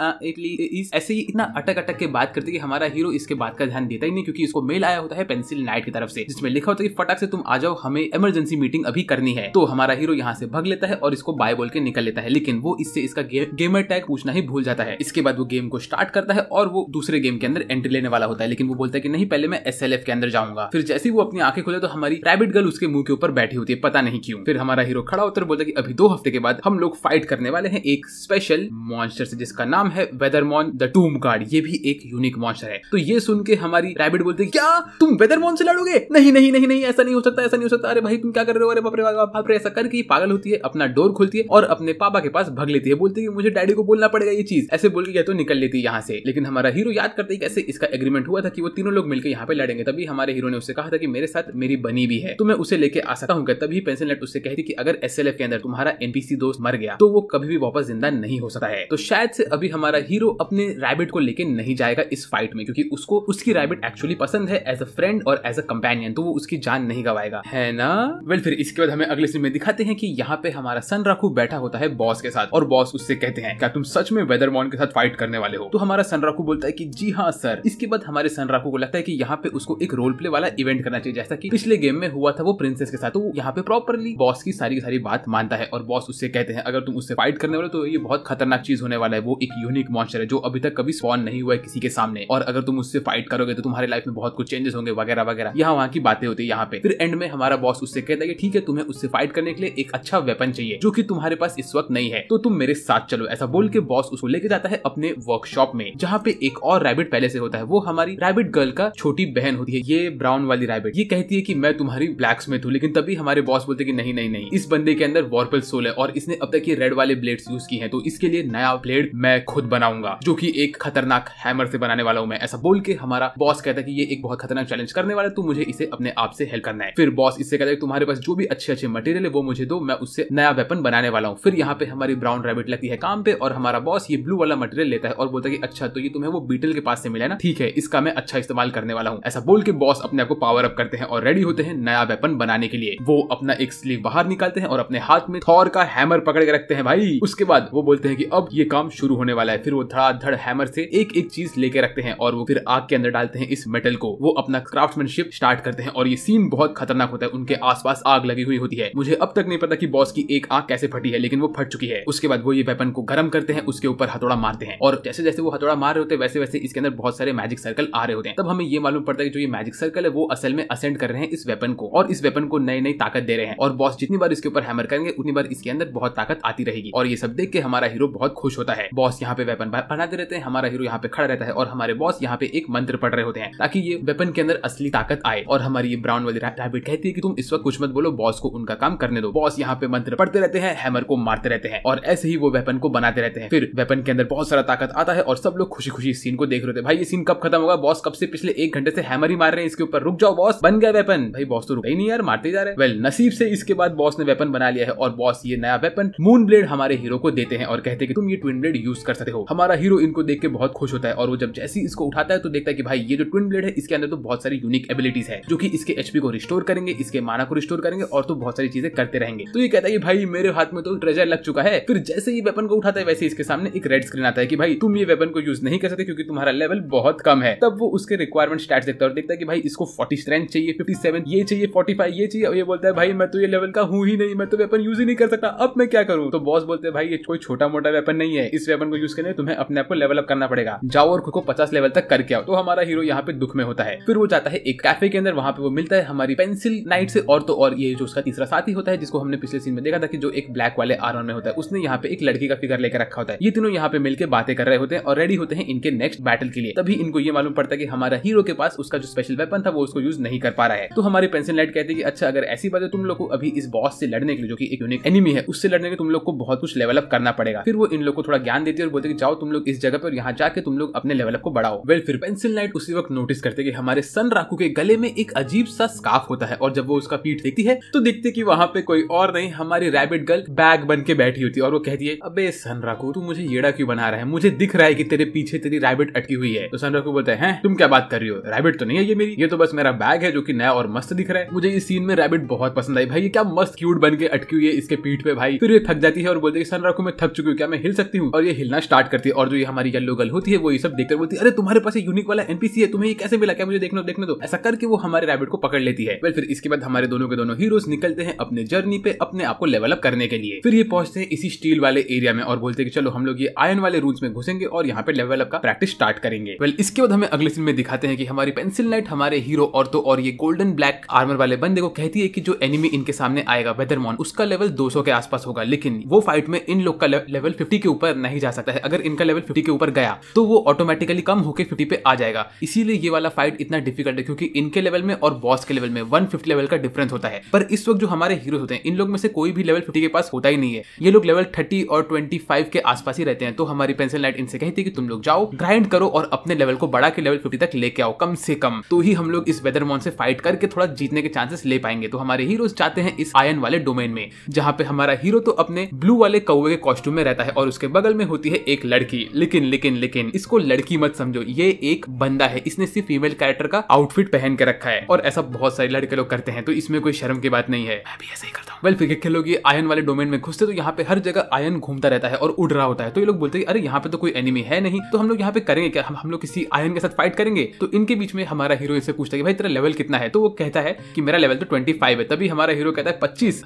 ऐसे ही इतना अटक अटक के बात करती है कि हमारा हीरो इसके बात का ध्यान देता ही नहीं, क्योंकि इसको मेल आया होता है पेंसिल नाइट की तरफ से, जिसमें लिखा होता है कि फटाक से तुम आ जाओ, हमें इमरजेंसी मीटिंग अभी करनी है। तो हमारा हीरो यहाँ से भाग लेता है और इसको बाय बोल के निकल लेता है, लेकिन वो इससे इसका गेमर टैग पूछना ही भूल जाता है। इसके बाद वो गेम को स्टार्ट करता है और वो दूसरे गेम के अंदर एंट्री लेने वाला होता है, लेकिन वो बोलता है कि नहीं पहले मैं SLF के अंदर जाऊंगा। फिर जैसे ही वो अपनी आंखें खोले तो हमारी रैबिट गर्ल उसके मुंह के ऊपर बैठी होती है, पता नहीं क्यों। फिर हमारा हीरो खड़ा होकर बोलता है कि अभी 2 हफ्ते के बाद हम लोग फाइट करने वाले हैं एक स्पेशल मॉन्स्टर से, जिसका नाम है वेदरमॉन द टूम गार्ड। ये भी एक यूनिक मॉन्स्टर है। तो ये सुन के हमारी रैबिट बोलती है क्या तुम वेदरमॉन से लड़ोगे? नहीं नहीं नहीं नहीं, ऐसा नहीं हो सकता, ऐसा नहीं हो सकता। अरे भाई तुम क्या कर रहे हो? अरे बाप रे बाप रे। ऐसा करके पागल होती है, अपना डोर खोलती है और अपने पापा के पास भाग लेती है, बोलती है कि मुझे डैडी को बोलना पड़ेगा ये चीज। ऐसे बोल के तो निकल लेती है यहाँ से। लेकिन हमारा हीरो याद करते ही कैसे इसका एग्रीमेंट हुआ था कि वो तीनों लोग मिलकर यहाँ पे लड़ेंगे। तभी हमारे हीरो ने उससे कहा था कि मेरे साथ मेरी बनी भी है तो मैं उसे लेके आ सकता हूँ। तभी पेंसिल नाइट उससे कहती कि अगर SLF के अंदर तुम्हारा NPC दोस्त मर गया तो वो कभी भी वापस जिंदा नहीं हो सकता है। तो शायद से अभी हमारा हीरो अपने रैबिट को लेके नहीं जाएगा इस फाइट में, क्योंकि उसको उसकी रैबिट एक्चुअली पसंद है एज अ फ्रेंड और एज अ कंपेनियन, तो वो उसकी जान नहीं गवाएगा, है ना? वेल फिर इसके बाद हमें अगले सीन में दिखाते हैं कि यहाँ पे हमारा सनराकू बैठा होता है बॉस के साथ और बॉस उससे कहते हैं क्या तुम सच में वेदरमॉन के साथ फाइट करने वाले हो? तो हमारा सनराकू बोलता है कि जी हाँ सर। इसके बाद हमारे सनराकू को लगता है कि यहाँ पे उसको एक रोल प्ले वाला इवेंट करना चाहिए, जैसा कि पिछले गेम में हुआ था वो प्रिंसेस के साथ। तो यहाँ पे प्रॉपरली बॉस की सारी बात मानता है और बॉस उससे कहते हैं अगर तुम उससे फाइट करने वाले तो ये बहुत खतरनाक चीज होने वाला है। वो एक यूनिक मॉन्स्टर है जो अभी तक कभी स्पॉन नहीं हुआ है किसी के सामने, और अगर तुम उससे फाइट करोगे तो तुम्हारी लाइफ में बहुत कुछ चेंजेस होंगे वगैरह वगैरह। यहाँ वहाँ की बातें होती है यहाँ पे। फिर एंड में हमारा बॉस उससे कहता है कि ठीक है तुम्हें उससे फाइट करने के लिए एक अच्छा वेपन चाहिए जो कि तुम्हारे पास इस वक्त नहीं है, तो तुम मेरे साथ चलो। ऐसा बोल के बॉस उसको लेके जाता है अपने वर्कशॉप में, जहाँ पे एक और रैबिट पहले से होता है। वो हमारी रैबिट गर्ल का छोटी बहन होती है, ये ब्राउन वाली रैबिट। ये कहती है कि मैं तुम्हारी ब्लैक स्मिथ हूँ, लेकिन तभी हमारे बॉस बोलते कि नहीं नहीं नहीं, इस बंदे के अंदर वॉर्पल सोल है और इसने अब तक ये रेड वाले ब्लेड्स यूज की हैं, तो इसके लिए नया ब्लेड मैं खुद बनाऊंगा जो कि एक खतरनाक हैमर से बनाने वाला हूं मैं। ऐसा बोल के हमारा बॉस कहता है कि ये एक बहुत खतरनाक चैलेंज करने वाला है, तो मुझे इसे अपने आप से हेल्प करना है। फिर बॉस इससे कहता है तुम्हारे पास जो भी अच्छे मटेरियल है वो मुझे दो, मैं उससे नया वेपन बनाने वाला हूँ। फिर यहाँ पे हमारी ब्राउन रैबिट लगती है काम पे और हमारा बॉस ये ब्लू वाला मटेरियल लेता है और बोलता है कि अच्छा तो ये तुम्हें वो बीटल के पास से मिला है ना, ठीक है इसका मैं अच्छा इस्तेमाल करने वाला हूँ। हूँ। ऐसा बोल के बॉस अपने आप को पावर अप करते हैं और रेडी होते हैं नया वेपन बनाने के लिए। वो अपना एक स्लीव बाहर निकालते हैं और अपने हाथ में थॉर का हैमर पकड़ के रखते हैं भाई। उसके बाद वो बोलते हैं कि अब ये काम शुरू होने वाला है। फिर वो धड़ाधड़ हैमर से एक एक चीज लेके रखते हैं और वो फिर आग के अंदर डालते हैं इस मेटल को। वो अपना क्राफ्ट्समैनशिप स्टार्ट करते हैं और ये सीन बहुत खतरनाक होता है। उनके आसपास आग लगी हुई होती है। मुझे अब तक नहीं पता कि बॉस की एक आंख कैसे फटी है, लेकिन वो फट चुकी है। उसके बाद वो ये वेपन को गर्म करते हैं, उसके ऊपर हथौड़ा मारते हैं और जैसे जैसे वो हथौड़ा मार रहे होते हैं वैसे वैसे इसके अंदर बहुत सारे मैजिक सर्कल आ रहे होते हैं। तब हमें ये मालूम पड़ता है कि जो ये मैजिक सर्कल है वो असल में असेंड कर रहे हैं इस वेपन को और इस वेपन को नई नई ताकत दे रहे हैं। और बॉस जितनी बार इसके ऊपर हैमर करेंगे उतनी बार इसके अंदर बहुत ताकत आती रहेगी। और ये सब देख के हमारा हीरो बहुत खुश होता है। बॉस यहाँ पे वेपन बनाते रहते हैं, हमारा हीरो यहाँ पे खड़ा रहता है और हमारे बॉस यहाँ पे एक मंत्र पढ़ रहे होते हैं ताकि ये वेपन के अंदर असली ताकत आए। और हमारी ये ब्राउन वाली रैबिट कहती है कि तुम इस वक्त कुछ मत बोलो, बॉस को उनका काम करने दो। बॉस यहाँ पे मंत्र पढ़ते रहते हैं, हैमर को मारते रहते हैं और ऐसे ही वो वेपन को बनाते रहते हैं। फिर वेपन के अंदर बहुत सारा ताकत आता है और सब लोग खुशी खुशी इस सीन को देख रहे थे। भाई ये सीन कब खत्म होगा? बॉस कब से पिछले 1 घंटे से हैमर ही मार रहे हैं इसके ऊपर, रुक जाओ बॉस, बन गया वेपन। भाई बॉस तो रुका ही नहीं यार, मारते जा रहे हैं। वेल नसीब से इसके बाद बॉस ने वेपन बना लिया है और बॉस ये नया वेपन मून ब्लेड हमारे हीरो को देते हैं और कहते हैं कि तुम ये ट्विन ब्लेड यूज कर सकते हो। हमारा हीरो इनको देख के बहुत खुश होता है और वो जब जैसे ही इसको उठाता है तो देखता है कि भाई ये जो ट्विन ब्लेड है इसके अंदर तो बहुत सारी यूनिक एबिलिटीज है जो कि इसके एचपी को रिस्टोर करेंगे, इसके माना को रिस्टोर करेंगे और तो बहुत सारी चीजें करते रहेंगे। तो ये कहता है कि भाई मेरे हाथ में तो ट्रेजर लग चुका है। फिर जैसे ही वेपन को उठाता है वैसे इसके सामने एक रेड स्क्रीन आता है कि भाई तुम ये वेपन को यूज नहीं कर सकते क्योंकि तुम्हारा लेवल बहुत कम है। तब वो उसके रिक्वायरमेंट स्टैट्स देखता है और देखता है कि भाई इसको 40 स्ट्रेंथ चाहिए, 57 ये चाहिए, 45 ये चाहिए। और ये बोलता है भाई मैं तो ये लेवल का हूं ही नहीं, मैं तो वेपन यूज ही नहीं कर सकता, अब मैं क्या करूं? तो बॉस बोलते हैं भाई ये कोई छोटा मोटा वेपन नहीं है, इस वेपन को यूज करने तुम्हें अपने आप को लेवल अप करना पड़ेगा, जाओ और खुद को 50 लेवल तक करके आओ। तो हमारा हीरो यहाँ पे दुख में होता है। फिर वो जाता है एक कैफे के अंदर, वहां पे वो मिलता है हमारी पेंसिल नाइट से और तो और ये जो उसका तीसरा साथी होता है जिसको हमने पिछले सीन में देखा था कि जो एक ब्लैक वाले आर्मर में होता है, उसने यहाँ पे एक लड़की का फिगर लेकर रखा होता है। ये तीनों यहाँ पे मिलकर बातें कर रहे होते हैं और रेडी होते हैं इनके नेक्स्ट बैटल के लिए। तभी इनको ये मालूम पड़ता है कि हमारा हीरो के पास उसका जो स्पेशल वेपन था वो उसको यूज नहीं कर पा रहा है। तो हमारी पेंसिल नाइट कहती है कि अच्छा अगर ऐसी बात है तुम लोग को अभी इस बॉस से लड़ने के लिए जो कि एक यूनिक एनिमी है उससे लड़ने के तुम लोग को बहुत कुछ लेवल अप करना पड़ेगा। फिर वो इन लोग को थोड़ा ज्ञान देती है और बोलते कि जाओ तुम लोग इस जगह पर, यहाँ जाके तुम लोग अपने लेवल अप को बढ़ाओ। वेल फिर पेंसिल नाइट उसी वक्त नोटिस करते कि हमारे सन राकू के गले में एक अजीब सा स्कार्फ होता है और जब वो उसका पीठ देखती है तो देखते कि वहां पे कोई और नहीं हमारी रैबिट गर्ल बैग बन के बैठी होती है और वो कहती है अबे सन राकू तू मुझे येड़ा क्यों बना रहा है, मुझे दिख रहा है कि तेरे पीछे तेरी रैबिट अटकी हुई है। तो सन राकू बोलता है तुम क्या बात कर रही हो, रैबिट तो नहीं है ये मेरी, ये तो बस मेरा बैग है जो कि नया और मस्त दिख रहा है। मुझे इस सीन में रैबिट बहुत पसंद आई भाई, ये क्या मस्त क्यूट बन के अटकी हुई है इसके पीठ पे भाई। फिर ये थक जाती है और बोलती है सन राकू मैं थक चुकी हूँ, क्या मैं हिल सकती हूँ? और ये हिलना स्टार्ट करती है और जो ये हमारी येलो गर्ल होती है वो ये सब देखकर बोलती है अरे तुम्हारे पास यूनिक वाला एनपीसी है, तुम्हें ये कैसे मिला, क्या मुझे देखने दो। ऐसा करके वो हमारे रैबिट को पकड़ लेती है। फिर इसके बाद हमारे दोनों के दोनों हीरोज निकलते हैं अपने जर्नी पे अपने आप को लेवल अप करने के लिए। फिर ये पहुंचते हैं इसी स्टील वाले एरिया में और बोलते हैं कि चलो हम लोग ये आयरन वाले रूम्स में घुसेंगे और यहाँ पे लेवल अप का प्रैक्टिस स्टार्ट करेंगे। इसके बाद हमें अगले सीन में दिखाते हैं कि हमारी पेंसिल नाइट हमारे हीरो और ये गोल्डन ब्लैक आर्मर वाले बंदे को कहती है कि जो एनिमी इनके सामने आएगा वेदरमॉन, उसका लेवल 200 के आसपास होगा, लेकिन वो फाइट में इन लोग का लेवल 50 के ऊपर नहीं जा सकता है। अगर इनका लेवल 50 के ऊपर गया तो वो ऑटोमेटिकली कम होकर 50 पे आ जाएगा। इसीलिए ये वाला फाइट इतना डिफिकल्ट है क्योंकि इनके लेवल में और बॉस के लेवल में 150 लेवल का डिफरेंस होता है। पर इस वक्त जो हमारे हीरो होते हैं इन लोग में से कोई भी लेवल 50 के पास होता ही नहीं है, ये लोग लेवल 30 और 25 के आसपास ही रहते हैं। तो हमारी पेंसिल नाइट इनसे कहती है कि तुम लोग जाओ ग्राइंड करो और अपने लेवल को बढ़ा के लेवल 50 तक लेके आओ कम से कम, तो ही हम लोग इस वेदरमॉन से फाइट करके थोड़ा जीतने के चांसेस ले पाएंगे। तो हमारे हीरोज जाते हैं इस आयरन वाले डोमेन में जहां पे हमारा हीरो तो अपने ब्लू वाले कौवे के कॉस्ट्यूम में रहता है और उसके बगल में होती है एक लड़की। लेकिन इसको लड़की मत समझो, ये एक बंदा है, इसने सिर्फ फीमेल कैरेक्टर का आउटफिट पहन के रखा है और ऐसा बहुत सारे लड़के लोग करते हैं, तो इसमें कोई शर्म की बात नहीं है, मैं भी ऐसा ही करता हूँ। वेल फिर के लोग ये आयरन वाले डोमेन में घुसते तो यहाँ पे हर जगह आयरन घूमता रहता है और उड़ रहा होता है। तो ये लोग बोलते हैं अरे यहाँ पे तो कोई एनिमी है नहीं, तो हम लोग यहाँ पे करेंगे क्या, हम लोग किसी आयरन के साथ फाइट करेंगे। तो इनके बीच में हमारा हीरो इससे पूछता है कि भाई तेरा लेवल कितना है? तो वो कहता है कि मेरा लेवल तो 25 है। तभी हमारा हीरो कहता है 25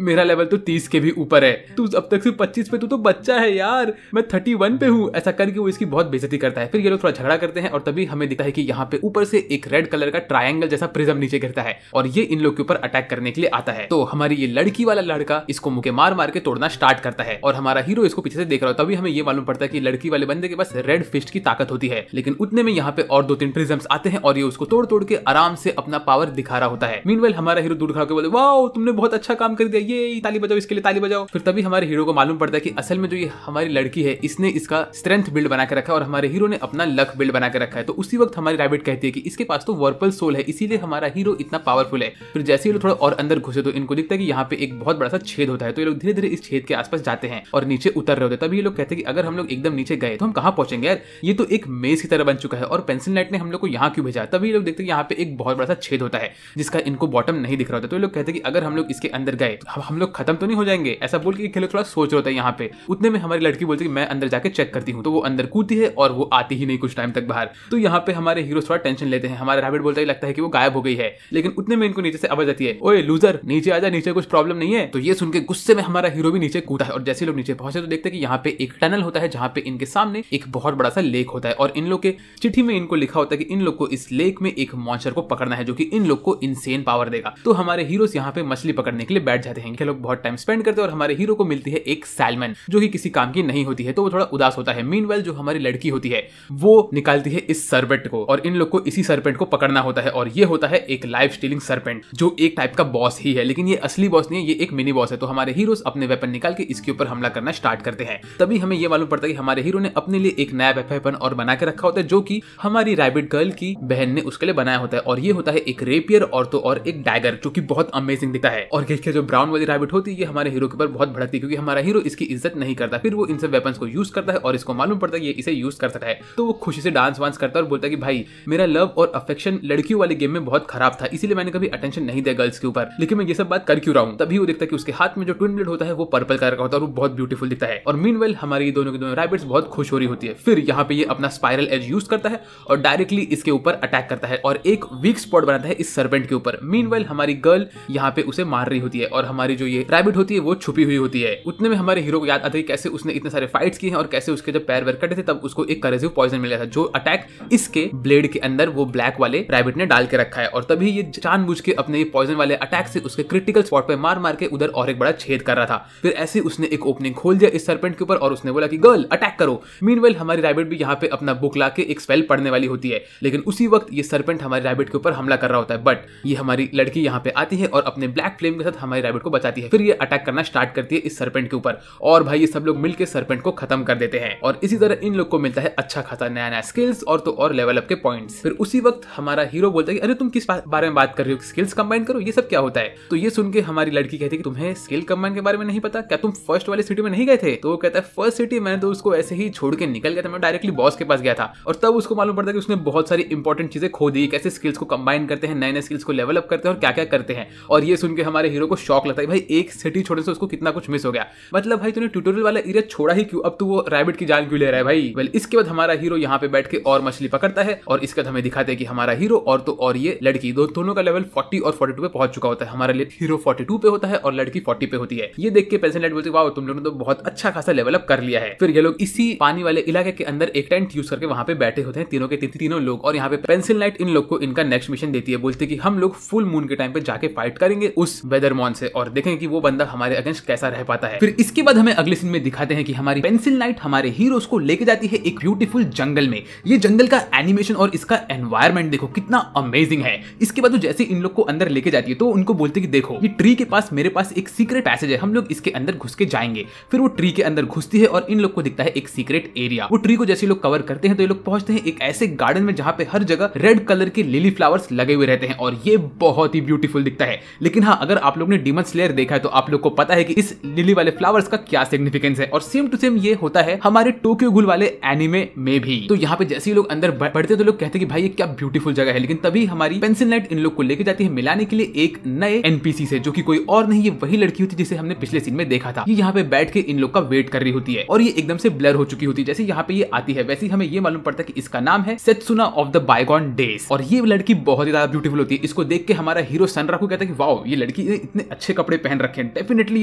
मेरा लेवल तो 30 के भी ऊपर है, तू अब तक सिर्फ 25 पे, तू तो बच्चा है यार, मैं 31 पे हूँ। ऐसा करके वो इसकी बहुत बेइज्जती करता है। फिर ये लोग थोड़ा झगड़ा करते हैं और तभी हमें दिखता है कि यहाँ पे ऊपर से एक रेड कलर का ट्रायंगल जैसा प्रिज्म नीचे गिरता है और ये इन लोग के ऊपर अटैक करने के लिए आता है। तो हमारी ये लड़की वाला लड़का इसको मुके मार मार के तोड़ना स्टार्ट करता है और हमारा हीरो इसको पीछे से देख रहा हो। तभी हमें ये मालूम पड़ता है कि लड़की वाले बंदे के पास रेड फिस्ट की ताकत होती है, लेकिन उतने में यहाँ पे और 2-3 प्रिज्म्स आते हैं और ये उसको तोड़ तोड़ के आराम से अपना पावर दिखा रहा होता है। मीनवाइल हमारा हीरो दूर खड़ा होकर बोले वाओ तुमने बहुत अच्छा काम कर दिया, ये ताली बजाओ, इसके लिए ताली बजाओ। फिर तभी हमारे हीरो को मालूम पड़ता है कि असल में जो ये हमारी लड़की है इसने इसका स्ट्रेंथ बिल्ड बना के रखा है और हमारे हीरो ने अपना लक बिल्ड बना के रखा है। तो उसी वक्त हमारी रैबिट कहती है कि इसके पास तो वर्पल सोल है, इसीलिए हमारा हीरो इतना पावरफुल है। फिर जैसे ही लोग थोड़ा और अंदर घुसे तो इनको दिखता है कि यहाँ पे एक बहुत बड़ा सा छेद होता है। तो ये लोग धीरे धीरे इस छेद के आसपास जाते हैं और नीचे उतर रहे होते हैं। तभी ये लोग कहते हैं कि अगर हम लोग एकदम नीचे गए तो हम कहाँ पहुंचेंगे यार, ये तो एक मेज की तरह बन चुका है और पेंसिल नाइट ने हम लोग को यहाँ क्यों भेजा। तभी लोग देखते हैं यहाँ पे एक बहुत बड़ा सा छेद होता है जिसका इनको बॉटम नहीं दिख रहा होता। तो ये लोग कहते हैं कि अगर हम लोग इसके अंदर गए हम लोग खत्म तो नहीं हो जाएंगे, ऐसा बोल के लोग थोड़ा सोच रहे होता है यहाँ पे। उतने में हमारी लड़की बोलती है मैं अंदर जाके चेक करती हूँ। तो वो अंदर कूदती है और वो आती ही नहीं कुछ टाइम तक बाहर। तो यहाँ पे हमारे हीरो थोड़ा टेंशन लेते हैं। हमारा रैबिट बोलता है लगता है कि वो गायब हो गई है, लेकिन उतने में इनको नीचे से आवाज आती है, ओए लूजर नीचे आजा, नीचे कुछ प्रॉब्लम नहीं है। तो ये सुन के गुस्से में हमारा हीरो भी नीचे कूदा है और जैसे लोग नीचे पहुंचे तो देखते हैं कि यहाँ पे एक टनल होता है जहाँ पे इनके सामने एक बहुत बड़ा सा लेक होता है और इन लोग के चिट्ठी में इनको लिखा होता है कि इन लोग को इस लेक में एक मॉन्स्टर को पकड़ना है जो कि इन लोग को इनसेन पावर देगा। तो हमारे हीरोज यहाँ पे मछली पकड़ने के लिए बैठ जाते हैं। ये लोग बहुत टाइम स्पेंड करते हैं और हमारे हीरो को मिलती है एक सैल्मन जो कि किसी काम की नहीं होती है। तो वो थोड़ा उदास होता है। मीनवाइल जो हमारी लड़की होती है वो निकालती है इस सरपेंट को और इन लोग को इसी सरपेंट को पकड़ना होता है और ये होता है एक लाइफ स्टीलिंग सरपेंट जो एक टाइप का बॉस ही है, लेकिन ये असली बॉस नहीं है, ये एक मिनी बॉस है। तो हमारे हीरोज अपने वेपन निकाल के इसके ऊपर हमला करना स्टार्ट करते हैं। तभी हमें ये मालूम पड़ता है कि हमारे हीरो ने अपने लिए एक नया वेपन और बना के रखा होता है जो कि हमारी रैबिट गर्ल की बहन ने उसके लिए बनाया होता है और ये होता है एक रेपियर और तो और एक डैगर जो कि बहुत अमेजिंग दिखता है। और ये जो ब्राउन वाली रैबिट होती है ये हमारे हीरो के ऊपर बहुत भड़कती है क्योंकि हमारा हीरो इसकी इज्जत नहीं करता। फिर वो इन सब वेपन्स को यूज करता है और इसको मालूम पड़ता है ये इसे यूज कर सकता है। तो वो खुशी से डांस वांस करता है और बोलता है कि भाई मेरा लव और अफेक्शन लड़कियों वाले गेम में बहुत खराब था, इसीलिए मैंने कभी अटेंशन नहीं दिया गर्ल्स के ऊपर, लेकिन मैं ये सब बात कर क्यों रहा हूँ। तभी वो देखता है कि उसके हाथ में जो ट्विन ब्लेड होता है वो पर्पल कलर का होता है और वो बहुत ब्यूटीफुल दिखता है। और मीनवाइल हमारी दोनों की दोनों रैबिट्स बहुत खुश हो रही होती है। फिर यहाँ पे ये अपना स्पाइरल एज यूज करता है और डायरेक्टली इसके ऊपर अटैक करता है और एक वीक स्पॉट बनाता है इस सरपेंट के ऊपर। मीनवाइल हमारी गर्ल यहाँ पे उसे मार रही होती है और हमारी जो ये रैबिट होती है वो छुपी हुई होती है। उतने में हमारे हीरो को याद आता है कैसे उसने इतने सारे फाइट्स किए हैं और कैसे उसके जब पैर वैर कटे थे तब उसको एक करेसिव पॉइजन मिला था जो अटैक इसके ब्लेड के अंदर वो ब्लैक वाले रैबिट ने डाल के रखा है। और तभी ये जानबूझ के अपने पॉइजन वाले अटैक से उसके क्रिटिकल स्पॉट पे मार मार के उधर और एक बड़ा छेद कर रहा था। फिर ऐसे उसने एक ओपनिंग खोल दिया इस सरपेंट के ऊपर और उसने बोला कि गर्ल अटैक करो। मीनवाइल हमारी रैबिट भी यहाँ पे अपना बुक ला के एक स्पेल पढ़ने वाली होती है, लेकिन उसी वक्त ये सरपेंट हमारी रैबिट के ऊपर हमला कर रहा होता है। बट ये हमारी लड़की यहाँ पे आती है और अपने ब्लैक फ्लेम के साथ हमारी रैबिट को बचाती है। फिर ये अटैक करना स्टार्ट करती है इस सरपेंट के ऊपर और भाई ये सब लोग मिलकर सरपेंट को खत्म कर देते हैं और इसी तरह इन लोग को मिलता है अच्छा खासा नया नया स्किल्स और तो और लेवल अप के पॉइंट्स। फिर उसी वक्त हमारा हीरो बोलता है कि अरे तुम किस बारे में बात कर रहे हो, स्किल्स कंबाइन करो, ये सब क्या होता है। तो ये सुन के हमारी लड़की कहती है कि तुम्हें स्किल कंबाइन के बारे में नहीं पता क्या, तुम फर्स्ट वाली सिटी में नहीं गए थे। तो वो कहता है फर्स्ट सिटी मैंने तो उसको ऐसे ही छोड़ के निकल गया था, मैं डायरेक्टली बॉस के पास गया था और तब उसको मालूम पड़ता है कि उसने बहुत सारी इंपॉर्टेंट चीजें खो दी, कैसे स्किल्स को कंबाइन करते हैं, नए नए स्किल्स को लेवल अप करते हैं और क्या क्या करते हैं। और ये सुन के हमारे हीरो को शॉक लगता है भाई एक सिटी छोड़ने से उसको कितना कुछ मिस हो गया, मतलब भाई तूने ट्यूटोरियल वाला एरिया छोड़ा ही क्यों, अब तू वो रैबिट की जान क्यों ले रहा है भाई। वेल इसके बाद हमारा हीरो यहाँ पे बैठ के और मछली पकड़ता है और इसके बाद हमें दिखाते हैं कि हमारा हीरो और तो और ये लड़की दोनों का लेवल 40 और 42 पे पहुंच चुका होता है। हमारा हीरो 42 पे होता है और लड़की 40 पे होती है। ये देख के पेंसिल लाइट बोलती है वाओ तुम लोगों ने तो बहुत अच्छा खासा लेवल अप कर लिया है। फिर ये लोग इसी पानी वाले इलाके के अंदर एक टेंट यूज करके वहां पे बैठे होते हैं तीनों के तीनों लोग और यहाँ पे पेंसिल लाइट इन लोग को इनका नेक्स्ट मिशन देती है, बोलते कि हम लोग फुल मून के टाइम पे जाके फाइट करेंगे उस वेदरमॉन से और देखेंगे कि वो बंदा हमारे अगेंस्ट कैसा रह पाता है। फिर इसके बाद हमें अगले सीन में दिखाते हैं कि हमारी पेंसिल लाइट हमारे हीरोज को लेके जाती है एक ब्यूटीफुल जंगल में। ये जंगल का एनिमेशन और इसका एनवायरमेंट देखो कितना अमेजिंग है। इसके बाद जैसे इन लोग को अंदर लेके जाती है तो उनको बोलते कि देखो ये ट्री के पास मेरे पास एक सीक्रेट पैसेज है, हम लोग इसके अंदर घुस के जाएंगे। फिर वो ट्री के अंदर घुसती है और इन लोग को दिखता है एक सीक्रेट एरिया। वो ट्री को जैसे लोग कवर करते हैं तो ये लोग पहुंचते हैं एक ऐसे गार्डन में जहां पे हर जगह रेड कलर के लिली फ्लावर्स लगे हुए रहते हैं और ये बहुत ही ब्यूटीफुल दिखता है। लेकिन हाँ अगर आप लोग ने डीमन स्लेयर देखा है तो आप लोग को पता है कि इस लिली वाले फ्लावर्स का क्या सिग्निफिकेंस है और सेम टू सेम ये होता है हमारे टोक्यो गूल वाले एनिमे में भी। तो यहाँ पे जैसे ही लोग अंदर बढ़ते तो लोग कहते हैं कि भाई ये क्या ब्यूटीफुल जगह है। लेकिन तभी हमारी पेंसिल लाइट इन लोग को लेके जाती है मिलाने के लिए एक नए एनपीसी से जो कि कोई और नहीं ये वही लड़की होती है जिसे हमने पिछले सीन में देखा था। ये यहाँ पे बैठ के इन लोग का वेट कर रही होती है और ये एकदम से ब्लर हो चुकी होती है। जैसे यहाँ पे ये आती है वैसे ही हमें ये मालूम पड़ता है कि इसका नाम है सेत्सुना ऑफ द बायगॉन डेज और ये लड़की बहुत ही ज्यादा ब्यूटीफुल होती है। इसको देख के हमारा हीरो सनराकू कहता है कि वाओ ये लड़की इतने अच्छे कपड़े पहन रखे हैं, डेफिनेटली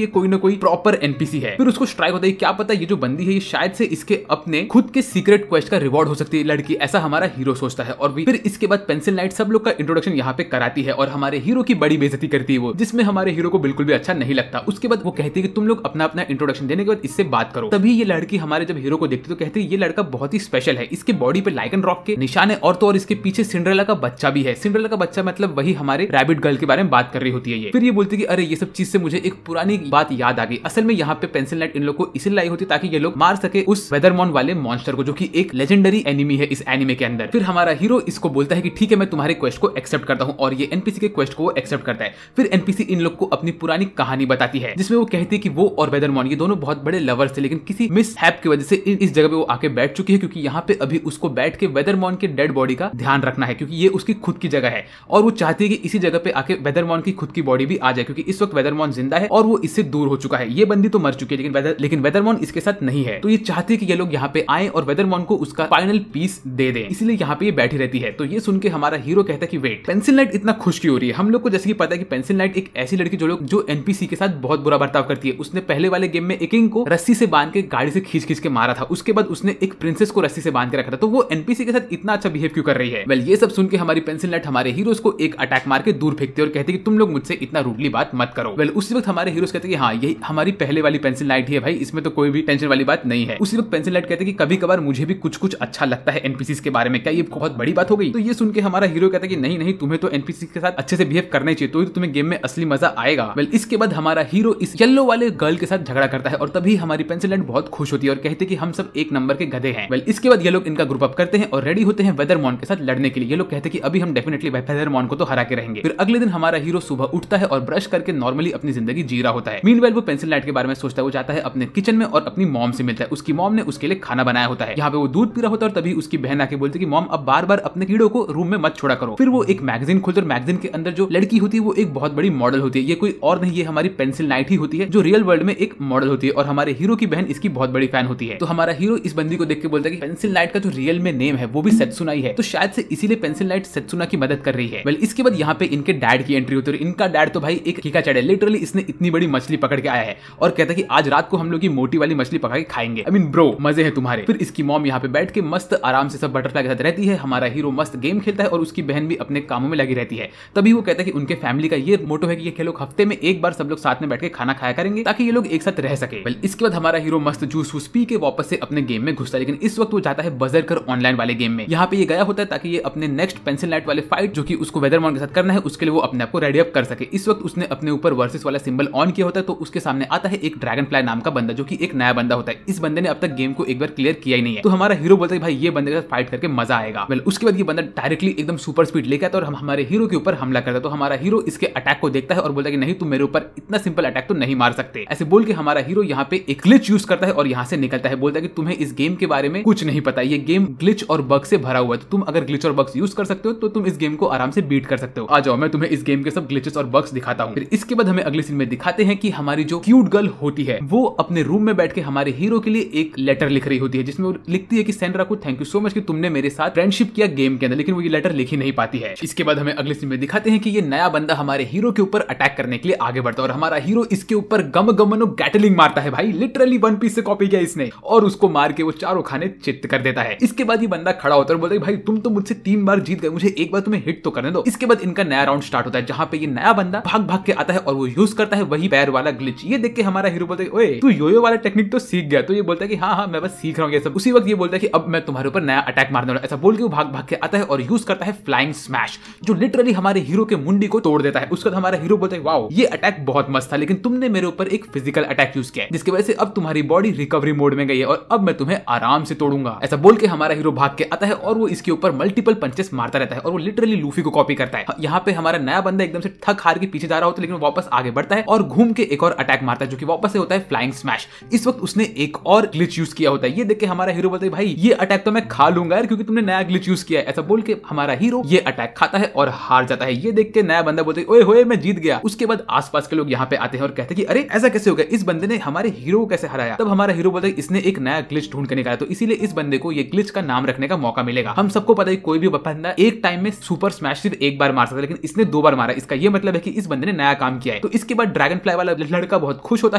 ये कोई ना कोई प्रॉपर एनपीसी है। फिर उसको स्ट्राइक होता है क्या पता ये जो बंदी है ये शायद से इसके अपने खुद के सीक्रेट क्वेस्ट का रिवॉर्ड हो सकती है लड़की, ऐसा हमारा हीरो सोचता है। और फिर इसके बाद पेंसिल लाइट सब लोग का इंट्रोडक्शन यहाँ पे कराती है और हमारे हीरो की बड़ी बेइज्जती करती है वो, जिसमें हमारे हीरो को बिल्कुल भी अच्छा नहीं लगता। उसके बाद वो कहती है कि तुम लोग अपना अपना इंट्रोडक्शन देने के बाद इससे बात करो। तभी ये लड़की हमारे जब हीरो को देखती तो कहती है ये लड़का बहुत ही स्पेशल है, इसके बॉडी पे लाइकन रॉक के निशान है और तो और इसके पीछे सिंड्रेला का बच्चा भी है। सिंड्रेला का बच्चा मतलब वही हमारे रैबिट गर्ल के बारे में बात कर रही होती है ये। फिर ये बोलती है कि अरे ये सब चीज से मुझे एक पुरानी बात याद आ गई। असल में यहाँ पे पेंसिल लाइट इन लोग को इसलिए लाई होती ताकि ये लोग मार सके उस वेदरमॉन वाले मॉन्स्टर को जो कि एक लेजेंडरी एनिमी है इस एनिमे के अंदर। फिर हमारा हीरो इसको बोलता है कि ठीक है मैं तुम्हारे क्वेस्ट को एक्सेप्ट करता हूँ और ये एनपीसी के क्वेस्ट को एक्सेप्ट करता है। फिर एनपीसी इन लोग को अपनी पुरानी कहानी बताती है जिसमें वो कहती है कि वो और वेदरमॉन ये दोनों बहुत बड़े लवर्स थे, लेकिन किसी मिस हैप की वजह से इस जगह पे वो आके बैठ चुकी है क्योंकि यहाँ पे अभी उसको बैठ के वेदरमॉन के डेड बॉडी बॉडी का ध्यान रखना है क्योंकि ये उसकी खुद की जगह है और वो चाहती है कि इसी जगह पे आके वेदरमॉन की खुद की बॉडी भी आ जाए क्योंकि इस वक्त वेदरमॉन जिंदा है और वो इससे दूर हो चुका है। ये बंदी तो मर चुकी है लेकिन वेदरमॉन इसके साथ नहीं है, तो ये चाहती है कि ये लोग यहाँ पे आए और वेदरमॉन को उसका फाइनल पीस दे दे, इसलिए यहाँ पे ये बैठी रहती है। तो ये सुन के हमारा हीरो कहता है कि वेट, पेंसिल नाइट इतना खुश क्यों हो रही है? हम लोग को जैसे कि पता है कि पेंसिल नाइट एक ऐसी लड़की जो एनपीसी के साथ बहुत बुरा बर्ताव करती है। उसने पहले वाले गेम में एक किंग को रस्सी से बांध के गाड़ी से खींच के मारा था, उसके बाद उसने एक प्रिंसेस को रस्सी से बांध के रखा था, तो वो एनपीसी के साथ इतना अच्छा बिहेव क्यों कर रही है? वेल, ये सब सुन के हमारी पेंसिल नाइट हमारे हीरोज को एक अटैक मार के दूर फेंकते और कहते कि तुम लोग मुझसे इतना रूडली बात मत करो। वेल, उसी वक्त हमारे हीरोज कहते कि हाँ, यही हमारी पहले वाली पेंसिल नाइट ही है भाई, इसमें तो कोई भी टेंशन वाली बात नहीं है। उसी वक्त पेंसिल नाइट कहते कि कभी कभार मुझे भी कुछ अच्छा लगता है एनपीसीज के बारे में, क्या ये बहुत बड़ी बात हो गई? तो ये सुन के हमारा हीरो कहता है कि नहीं, तुम्हें तो एनपीसी के साथ अच्छे से बिहेव करना चाहिए, तो तुम्हें गेम में असली मजा आएगा। वेल, इसके बाद हमारा हीरो इस येलो वाले गर्ल के साथ झगड़ा करता है और तभी हमारी पेंसिल नाइट बहुत खुश होती है और कहते हैं कि हम सब एक नंबर के गधे हैं। वेल, इसके बाद ये लोग इनका ग्रुप अप करते हैं और रेडी होते हैं वेदरमॉन के साथ लड़ने के लिए। ये लोग कहते हैं कि अभी हम डेफिनेटली वेदरमॉन को तो हरा के रहेंगे। फिर अगले दिन हमारा हीरो सुबह उठता है और ब्रश करके नॉर्मली अपनी जिंदगी जी रहा होता है। मीनवाइल वो पेंसिल नाइट के बारे में सोचता है, वो जाता है अपने किचन में और अपनी मॉम से मिलता है। उसकी मॉम ने उसके लिए खाना बनाया होता है। यहाँ पे वो दूध पी रहा होता है और तभी उसकी बहन आके बोलती है कि मॉम अब बार-बार अपने कीड़ों को रूम में मत छोड़ा करो। फिर वो एक मैगजीन खोलते और मैगजीन के अंदर जो लड़की होती है वो एक बहुत बड़ी मॉडल होती है। ये कोई और नहीं, ये हमारी पेंसिल नाइट ही होती है जो रियल वर्ल्ड में एक मॉडल होती है और हमारे हीरो की बहन इसकी बहुत बड़ी फैन होती है। तो हमारा हीरो इस बंदी को देख के बोलता है कि पेंसिल नाइट का जो रियल में नेम है वो भी सेत्सुना ही है, तो शायद से इसीलिए पेंसिल नाइट सेत्सुना की मदद कर रही है। वेल, इसके बाद यहाँ पे इनके डैड की एंट्री होती है। इनका डैड तो भाई एक कीका चढ़ है, लिटरली इसने इतनी बड़ी मछली पकड़ के आया है और कहता है कि आज रात को हम लोग की मोटी वाली मछली पका के खाएंगे। आई मीन ब्रो, मजे हैं तुम्हारे। फिर इसकी मॉम यहाँ पे बैठ के मस्त आराम से सब बटरफ्लाई के साथ रहती है। हमारा हीरो मस्त गेम खेलता है और उसकी बहन भी अपने कामों में लगी रहती है। तभी वो कहता है कि उनके फैमिली का ये मोटो है कि ये लोग हफ्ते में एक बार सब लोग साथ में बैठ के खाना खाया करेंगे ताकि ये लोग एक साथ रह सके। वेल, इसके बाद हमारा हीरो मस्त जूस वूस पी के वापस से अपने गेम में घुसता है, लेकिन इस वक्त वो जाता है बजरकर ऑनलाइन वाले गेम में। यहाँ पे ये गया होता है ताकि ये अपने नेक्स्ट पेंसिल नाइट वाले फाइट जो कि उसको वेदरमॉन के साथ करना है उसके लिए वो अपने आप को रेडी अप कर सके। इस वक्त उसने अपने ऊपर वर्सेस वाला सिंबल ऑन किया होता है, तो उसके सामने आता है एक ड्रैगन फ्लाई नाम का बंदा जो कि एक नया बंदा होता है। इस बंदे ने अब तक गेम को एक बार क्लियर किया ही नहीं है, तो हमारा हीरो बोलता है भाई ये बंदे के साथ फाइट करके मजा आएगा। वेल, उसके बाद ये बंदा डायरेक्टली एकदम सुपर स्पीड लेकर आता है और हमारे हीरो के ऊपर हमला करता है। तो हमारा हीरो इसके अटैक को देखता है और बोलता है कि नहीं, तुम मेरे ऊपर इतना सिंपल अटैक तो नहीं मार सकते। ऐसे बोल के हमारा हीरो यहाँ पे एक ग्लिच यूज करता है और यहाँ से निकलता है। बोलता है कि तुम्हें इस गेम के बारे में कुछ नहीं पता, ये गेम ग्लिच और बग से भरा हुआ है, तो तुम अगर ग्लिच और बग्स यूज कर सकते हो तो तुम इस गेम को आराम से बीट कर सकते हो। आ जाओ, मैं तुम्हें इस गेम के सब ग्लिचेस और बग्स दिखाता हूँ। फिर इसके बाद हमें अगले सीन में दिखाते हैं कि हमारी जो क्यूट गर्ल होती है वो अपने रूम में बैठ के हमारे हीरो के लिए एक लेटर लिख रही होती है, जिसमें वो लिखती है कि सेंड्रा को थैंक यू सो मच कि तुमने मेरे साथ फ्रेंडशिप किया गेम के अंदर, लेकिन वो ये लेटर लिख ही नहीं पाती है। इसके बाद हमें अगले सीन में दिखाते हैं कि ये नया बंदा हमारे हीरो के ऊपर अटैक करने के लिए आगे बढ़ता है और हमारा हीरो इसके ऊपर गमनो गैटलिंग मारता है। भाई लिटरली वन पीस से कॉपी किया इसने और उसको मार के वो चारों खाने चित्त कर देता है। इसके बाद ये बंदा खड़ा होता है और बोलता है भाई तुम तो मुझसे 3 बार जीत गए, मुझे एक बार तुम्हें हिट तो करने दो। इसके बाद इनका नया राउंड स्टार्ट होता है जहां पे ये नया बंदा भाग के आता है और वो यूज करता है वही पैर वाला ग्लिच। ये देख के हमारा हीरो बोलता है ओए तू योयो वाला टेक्निक तो सीख गया। तो ये बोलता है कि हाँ मैं बस सीख रहा हूँ ये सब। उसी वक्त ये बोलता है कि अब मैं तुम्हारे ऊपर नया अटैक मारने वाला। ऐसा बोल के वो भाग के आता है और यूज करता है फ्लाइंग स्मैश, जो लिटरली हमारे हीरो के मुंडी को तोड़ देता है। उसके बाद हमारा हीरो बोलता है वाओ ये अटैक बहुत मस्त था, लेकिन तुमने मेरे ऊपर एक फिजिकल अटैक यूज किया जिसकी वजह से अब तुम्हारी बॉडी रिकवरी मोड में गई है और अब मैं तुम्हें आराम से तोड़ूंगा। ऐसा बोल के हमारा हीरो भाग के आता है और वो इसके ऊपर मल्टीपल पंचेस मारता रहता है और वो लिटरली लूफी को कॉपी करता है। यहाँ पे हमारा नया बंदा एकदम से थक हार के पीछे जा रहा होता है, लेकिन वापस आगे बढ़ता है और घूम के एक और अटैक मारता है जो कि वापस से होता है फ्लाइंग स्मैश। इस वक्त उसने एक और ग्लिच यूज किया होता है। ये देख के हमारा हीरो बोलता है भाई ये अटैक तो मैं खा लूंगा यार, क्योंकि तुमने नया ग्लिच यूज किया है। ऐसा बोल के हमारा हीरो ये अटैक खाता है और हार जाता है। ये देख के नया बंदा बोलता है ओए होए मैं जीत गया। उसके बाद आसपास के लोग यहाँ पे आते हैं और कहते हैं कि अरे ऐसा कैसे हो गया, इस बंदे ने हमारे हीरो को कैसे हराया। तब हमारा हीरो बोलता है इसने एक नया ग्लिच ढूंढ के निकाला, तो इसीलिए इस बंदे को ये ग्लिच का नाम रखने का मौका मिलेगा। हम सबको पता है कोई भी बंदा एक टाइम में सुपर स्मैश सिर्फ एक बार मार सकता है, लेकिन इसने 2 बार मारा। इसका ये मतलब है कि इस बंदे ने नया काम किया है। तो इसके बाद ड्रैगन फ्लाई वाला लड़का बहुत खुश होता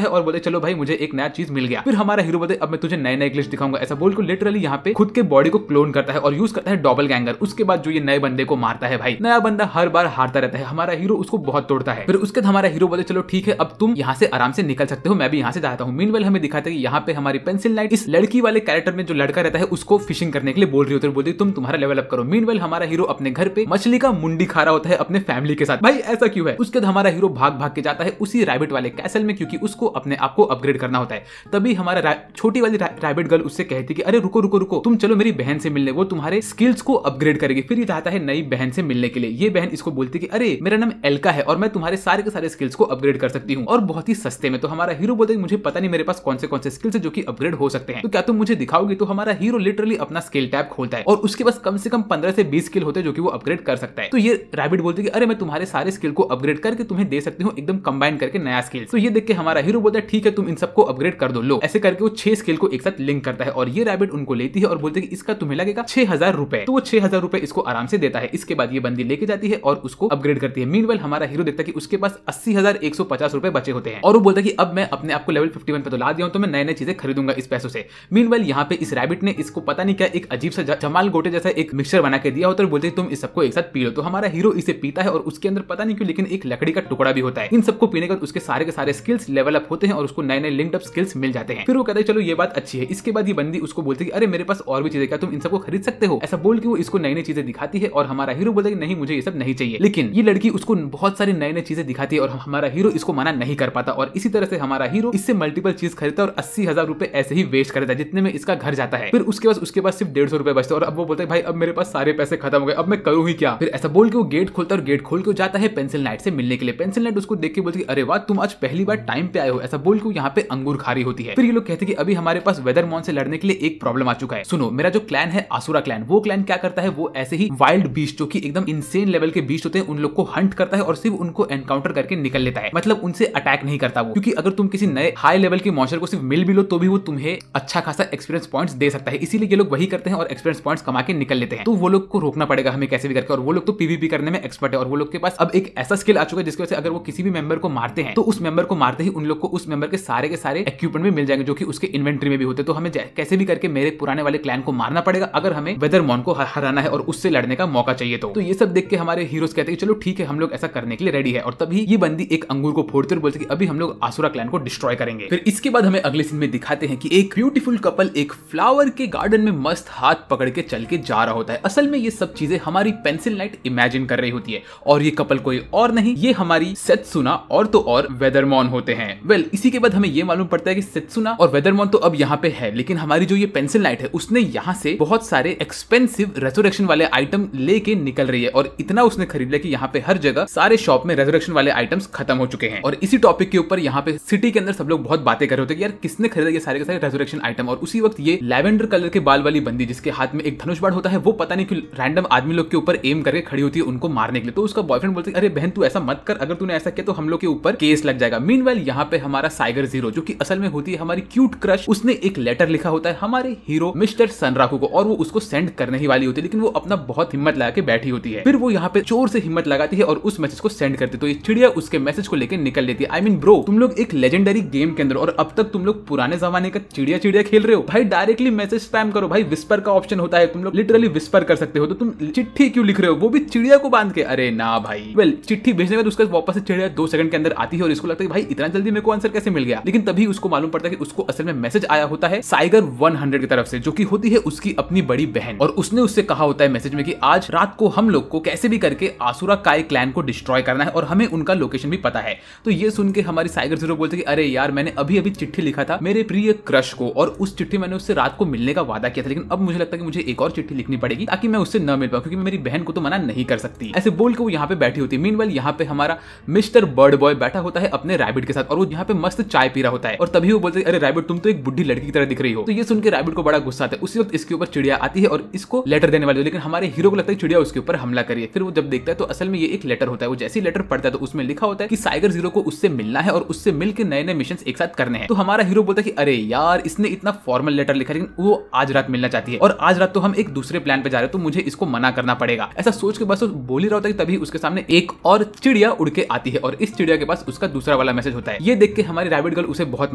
है और बोले चलो भाई मुझे एक नया चीज मिल गया। फिर हमारा हीरो बोलते अब मैं तुझे नए नए ग्लिच दिखाऊंगा। ऐसा बोल को लिटरली यहाँ पे खुद के बॉडी को क्लोन करता है और यूज करता है डबल गैंगर। उसके बाद जो ये नए बंदे को मारता है भाई, नया बंदा हर बार हारता रहता है। हमारा हीरो उसको बहुत तोड़ता है। फिर उसके बाद हमारा हीरो बोले चलो ठीक है अब तुम यहाँ से आराम से निकल सकते हो, मैं भी यहाँ से जाता हूँ। मीनवेल हमें दिखाते हैं कि यहाँ पे हमारी पेंसिल नाइट इस लड़की वाले कैरेक्टर में जो लड़का रहता है उसको फिशिंग करने के लिए बोल रही होती है, बोलती तुम तुम्हारा लेवल अप करो। मीनवेल हमारा हीरो अपने घर पे मछली का मुंडी खा रहा होता है अपने फैमिली के साथ। भाई ऐसा क्यों है? उसके बाद हमारा हीरो भाग के जाता है उसी रैबिट वाले कैसल में, क्योंकि उसको अपने आप को अपग्रेड करना होता है। तभी हमारा छोटी वाली रैबिट गर्ल उससे कहती कि अरे रुको रुको रुको, तुम चलो मेरी बहन से मिलने, वो तुम्हारे स्किल्स को अपग्रेड करेगी। फिर ये चाहता है नई बहन से मिलने के लिए। ये बहन इसको बोलती कि अरे मेरा नाम एल्का है और मैं तुम्हारे सारे के सारे स्किल्स को अपग्रेड कर सकती हूँ और बहुत ही सस्ते में। तो हमारा हीरो बोलता है मुझे पता नहीं मेरे पास कौन से स्किल्स है जो कि अपग्रेड हो सकते हैं, तो क्या तुम मुझे दिखाओगी? तो हमारा हीरो लिटरली अपना स्किल टैब खोलता है और उसके पास पास कम से कम 15 से 20 स्किल होते हैं जो कि वो अपग्रेड कर सकता है। तो ये रैबिट बोलते हैं कि अरे मैं तुम्हारे सारे स्किल को अपग्रेड करके तुम्हें दे सकती हूँ एकदम कंबाइन करके नया स्किल। तो ये देख के हमारा हीरो बोलता है ठीक है तुम इन सबको अपग्रेड कर दो, लो। ऐसे करके वो 6 स्किल को एक साथ लिंक करता है और ये रैबिट उनको लेती है और बोलते हैं कि इसका तुम्हें लगेगा 6000 रुपए। तो वो 6000 रुपए इसको आराम से देता है। इसके बाद ये बंदी लेके जाती है और उसको अपग्रेड करती है। मीनवाइल हमारा हीरो देखता है कि उसके पास 80,150 रुपए बचे होते हैं और वो बोलता है कि अब मैं अपने आप को लेवल 51 पे तो ला दिया हूं, तो मैं नए नए चीजें खरीदूंगा इस पैसों से। मीनवाइल यहाँ पे इस रैबिट ने इसको पता नहीं क्या एक अजीब सा जमाल गोटे जैसा एक मिक्सचर बना के दिया होता है। बोलते हैं तुम इस सबको एक साथ पी लो। तो हमारा हीरो इसे पीता है और उसके अंदर पता नहीं क्यों लेकिन एक लकड़ी का टुकड़ा भी होता है। इन सबको पीने के बाद उसके सारे के सारे स्किल्स लेवल अप होते हैं और उसको नए नए लिंक्ड अप स्किल्स मिल जाते हैं। फिर वो कहता है चलो ये बात अच्छी है। इसके बाद ये बंदी उसको बोलती है कि अरे मेरे पास और भी चीजें, क्या तुम इन सबको खरीद सकते हो? ऐसा बोल के वो इसको नई नई चीजें दिखाती है और हमारा हीरो बोलता है कि नहीं मुझे ये सब नहीं चाहिए। लेकिन ये लड़की उसको बहुत सारी नई नई चीजें दिखाती है और हमारा हीरो इसको मना नहीं कर पाता और इसी तरह से हमारा हीरो इससे मल्टीपल चीज खरीदता है और 80,000 रुपए ऐसे ही वेस्ट कर देता है जितने में इसका घर जाता है। फिर उसके बाद सिर्फ 150 रुपए बचते और अब वो बोलता है भाई अब मेरे पास सारे पैसे खत्म हो गए, अब मैं करूँ ही क्या? फिर ऐसा बोल के वो गेट खोलता है और गेट खोल के जाता है पेंसिल नाइट से मिलने के लिए। पेंसिल नाइट उसको देख के बोलती है अरे वाह तुम आज पहली बार टाइम पे आए हो। ऐसा बोल के यहाँ पे अंगूर खा रही होती है। फिर ये लोग कहते हैं कि अभी हमारे पास वेदरमॉन से लड़ने के लिए एक प्रॉब्लम आ चुका है। सुनो, मेरा जो क्लैन है आसुरा क्लैन, वो क्लैन क्या करता है, वो ऐसे ही वाइल्ड बीस्ट जो कि एकदम इंसेन लेवल के बीस्ट होते हैं उन लोग को हंट करता है और सिर्फ उनको एनकाउंटर करके निकल लेता है। मतलब उनसे अटैक नहीं करता वो, क्योंकि अगर तुम किसी नए हाई लेवल के मॉन्स्टर को सिर्फ मिल भी लो तो भी वो तुम्हें अच्छा खासा एक्सपीरियंस पॉइंट्स दे सकता है। इसीलिए ये लोग वही करते हैं और एक्सपीरियंस पॉइंट्स कमा के निकल लेते हैं। तो वो लोग को रोकना पड़ेगा हमें कैसे भी करके, और वो लोग तो पीवीपी करने में एक्सपर्ट है और वो लोग के पास अब एक ऐसा स्किल आ चुका है जिसकी वजह से अगर वो किसी भी मेंबर को मारते हैं तो उस मेंबर को मारते ही उन लोग को उस मेंबर के सारे इक्विपमेंट भी मिल जाएंगे जो कि उसके इन्वेंट्री में भी होते हैं। तो हमें कैसे भी करके मेरे पुराने वाले क्लैन को मारना पड़ेगा अगर हमें वेदरमॉन को हराना है और उससे लड़ने का मौका चाहिए। तो ये सब देख के हमारे हीरोज कहते हैं चलो ठीक है हम लोग ऐसा करने के लिए रेडी है। और तभी ये बंदी एक अंगूर को फोड़ते हुए बोलती है कि अभी हम लोग आसुरा क्लैन को डिस्ट्रॉय करेंगे। फिर इसके बाद हमें अगले सीन में दिखाते हैं कि एक ब्यूटीफुल कपल एक फ्लावर के गार्डन में मस्त हाथ पकड़ के चल के जा रहा होता है। असल में ये सब चीजें हमारी पेंसिल नाइट इमेजिन कर रही होती है और ये कपल कोई और नहीं, ये हमारी सेत्सुना और तो और वेदरमॉन होते हैं। इसी के बाद हमें ये मालूम पड़ता है कि सेत्सुना और वेदरमॉन तो अब यहाँ पे है, लेकिन हमारी जो ये पेंसिल नाइट है उसने यहाँ से बहुत सारे एक्सपेंसिव रेजरेक्शन वाले आइटम लेके निकल रही है और इतना उसने खरीद लिया कि यहाँ पे हर जगह सारे शॉप में रेजरेक्शन वाले आइटम्स खत्म हो चुके हैं। और इसी टॉपिक के ऊपर यहाँ पे सिटी के अंदर सब लोग बहुत बातें कर रहे होते हैं कि यार किसने खरीदा ये सारे के सारे रेजरेक्शन आइटम। और उसी वक्त ये लैवेंडर कलर के बाल वाली बंदी जिसके हाथ में एक धनुष बाण होता है वो पता नहीं क्यों रैंडम आदमी लोग के ऊपर एम करके खड़ी होती है उनको मारने के लिए। तो उसका बॉयफ्रेंड बोलती है अरे बहन तू ऐसा मत कर, अगर तूने ऐसा किया तो हम लोग के ऊपर केस लग जाएगा। मीनवाइल यहाँ पे हमारा साइगर जीरो जो कि असल में होती है हमारी क्यूट क्रश, उसने एक लेटर लिखा होता है हमारे हीरो मिस्टर सनराकू को और वो उसको सेंड करने ही वाली होती है, लेकिन वो अपना बहुत हिम्मत लगा के बैठी होती है। फिर वो यहाँ पे चोर से हिम्मत लगाती है और उस मैसेज को सेंड करती है। तो ये चिड़िया उसके मैसेज को लेकर निकल लेती है। आई मीन ब्रो, तुम लोग एक लेजेंडरी गेम के अंदर और अब तक तुम लोग पुराने जमाने का चिड़िया चिड़िया खेल रहे हो। भाई डायरेक्टली मैसेज स्पैम करो भाई, विस्पर का ऑप्शन होता है, तुम लोग लिटरली विस्पर कर सकते हो। तो तुम चिट्ठी क्यों लिख रहे हो, वो भी चिड़िया को बांध के? अरे ना भाई। चिट्ठी भेजने के बाद उसका वापस से चिड़िया 2 सेकंड के अंदर आती है और इसको लगता है भाई इतना जल्दी मेरे को आंसर कैसे मिल गया। लेकिन तभी उसको मालूम पड़ता है कि उसको असल में मैसेज आया होता है साइगर 100 की तरफ से जो कि होती है उसकी अपनी बड़ी बहन। और उसने उससे कहा होता है मैसेज में कि आज रात को हम लोग को कैसे भी करके आसुरा काय क्लैन को डिस्ट्रॉय करना है और हमें उनका लोकेशन भी पता है। तो ये सुन के हमारी साइगर जीरो बोलते कि अरे यार मैंने अभी अभी चिट्ठी लिखा था मेरे प्रिय क्रश को और उस चिट्ठी मैंने उससे रात को मिलने का वादा किया था, लेकिन अब मुझे लगता है कि मुझे एक और चिट्ठी लिखनी पड़ेगी ताकि मैं उससे न मिल पाऊं, क्योंकि मेरी बहन को तो मना नहीं कर सकती। ऐसे बोल के वो यहाँ पे बैठी होती है। मीनवाइल यहाँ पे हमारा मिस्टर बर्ड बॉय बैठा होता है अपने रैबिट के साथ और वो यहाँ पे मस्त चाय पी रहा होता है। और तभी वो बोलते अरे रैबिट तुम तो एक बुढ़ी लड़की की तरह दिख रही हो। तो ये सुन के रैबिट को बड़ा गुस्सा आता है। उसी वक्त इसके ऊपर चिड़िया आती है और इसको लेटर देने वाली है, लेकिन हमारे हीरो को लगता है चिड़िया उसके ऊपर हमला करिए। फिर वो जब देखता है तो असल में ये एक लेटर होता है। वो जैसे ही लेटर पढ़ता है तो उसमें लिखा होता है कि साइगर जीरो को उससे मिलना है और उससे मिलकर नए नए मिशन एक साथ करने हैं। तो हमारा हीरो बोलता है कि अरे यार इसने इतना फॉर्मल लेटर लिखा लेकिन वो आज रात मिलना चाहती है और आज रात तो हम एक दूसरे प्लान पे जा रहे हैं तो मुझे इसको मना करना पड़ेगा। ऐसा सोच के बस वो बोल ही रहा होता है कि तभी उसके सामने एक और चिड़िया उड़ के आती है और इस चिड़िया के पास उसका दूसरा वाला मैसेज होता है। ये देख के हमारी रैबिट गर्ल उसे बहुत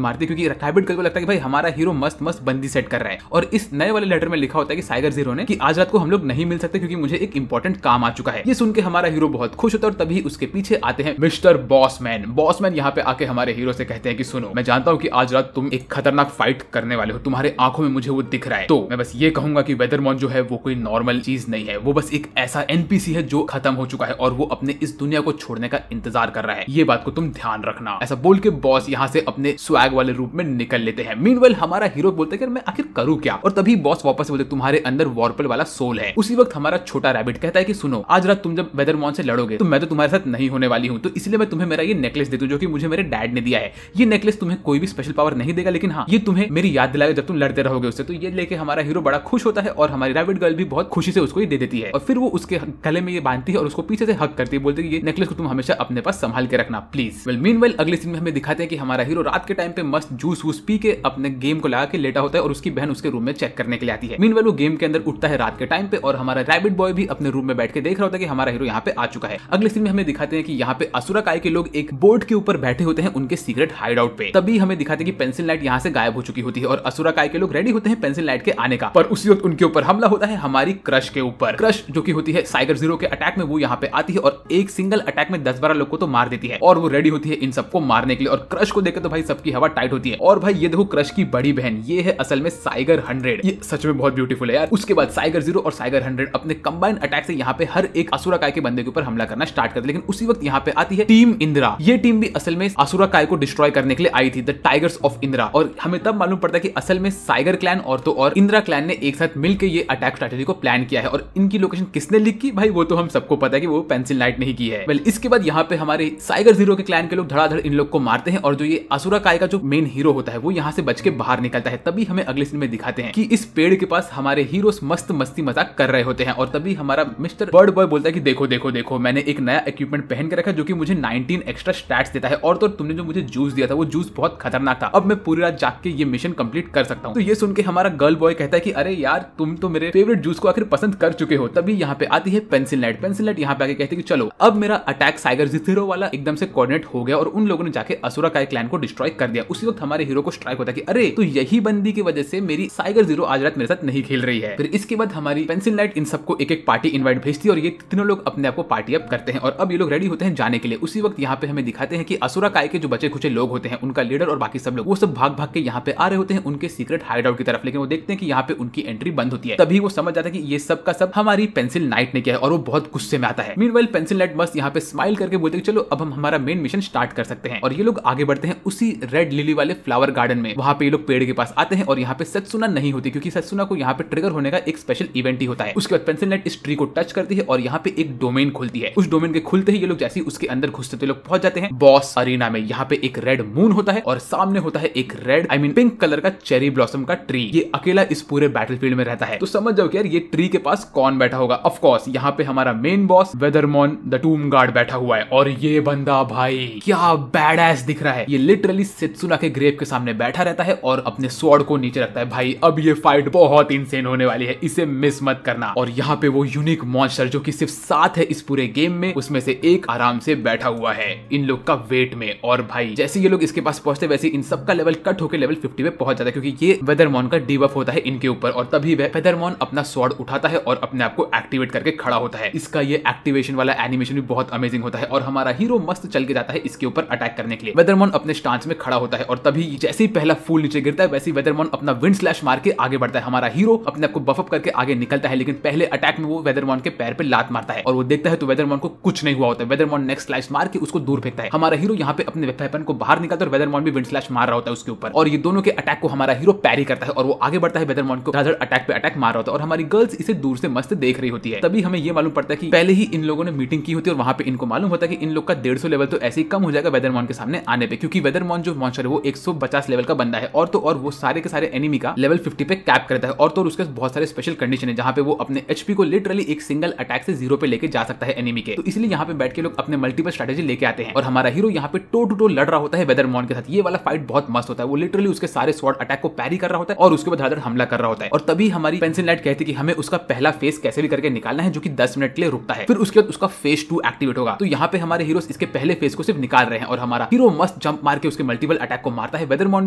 मारती है, क्योंकि रैबिट गर्ल को लगता है कि भाई हमारा हीरो मस्त मस्त बंदी सेट कर रहा है। और इस नए वाले लेटर में लिखा होता है कि साइगर जीरो ने कि आज रात को हम लोग नहीं मिल सकते क्योंकि मुझे एक इंपॉर्टेंट काम आ चुका है। ये सुन के हमारा हीरो बहुत खुश होता है और तभी उसके पीछे आते हैं मिस्टर बॉसमैन। बॉसमैन यहाँ पे आके हमारे हीरो से कहते हैं कि सुनो मैं जानता हूँ कि आज रात तुम एक खतरनाक फाइट करने वाले हो, तुम्हारे आंखों में मुझे वो दिख रहा है। तो मैं बस ये कहूंगा कि वेदरमॉन जो है वो कोई नॉर्मल चीज नहीं है, वो बस एक ऐसा एनपीसी है जो खत्म हो चुका है और वो अपने इस दुनिया को छोड़ने का इंतजार कर रहा है। ये बात को तुम ध्यान रखना। ऐसा बोल के बॉस यहाँ से अपने स्वैग वाले रूप में निकल लेते हैं। मीनवाइल हमारा हीरो बोलते हैं कि मैं आखिर करूँ क्या, और तभी बॉस वापस बोलते तुम्हारे अंदर वॉर्पल वाला सोल है। उसी वक्त हमारा छोटा रैबिट कहता है कि सुनो आज रात तुम जब वेदरमॉन से लड़ोगे तो मैं तो तुम्हारे साथ नहीं होने वाली हूँ, तो इसलिए मैं तुम्हें मेरा ये नेकलेस देती हूँ जो कि मुझे मेरे डैड ने दिया है। ये नेकलेस तुम्हें कोई भी स्पेशल पावर नहीं देगा, लेकिन हाँ ये तुम्हें मेरी याद दिलाएगा जब तुम लड़ते रहोगे उससे। तो ये लेके हमारा हीरो बड़ा खुश होता है और हमारी रैबिट रैबिट गर्ल भी बहुत खुशी से उसको ये दे देती है और फिर वो उसके गले में ये बांधती है और उसको पीछे से हक करती है, बोलती है ये नेकलेस को तुम हमेशा अपने पास संभाल के रखना प्लीज। वेल मीनवाइल अगले सीन में हमें दिखाते हैं कि हमारा हीरो रात के टाइम पे मस्त जूस वूस पी के अपने गेम को लगा के लेटा होता है और उसकी बहन उसके रूम में चेक करने के लिए आती है। मीनवाइल वो गेम के अंदर उठता है रात के टाइम पे और हमारा रैबिट बॉय भी अपने रूम में बैठ के देख रहा होता है कि हमारा हीरो यहाँ पे आ चुका है। अगले सीन में हमें दिखाते हैं कि यहाँ पे असुरा काय के लोग एक बोर्ड के ऊपर बैठे होते हैं उनके सीक्रेट हाइड आउट पे। तभी हमें दिखाते हैं कि पेंसिल लाइट यहाँ से गायब हो चुकी होती है और असुरा काय के लोग रेडी होते हैं पेंसिल लाइट के आने का, पर उसी वक्त उनके ऊपर हमला होता है हमारी क्रश के ऊपर। क्रश जो कि होती है साइगर जीरो के अटैक में, वो यहाँ पे आती है और एक सिंगल अटैक में 10-12 लोग को तो मार देती है और वो रेडी होती है इन सबको मारने के लिए। और क्रश को देखकर तो भाई सबकी हवा टाइट होती है। और भाई ये देखो क्रश की बड़ी बहन, ये है असल में साइगर 100। ये सच में बहुत ब्यूटीफुल है यार। उसके बाद साइगर जीरो और साइगर 100 अपने कंबाइंड अटैक से यहाँ पे हर एक असुरा काय के बंदे के ऊपर हमला करना स्टार्ट करते, लेकिन उसी वक्त यहाँ पे आती है टीम इंदिरा। ये टीम भी असल में असुरा काय को डिस्ट्रॉय करने के लिए आई थी, द टाइगर्स ऑफ इंदिरा। और हमें तब मालूम पड़ता है कि असल में साइगर क्लैन और तो और इंदिरा क्लैन ने एक साथ मिलकर ये अटैक स्ट्रेटेजी को प्लान किया है। और इनकी लोकेशन किसने लीक की भाई, वो तो हम सबको पता है कि वो पेंसिल लाइट ने ही की है। वेल इसके बाद यहाँ पे हमारे साइगर जीरो के क्लैन के लोग धड़ाधड़ इन लोग को मारते हैं और जो ये असुरा काय का जो मेन हीरो होता है वो यहाँ से बच के बाहर निकलता है। तभी हमें अगले सीन में दिखाते हैं कि इस पेड़ के पास हमारे हीरोस मस्त मस्ती मजाक कर रहे होते हैं और तभी हमारा मिस्टर बर्ड बॉय बोलता है कि देखो देखो देखो मैंने एक नया इक्विपमेंट पहन के रखा जो कि मुझे 19 एक्स्ट्रा स्टैट्स देता है और तो तुमने जो मुझे जूस दिया था वो जूस बहुत खतरनाक था, अब मैं पूरी रात जाग के ये मिशन कंप्लीट कर सकता हूँ। तो ये सुन के हमारा गर्ल बॉय कहता है कि अरे यार तुम तो मेरे फेवरेट जूस को आखिर पसंद कर चुके हो। तभी यहाँ पे आती है पेंसिल लाइट। पेंसिल लाइट यहाँ पे आके कहती है कि चलो अब मेरा अटैक साइगर जीरो वाला एकदम से कोऑर्डिनेट हो गया और उन लोगों ने जाके असुरा काय क्लैन को डिस्ट्रॉय कर दिया। उसी वक्त हमारे हीरो को स्ट्राइक होता है कि अरे तो यही बंदी की वजह से मेरी साइगर जीरो आज रात मेरे साथ नहीं खेल रही है। फिर इसके बाद हमारी पेंसिल लाइट इन सबको एक एक पार्टी इनवाइट भेजती है और ये तीनों लोग अपने आप को पार्टी अप करते हैं और अब ये लोग रेडी होते हैं जाने के लिए। उसी वक्त यहाँ पे हमें दिखाते हैं कि असुरा काय के जो बचे खुचे लोग होते हैं उनका लीडर और बाकी सब लोग वो सब भाग भाग के यहाँ पे आ रहे होते हैं उनके सीक्रेट हाइड आउट की तरफ, लेकिन वो देखते हैं कि यहाँ पे उनकी एंट्री बंद होती है। तभी वो समझ जाता है कि ये सब का सब हमारी पेंसिल लाइट ने किया है और वो बहुत गुस्से में आता है। मीनवाइल पेंसिल लाइट बस यहाँ पे स्माइल करके बोलते हैं चलो अब हम हमारा मेन मिशन स्टार्ट कर सकते हैं और ये लोग आगे बढ़ते हैं उसी रेड लिली वाले फ्लावर गार्डन में। वहां पे ये लोग पेड़ के पास आते हैं और यहाँ पे सत्सुना नहीं होती क्योंकि सत्सुना को यहाँ पे ट्रिगर होने का एक स्पेशल इवेंट ही होता है। उसके बाद पेंसिल लाइट इस ट्री को टच करती है और यहाँ पे एक डोमेन खुलती है। उस डोमेन के खुलते ही ये लोग जैसे उसके अंदर घुसते तो लोग पहुंच जाते हैं बॉस अरीना में। यहाँ पे एक रेड मून होता है और सामने होता है एक रेड पिंक कलर का चेरी ब्लॉसम का ट्री। ये अकेला इस पूरे बैटलफील्ड में रहता है। तो समझ जाओ कि यार ये ट्री के पास कौन बैठा होगा। ऑफ कोर्स यहाँ पे हमारा मेन बॉस वेदरमॉन द टूम गार्ड बैठा हुआ है और ये बंदा भाई क्या बैडएस दिख रहा है। ये लिटरली सेत्सुना के ग्रेव के सामने बैठा रहता है और अपने स्वॉर्ड को नीचे रखता है। भाई अब ये फाइट बहुत इंसेन होने वाली है, इसे मिस मत करना। और यहाँ पे वो यूनिक मॉन्स्टर जो कि सिर्फ 7 है इस पूरे गेम में, उसमें से एक आराम से बैठा हुआ है इन लोग का वेट में। और भाई जैसे ये लोग इसके पास पहुंचते वैसे इन सबका लेवल कट होकर लेवल 50 पे पहुंच जाता है क्योंकि ये वेदरमॉन का डीबफ होता है इनके ऊपर। और तभी वेदरमॉन अपना स्वॉर्ड उठाता है और अपने आप को एक्टिवेट करके खड़ा होता है। इसका ये एक्टिवेशन वाला एनिमेशन भी बहुत अमेजिंग होता है और हमारा हीरो मस्त चल के जाता है इसके ऊपर अटैक करने के लिए। वेदरमॉन अपने स्टांस में खड़ा होता है और तभी जैसे ही पहला फूल नीचे गिरता है वैसे ही वेदरमॉन अपना विंड स्लैश मार के आगे बढ़ता है। हमारा हीरो अपने आप को बफ अप करके आगे निकलता है, लेकिन पहले अटैक में वो वेदरमॉन के पैर पे लात मारता है और वो देखता है तो वेदरमॉन को कुछ नहीं हुआ होता है। वेदरमॉन नेक्स्ट स्लैश मार के उसको दूर फेंकता है। हमारा हीरो यहाँ पे अपने वेपन को बाहर निकालता है और वेदरमॉन भी विंड स्लैश मार रहा होता है उसके ऊपर और ये दोनों के अटैक को हमारा हीरो पैरी करता है और वो आगे बढ़ता है। वेदरमॉन को अटैक पे अटैक मार रहा होता है और हमारी गर्ल्स इसे दूर से मस्त देख रही होती है। तभी हमें ये मालूम पड़ता है कि पहले ही इन लोगों ने मीटिंग की होती है और वहां पे इनको मालूम होता है कि इन लोग का 150 लेवल तो ऐसे ही कम हो जाएगा वेदरमॉन के सामने आने पे, क्योंकि वेदरमॉन जो मॉन्स्टर है वो 150 लेवल का बंदा है और तो और वो सारे के सारे एनिमी का लेवल 50 पे कैप करता है और तो उसके बहुत सारे स्पेशल कंडीशन है जहां पे वो अपने एचपी को लिटरली एक सिंगल अटैक से 0 पे लेके जा सकता है एनिमी के। तो इसलिए यहाँ पे बैठ के लोग अपने मल्टीपल स्ट्रेटेजी लेके आते हैं और हमारा हीरो यहाँ पे टो टू टो लड़ रहा होता है वेदरमॉन के साथ। ये वाला फाइट बहुत मस्त होता है। वो लिटरली उसके सारे स्वॉर्ड अटैक को पैरी कर रहा होता है और उसके बाद धड़ाधड़ हमला कर रहा होता है। और तभी हमारी पेंसिल लाइट कहती है कि हमें उसका पहला फेस कैसे भी करके निकालना है जो कि 10 मिनट के लिए रुकता है, फिर उसके बाद उसका फेस 2 एक्टिवेट होगा। तो यहाँ पे हमारे हीरोस इसके पहले फेस को सिर्फ निकाल रहे हैं और हमारा हीरो मस्त जंप मार के उसके मल्टीपल अटैक को मारता है। वेदरमॉन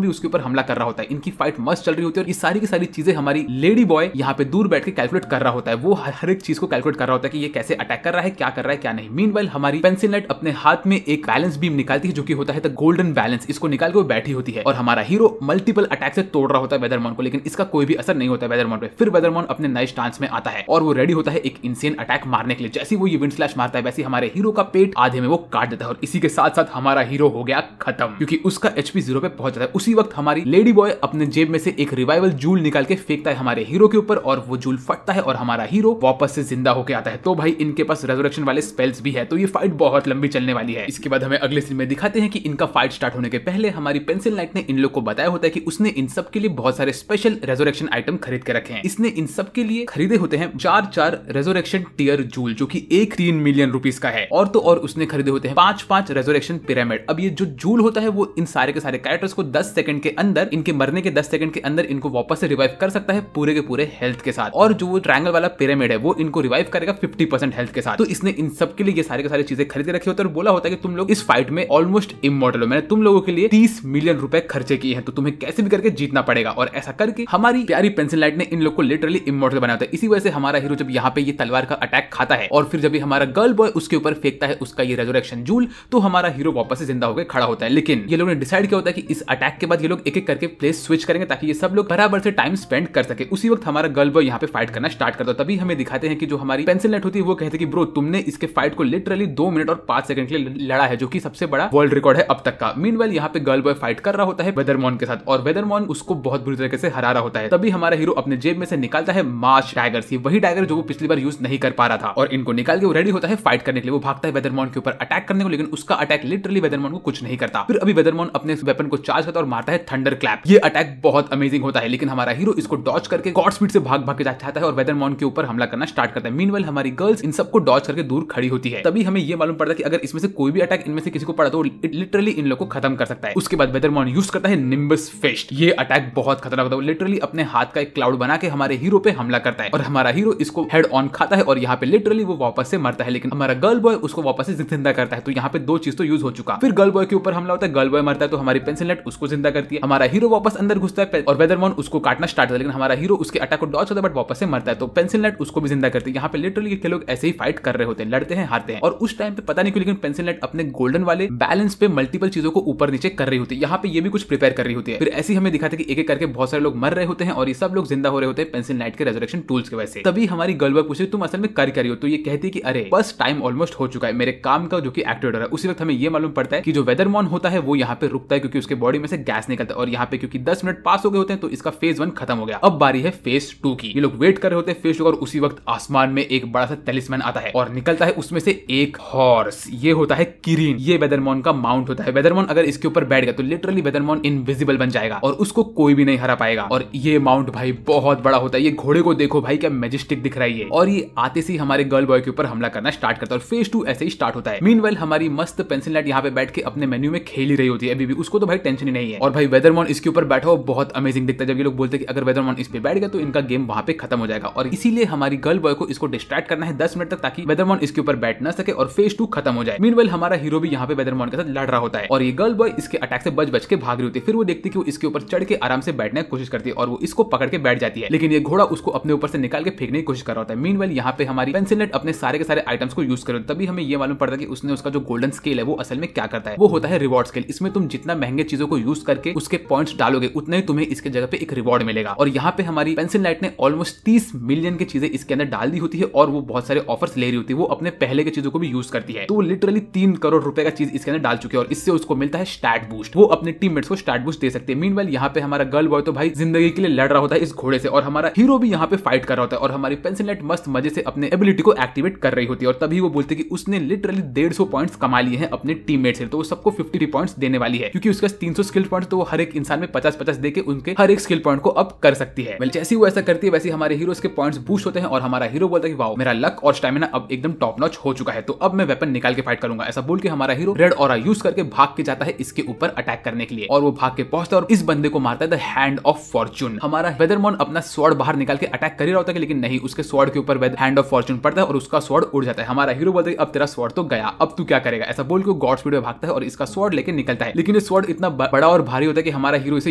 भी उसके ऊपर हमला कर रहा होता है। इनकी फाइट मस्त चल रही होती है और ये सारी की सारी चीजें हमारी लेडी बॉय यहाँ पे दूर बैठ के कैलकुलेट कर रहा होता है। वो हर एक चीज को कैलकुलेट कर रहा होता है कि ये कैसे अटैक कर रहा है, क्या कर रहा है, क्या नहीं। मीनवाइल हमारी पेंसिल लाइट अपने हाथ में एक बैलेंस बीम निकालती है जो कि होता है द गोल्डन बैलेंस। इसको निकाल के वो बैठी होती है और हमारा हीरो मल्टीपल अटैक से तोड़ रहा होता है वेदरमॉन को, लेकिन इसका कोई भी असर नहीं होता है वेदरमॉन पे। फिर वेदरमॉन अपने नए स्टांस में आता है और वो रेडी होता है एक इंसेन अटैक मारने के लिए। जैसे वो ये विंड स्लैश मारता है वैसे हमारे हीरो का पेट आधे में वो काट देता है और इसी के साथ साथ हमारा हीरो हो गया खत्म क्योंकि उसका एचपी 0 पे पहुंच जाता है। उसी वक्त हमारी लेडी बॉय अपने जेब में से एक रिवाइवल जूल निकाल के फेंकता है हमारे हीरो के ऊपर और वो जूल फटता है और हमारा हीरो वापस से जिंदा होकर आता है। तो भाई इनके पास रेजरेक्शन वाले स्पेल्स भी है, तो ये फाइट बहुत लंबी चलने वाली है। इसके बाद हमें अगले सीन में दिखाते हैं कि इनका फाइट स्टार्ट होने के पहले हमारी पेंसिल लाइट ने इन लोग को बताया होता है कि उसने इन सब के लिए बहुत सारे स्पेशल रेजरेक्शन आइटम खरीद के रखे हैं। इसने इन सब के लिए खरीदे होते हैं 4 रेजोरेक्शन टीयर जूल, जो कि 3 मिलियन रुपीस का है। और तो और उसने खरीदे होते हैं 5 रेजोरेक्शन पिरामिड। अब ये जो जूल होता है वो इन सारे के सारे कैरेक्टर्स को 10 सेकंड के अंदर, इनके मरने के 10 सेकंड के अंदर इनको वापस से रिवाइव कर सकता है पूरे के पूरे हेल्थ के साथ। और जो वो ट्रायंगल वाला पिरामिड है वो इनको रिवाइव करेगा 50% हेल्थ के साथ। तो इसने इन सब के लिए ये सारे के सारे चीजें खरीदे रखी होती है और बोला होता है कि तुम लोग इस फाइट में ऑलमोस्ट इमॉर्टल हो, मैंने तुम लोगों के लिए 30 मिलियन रुपए खर्चे किए हैं, तो तुम्हें कैसे भी करके जीतना पड़ेगा। और ऐसा करके हमारी प्यारी पेंसिल लाइट ने इन लोग को लिटरली इमॉर्टल बनाया होता है। इसी वजह से हमारा हीरो जब यहाँ पे ये तलवार का अटैक खाता है और फिर जब ये हमारा गर्ल बॉय उसके ऊपर फेंकता है उसका ये रेजोरेक्शन जूल, तो हमारा हीरो वापस से जिंदा होकर खड़ा होता है। लेकिन ये लोग ने डिसाइड किया होता है कि इस अटैक के बाद ये लोग एक एक करके प्लेस स्विच करेंगे ताकि ये सब लोग बराबर से टाइम स्पेंड कर सके। उसी वक्त हमारा गर्ल बॉय यहाँ पे फाइट करना स्टार्ट करता है। तभी हमें दिखाते हैं कि जो हमारी पेंसिल लाइट होती है वो कहते हैं कि ब्रो तुमने इसके फाइट को लिटरली 2 मिनट और 5 सेकंड के लिए लड़ा है, जो कि सबसे बड़ा वर्ल्ड रिकॉर्ड है अब तक का। मीनवाइल यहाँ पे गर्ल बॉय फाइट कर रहा होता है वेदरमॉन के साथ और वेदरमॉन उसको बहुत बुरी तरीके से हरा रहा होता है। तभी हमारा हीरो अपने जेब में से निकालता है मार्च डैगर्स, ये वही डैगर जो वो पिछली बार यूज नहीं कर पा रहा था, और इनको निकाल के वो रेडी होता है फाइट करने के लिए। वो भागता है वेदरमॉन के ऊपर अटैक करने को, लेकिन उसका अटैक लिटरली वेदरमॉन को कुछ नहीं करता। फिर अभी वेदरमॉन अपने वेपन को चार्ज करता है और मारता है थंडर क्लैप। ये अटैक बहुत अमेजिंग होता है, लेकिन हमारा हीरो इसको डॉज करके गॉड स्पीड से भाग के जाता है और वेदरमॉन के ऊपर हमला करना स्टार्ट करता है। मीनवाइल हमारी गर्ल्स इन सबको डॉज करके दूर खड़ी होती है। तभी हमें ये मालूम पड़ता है कि अगर इसमें से कोई भी अटैक इनमें से किसी को पड़ा तो लिटरली इन लोगों को खत्म कर सकता है। उसके बाद वेदरमॉन यूज करता है निम्बस फिस्ट। ये अटैक बहुत खतरनाक होता है। लिटरली अपने हाथ का एक क्लाउड बना के हमारे हीरो पे हमला करता है और हमारा हीरो इसको हेड ऑन खाता है और यहाँ पे लिटरली वो वापस से मरता है, लेकिन हमारा गर्ल बॉय उसको वापस से जिंदा करता है। तो यहाँ पे 2 चीज तो यूज हो चुका। फिर गर्ल बॉय के ऊपर हमला होता है, गर्ल बॉय मरता है तो हमारी पेंसिल लाइट उसको जिंदा करती है। हमारा हीरो वापस अंदर घुसता है और वेदरमॉन उसको काटना स्टार्ट करता है, लेकिन हमारा हीरो उसके अटैक को डॉज करता है बट वापस से मरता है। तो पेंसिल लाइट उसको भी जिंदा करती है। यहाँ पे लिटरली के लोग ऐसे ही फाइट कर रहे होते हैं, लड़ते हैं, हारते हैं। और उस टाइम पे पता नहीं क्यों लेकिन पेंसिल लाइट अपने गोल्डन वाले बैलेंस पे मल्टीपल चीजों को ऊपर नीचे कर रही होती है। यहाँ पे ये भी कुछ प्रिपेयर कर रही होती है। फिर ऐसे ही हमें दिखाते हैं कि एक एक करके बहुत सारे लोग मर रहे होते हैं और ये सब लोग जिंदा हो रहे होते हैं पेंसिल लाइट के रेजरेक्शन टूल्स की वजह से। तभी हमारी गर्ल बॉय पूछे तुम असल में कर रही हो, तो ये कहती है कि अरे बस टाइम ऑलमोस्ट हो चुका है मेरे काम का जो कि एक्टिवेटर है। उसी वक्त हमें ये मालूम पड़ता है कि जो वेदरमॉन होता है वो यहाँ पे रुकता है क्योंकि उसके बॉडी में से गैस निकलता है और यहाँ पे क्योंकि 10 मिनट पास हो गए होते हैं तो इसका फेज 1 खत्म हो गया। अब बारी है फेज 2 की। ये लोग वेट कर रहे होते हैं फेज 2 और उसी वक्त आसमान में एक बड़ा सा टेलिस्मैन आता है और निकलता है उसमें से एक हॉर्स। ये होता है किरीन। ये वेदरमॉन का माउंट होता है। वेदरमॉन अगर इसके ऊपर बैठ गया तो लिटरली वेदरमॉन इनविजिबल बन जाएगा और उसको कोई भी नहीं हरा पाएगा। और ये माउंट भाई बहुत बड़ा होता है। ये घोड़े को देखो भाई क्या मैजेस्टिक दिख रहा है। और ये आते से हमारे गर्ल बॉय के ऊपर हमला करना स्टार्ट करता है और फेज 2 ऐसे ही स्टार्ट होता है। मीनवाइल हमारी मस्त पेंसिल लाइट यहाँ पे बैठ के अपने मेन्यू में खेल ही रही होती है अभी भी, उसको तो भाई टेंशन ही नहीं है। और भाई वेदरमॉन इसके ऊपर बैठा हो बहुत अमेजिंग दिखता है। जब ये लोग बोलते हैं कि अगर वेदरमॉन इस पे बैठ गया तो इनका गेम वहां पे खत्म हो जाएगा और इसीलिए हमारी गर्ल बॉय को इसको डिस्ट्रैक्ट करना है 10 मिनट तक ताकि वेदरमॉन इसके ऊपर बैठ ना सके और फेज 2 खत्म हो जाए। मीनवाइल हमारा हीरो भी यहाँ पे वेदरमॉन के साथ लड़ रहा होता है और ये गर्ल बॉय इसके अटैक से बच के भाग रही होती है। फिर वो देखती है कि वो इसके ऊपर चढ़ के आराम से बैठने की कोशिश करती है और वो इसको पकड़ के बैठ जाती है, लेकिन ये घोड़ा उसको अपने ऊपर से निकाल के फेंकने की कोशिश कर रहा होता है। मीनवाइल यहाँ पे हमारी पेंसिल लाइट अपने सारे के सारे आइटम्स को यूज कर तभी हमें ये मालूम पड़ता है कि उसने उसका जो गोल्डन स्केल है वो असल में क्या करता है। वो होता है रिवॉर्ड स्केल। इसमें तुम जितना महंगे चीजों को यूज करके उसके पॉइंट्स डालोगे उतना ही तुम्हें इसके जगह पे एक रिवॉर्ड मिलेगा। और यहाँ पे हमारी पेंसिल लाइट ने ऑलमोस्ट 30 मिलियन की चीजें इसके अंदर डाल दी होती है और वो बहुत सारे ऑफर्स ले रही होती है। वो अपने पहले के चीजों को भी यूज करती है तो वो लिटरली 3 करोड़ रुपए का चीज इसके अंदर डाल चुकी है और इससे उसको मिलता है स्टैट बूस्ट। वो अपने टीममेट्स को स्टैट बूस्ट दे सकते हैं। मीनवाइल यहाँ पे हमारा गर्ल बॉय तो भाई जिंदगी के लिए लड़ रहा होता है इस घोड़े से और हमारा हीरो भी यहाँ पे फाइट कर रहा होता है और हमारी पेंसिल लाइट मस्त मजे से अपने एबिलिटी को एक्टिवेट कर रही होती है। और तभी वो बोलते कि उसने लिटरली 150 पॉइंट्स कमा लिए हैं अपने टीममेट से, तो वो सबको 50 पॉइंट्स देने वाली है क्योंकि उसके 300 स्किल पॉइंट्स तो वो हर एक इंसान में 50-50 देके उनके हर एक स्किल पॉइंट को अप कर सकती है। वेल जैसे वो ऐसा करती है वैसे हमारे हीरोज के पॉइंट्स बूस्ट होते हैं और हमारा हीरो बोलता है कि वाओ मेरा लक और स्टैमिना अब एकदम टॉप नॉच हो चुका है तो अब मैं वेपन निकाल के फाइट करूंगा। ऐसा बोल के हमारा हीरो रेड ऑरा यूज करके भाग के जाता है इसके ऊपर अटैक करने के लिए और वो भाग के पहुंचता है और इस बंदे को मारता है द हैंड ऑफ फॉर्चून। हमारा वेदरमॉन अपना स्वॉर्ड बाहर निकाल के अटैक कर ही रहा होता है लेकिन नहीं, उसके स्वॉर्ड के ऊपर हैंड ऑफ फॉर्चून पड़ता है और उसका स्वॉर्ड उड़ जाता है। हमारा हीरो बोलता है अब तेरा स्वॉर्ड तो गया, अब तू क्या करेगा। ऐसा बोल के गॉड स्पीड में भागता है और इसका स्वॉर्ड लेके निकलता है, लेकिन ये स्वॉर्ड इतना बड़ा और भारी होता है कि हमारा हीरो इसे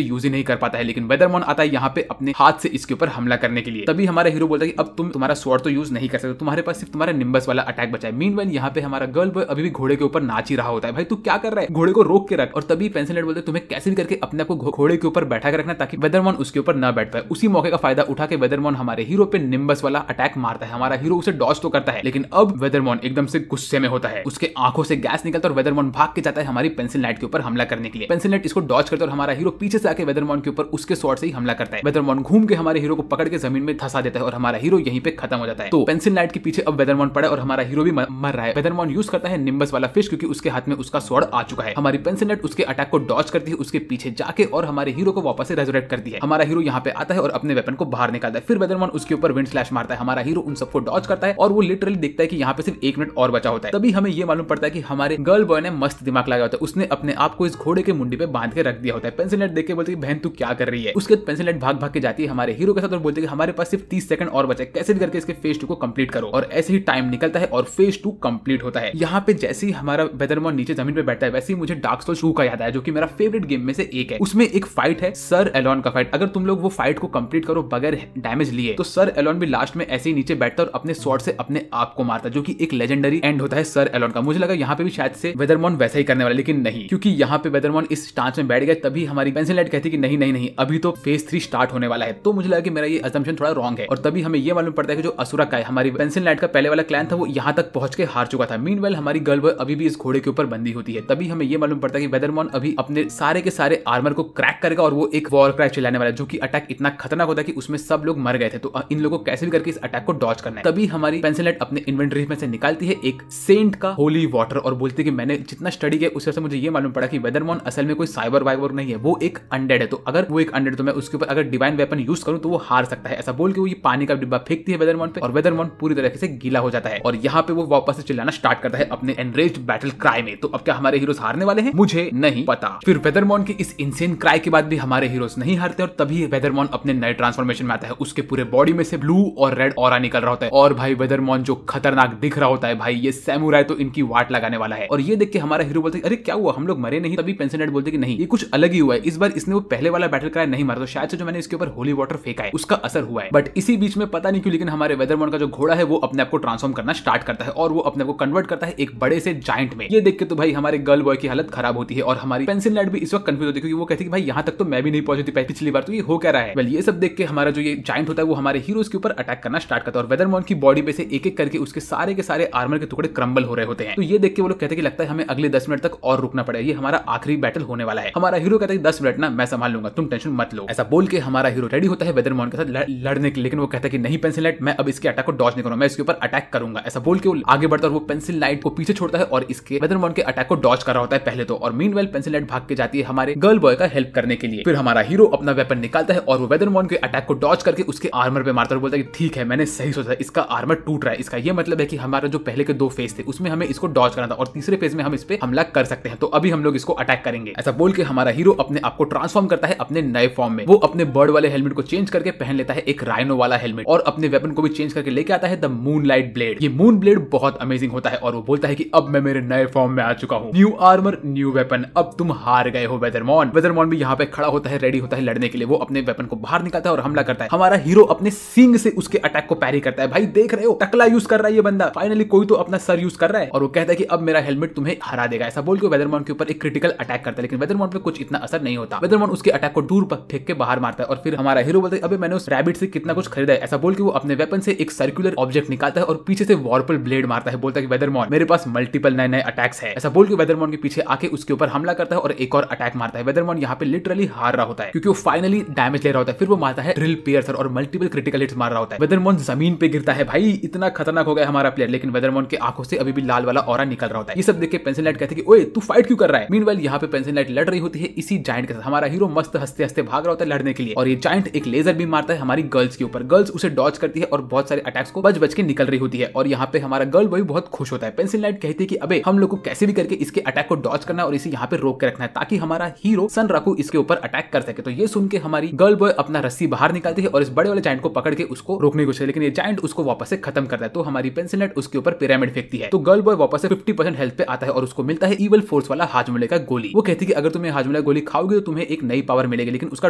यूज ही नहीं कर पाता है। लेकिन वेदरमॉन आता है यहाँ पे अपने हाथ से इसके ऊपर हमला करने के लिए। तभी हमारा हीरो बोलता है कि अब तुम्हारा स्वॉर्ड तो यूज नहीं कर सकते, तुम्हारे पास सिर्फ तुम्हारा निम्बस वाला अटैक बचा है। मीनवाइल यहाँ पे हमारा गर्ल बॉय अभी भी घोड़े के ऊपर नाच ही रहा होता है। भाई तू क्या कर रहा है, घोड़े को रोक के रख। और तभी पेंसिल लाइट बोलते तुम्हें कैसे भी करके अपने आप को घोड़े के ऊपर बैठा कर रखना ताकि वेदरमॉन उसके ऊपर ना बैठ पाए। उसी मौके का फायदा उठा के वेदरमॉन हमारे हीरो पे निम्बस वाला अटैक मारता है। हमारा हीरो उसे डॉज तो करता है लेकिन अब वेदरमॉन एकदम से गुस्से में होता है, उसके आंखों से गैस निकलता है और वेदरमॉन भाग के जाता है हमारी पेंसिल लाइट के ऊपर हमला करने के लिए। पेंसिल लाइट इसको डॉज करता है और हमारा हीरो पीछे से आके वेदरमॉन के ऊपर उसके स्वॉर्ड से ही हमला करता है। वेदरमॉन घूम के हमारे हीरो को पकड़ के जमीन में धंसा देता है और हमारा हीरो यहीं पे खत्म हो जाता है। तो पेंसिल लाइट के पीछे अब वेदरमॉन पड़ा और हमारा हीरो भी मर रहा है। वेदरमॉन यूज करता है निम्बस वाला फिश क्योंकि उसके हाथ में उसका स्वॉर्ड आ चुका है। हमारी पेंसिल लाइट उसके अटैक को डॉज करती है उसके पीछे जाके और हमारे हीरो को वापस से रेजरेक्ट करती है। हमारा हीरो यहाँ पे आता है और अपने वेपन को बाहर निकालता निकालता है। फिर वेदरमैन उसके ऊपर विंड स्लैश मारता है, हमारा हीरो उन सबको डॉज करता है और वो लिटरली देखता है कि यहाँ पे सिर्फ 1 मिनट और बचा होता है। तभी हमें ये मालूम पड़ता है कि हमारे गर्ल बॉय ने मस्त दिमाग लगाया होता है, उसने अपने आप को इस घोड़े के मुंडी पे बांध के रख दिया होता है। पेंसिल लाइट देख के बोलती है बहन तू क्या कर रही है। उसके बाद पेंसिल लाइट भाग भाग के जाती है हमारे हीरो के साथ और बोलती है कि हमारे पास सिर्फ 30 सेकंड और बचे, कैसे भी करके इसके फेज 2 को कंप्लीट करो। और ऐसे ही टाइम निकलता है और फेज 2 कंप्लीट होता है। यहाँ पे जैसे ही हमारा वेदरमैन नीचे जमीन पे बैठता है वैसे ही मुझे डार्क सोल्स 2 का याद आया, जो कि मेरा फेवरेट गेम में से एक है। उसमें एक फाइट है सर एलोन का फाइट। अगर तुम लोग वो फाइट को कंप्लीट करो बगैर डैमेज लिए तो सर एलोन भी लास्ट में ऐसे ही नीचे बैठता है और अपने स्वॉर्ड से अपने आप को मारता है, जो कि एक लेजेंडरी एंड होता है सर एलोन का। मुझे लगा यहाँ पे भी शायद से वेदरमैन वैसा ही करने वाला, लेकिन नहीं, क्योंकि यहाँ पे वेदरमैन इस स्टांस में बैठ गया। तभी हमारी पेंसिल लाइट कहती है कि नहीं नहीं नहीं, अभी तो फेज 3 स्टार्ट होने वाला है। तो मुझे लगा कि मेरा ये असम्पशन थोड़ा रॉन्ग है। और तभी हमें ये मालूम पड़ता है कि जो असुरा का है, हमारी पेंसिल लाइट का पहले वाला क्लैन था, वो यहाँ तक पहुंच के हार चुका था। मीनवाइल हमारी गर्ल बॉय अभी भी इस घोड़े के ऊपर बंदी होती है। तभी हमें ये मालूम पड़ता है कि वेदरमैन अभी अपने सारे के सारे आर्मर को क्रैक करेगा और वो एक वॉर क्राई चलाने वाला है, जो कि अटैक इतना खतरनाक होता है कि उसमें सब लोग मर गए थे। तो इन लोगों को कैसे भी करके इस अटैक को डॉज करना है। तभी हमारी पेंसिल लाइट अपने इन्वेंटरी में से निकालती है एक सेंट का होली वाटर और बोलती है कि मैंने जितना स्टडी किया उससे मुझे ये मालूम पड़ा कि वेदरमैन असल में कोई साइबर वाइबर नहीं है, वो एक अनडेड है। तो अगर वो एक अनडेड तो मैं उसके ऊपर अगर डिवाइन वेपन यूज करूं तो वो हार सकता है। ऐसा बोल के वो ये पानी का डिब्बा फेंकती है वेदरमैन पे और वेदरमैन पूरी तरह से गीला हो जाता है। और यहाँ पे वो वापस से चिल्लाना स्टार्ट करता है अपने एनरेज्ड बैटल क्राई में। तो अब क्या हमारे हीरोज हारने वाले हैं? मुझे नहीं पता। फिर वेदरमैन की इस इंसेन क्राई के बाद भी हमारे हीरोज नहीं हारते और तभी वेदरमैन अपने नए ट्रांसफॉर्मेशन में आता है। उसके पूरे बॉडी में से ब्लू और रेड ऑरा निकल रहा होता है और भाई वेदरमैन जो खतरनाक दिख रहा होता है, भाई ये सैमुराई तो इनकी वाट लगाने वाला है। और ये देख के हमारा हीरो बोलते अरे क्या हुआ, हम लोग मरे नहीं। तभी पेंसिल लाइट बोलते कि नहीं, ये कुछ अलग ही हुआ है। इस बार इसने वो पहले वाला बैटल क्राई नहीं मारा, तो शायद से जो मैंने इसके ऊपर होली वाटर फेंका है उसका असर हुआ है। बट इसी बीच में पता नहीं क्यों लेकिन हमारे वेदरमैन का जो घोड़ा है वो अपने आप को ट्रांसफॉर्म करना स्टार्ट करता है और वो अपने आप को कन्वर्ट करता है एक बड़े से जायंट में। ये देख के तो भाई हमारे गर्ल बॉय की हालत खराब होती है और हमारी पेंसिल लाइट भी इस वक्त कंफ्यूज होती है, क्योंकि वो कहती है कि भाई यहाँ तक तो मैं भी नहीं पहुंची थी पिछली बार, तो ये हो क्या रहा है। वेल ये सब देख के हमारा जो ये जायंट होता है वो हमारे हीरोज के ऊपर अटैक करना स्टार्ट करता है और वेदरमैन की बॉडी पे से एक एक करके उसके सारे के सारे आर्मर के टुकड़े क्रम्बल हो रहे होते हैं। तो ये देख के वो लोग कहते हैं कि लगता है हमें अगले 10 मिनट तक और रुकना पड़ेगा, ये हमारा आखिरी बैटल होने वाला है। हमारा हीरो कहता है 10 मिनट ना मैं संभाल लूंगा, तुम टेंशन मत लो। ऐसा बोल के हमारा हीरो रेडी होता है वेदरमैन के साथ लड़ने के लिए, लेकिन वो कहता है कि नहीं पेंसिल लाइट, मैं अब इसके अटैक को डॉज नहीं करूंगा, मैं इसके ऊपर अटैक करूंगा। ऐसा बोल के वो आगे बढ़ता है और वो पेंसिल लाइट को पीछे छोड़ता है और इसके वेदरमैन के अटैक को डॉज कर रहा होता है पहले तो। और मीनवाइल पेंसिल लाइट भाग के जाती है हमारे गर्ल बॉय का हेल्प करने के लिए। फिर हमारा हीरो अपना वेपन निकालता है और वो वेदरमैन के अटैक को डॉज करके उसके आर्मर पे मारता है और बोलता है कि ठीक है मैंने सही सोचा, इसका आर्मर टूट रहा है। इसका ये मतलब है कि हमारा जो पहले के 2 फेज थे उसमें हमें इसको डॉज करना था और तीसरे फेज में हम इस पे हमला कर सकते हैं, तो अभी हम लोग इसको अटैक करेंगे। ऐसा बोल के हमारा हीरो अपने आप को ट्रांसफॉर्म करता है अपने नए फॉर्म में। वो अपने बर्ड वाले हेलमेट को चेंज करके पहन लेता है एक राइनो वाला हेलमेट और अपने वेपन को भी चेंज करके लेके आता है द मूनलाइट ब्लेड। ये मून ब्लेड बहुत अमेजिंग होता है और वो बोलता है कि अब मैं मेरे नए फॉर्म में आ चुका हूँ, न्यू आर्मर न्यू वेपन, अब तुम हार गए हो वेदरमैन। वेदरमैन भी यहाँ पे खड़ा होता है, रेडी होता है लड़ने के लिए। वो अपने वेपन को बाहर निकालता है और हमला करता है। हमारा हीरो अपने सींग से उसके अटैक को पैरी करता है। भाई देख रहे हो टकला यूज कर रहा है ये बंदा, फाइनली कोई तो अपना सर यूज कर रहा है। और वो कहता है कि अब मेरा हेलमेट तुम्हें हरा देगा। ऐसा बोल के वेदरमैन के ऊपर एक क्रिटिकल अटैक करता है, लेकिन वेदरमैन पे कुछ इतना असर नहीं होता। वेदरमैन उसके अटैक को दूर फेंक के बाहर मारता है और फिर हमारा हीरो बोलता है अबे मैंने उस रैबिट से कितना कुछ खरीदा है। ऐसा बोल के वो अपने वेपन से एक सर्कुलर ऑब्जेक्ट निकालता है और पीछे से वॉर्पल ब्लेड मारता है। बोलता है कि वेदरमैन मेरे पास मल्टीपल नए नए अटैक्स है। ऐसा बोल के वेदरमैन के पीछे आके उसके ऊपर हमला करता है और एक और अटैक मारता है। वेदरमैन यहाँ पे लिटरली हार रहा होता है क्योंकि वो फाइनली डैमेज ले रहा होता है। फिर वो मारता है ड्रिल पियर्सर और मल्टीपल क्रिटिकल हिट्स मार रहा होता है। वेदरमैन जमीन पे गिरता है। भाई इतना खतरनाक हो गया हमारा प्लेयर, लेकिन वेदरमैन के आंखों से अभी भी लाल वाला ऑरा निकल रहा होता है। ये सब देख के पेंसिल लाइट कहती है कि ओए तू फाइट क्यों कर रहा है। मीनवाइल यहाँ पे पेंसिल लाइट लड़ रही होती है इसी जायंट के साथ। हमारा हीरो मस्त हंसते हंसते भाग रहा होता है लड़ने के लिए और ये जायंट एक लेजर भी मारता है हमारी गर्ल्स के ऊपर। गर्ल्स उसे डॉज करती है और बहुत सारे अटैक्स को बच बच के निकल रही होती है और यहाँ पे हमारा गर्ल बॉय बहुत खुश होता है। पेंसिल लाइट कहती है कि अबे हम लोग को कैसे भी करके इसके अटैक को डॉज करना है और इसे यहाँ पे रोक के रखना है ताकि हमारा हीरो सनराकू इसके ऊपर अटैक कर सके। तो ये सुन के हमारी गर्ल बॉय अपना रस्सी बाहर निकालती है और इस बड़े वाले जायंट को पकड़ के उसको रोकने की कोशिश, लेकिन ये जायंट उसको वापस से खत्म करता है। तो हमारी पेंसिल लाइट उसके ऊपर पिरामिड फेंकती है। तो गर्ल बॉय वापस से 50% हेल्थ पे आता है और उसको मिलता है इवल फोर्स वाला हाजमूले का गोली। वो कहती है कि अगर तुम्हें हाजमूला गोली खाओगे तो तुम्हें एक नई पावर मिलेगी, लेकिन उसका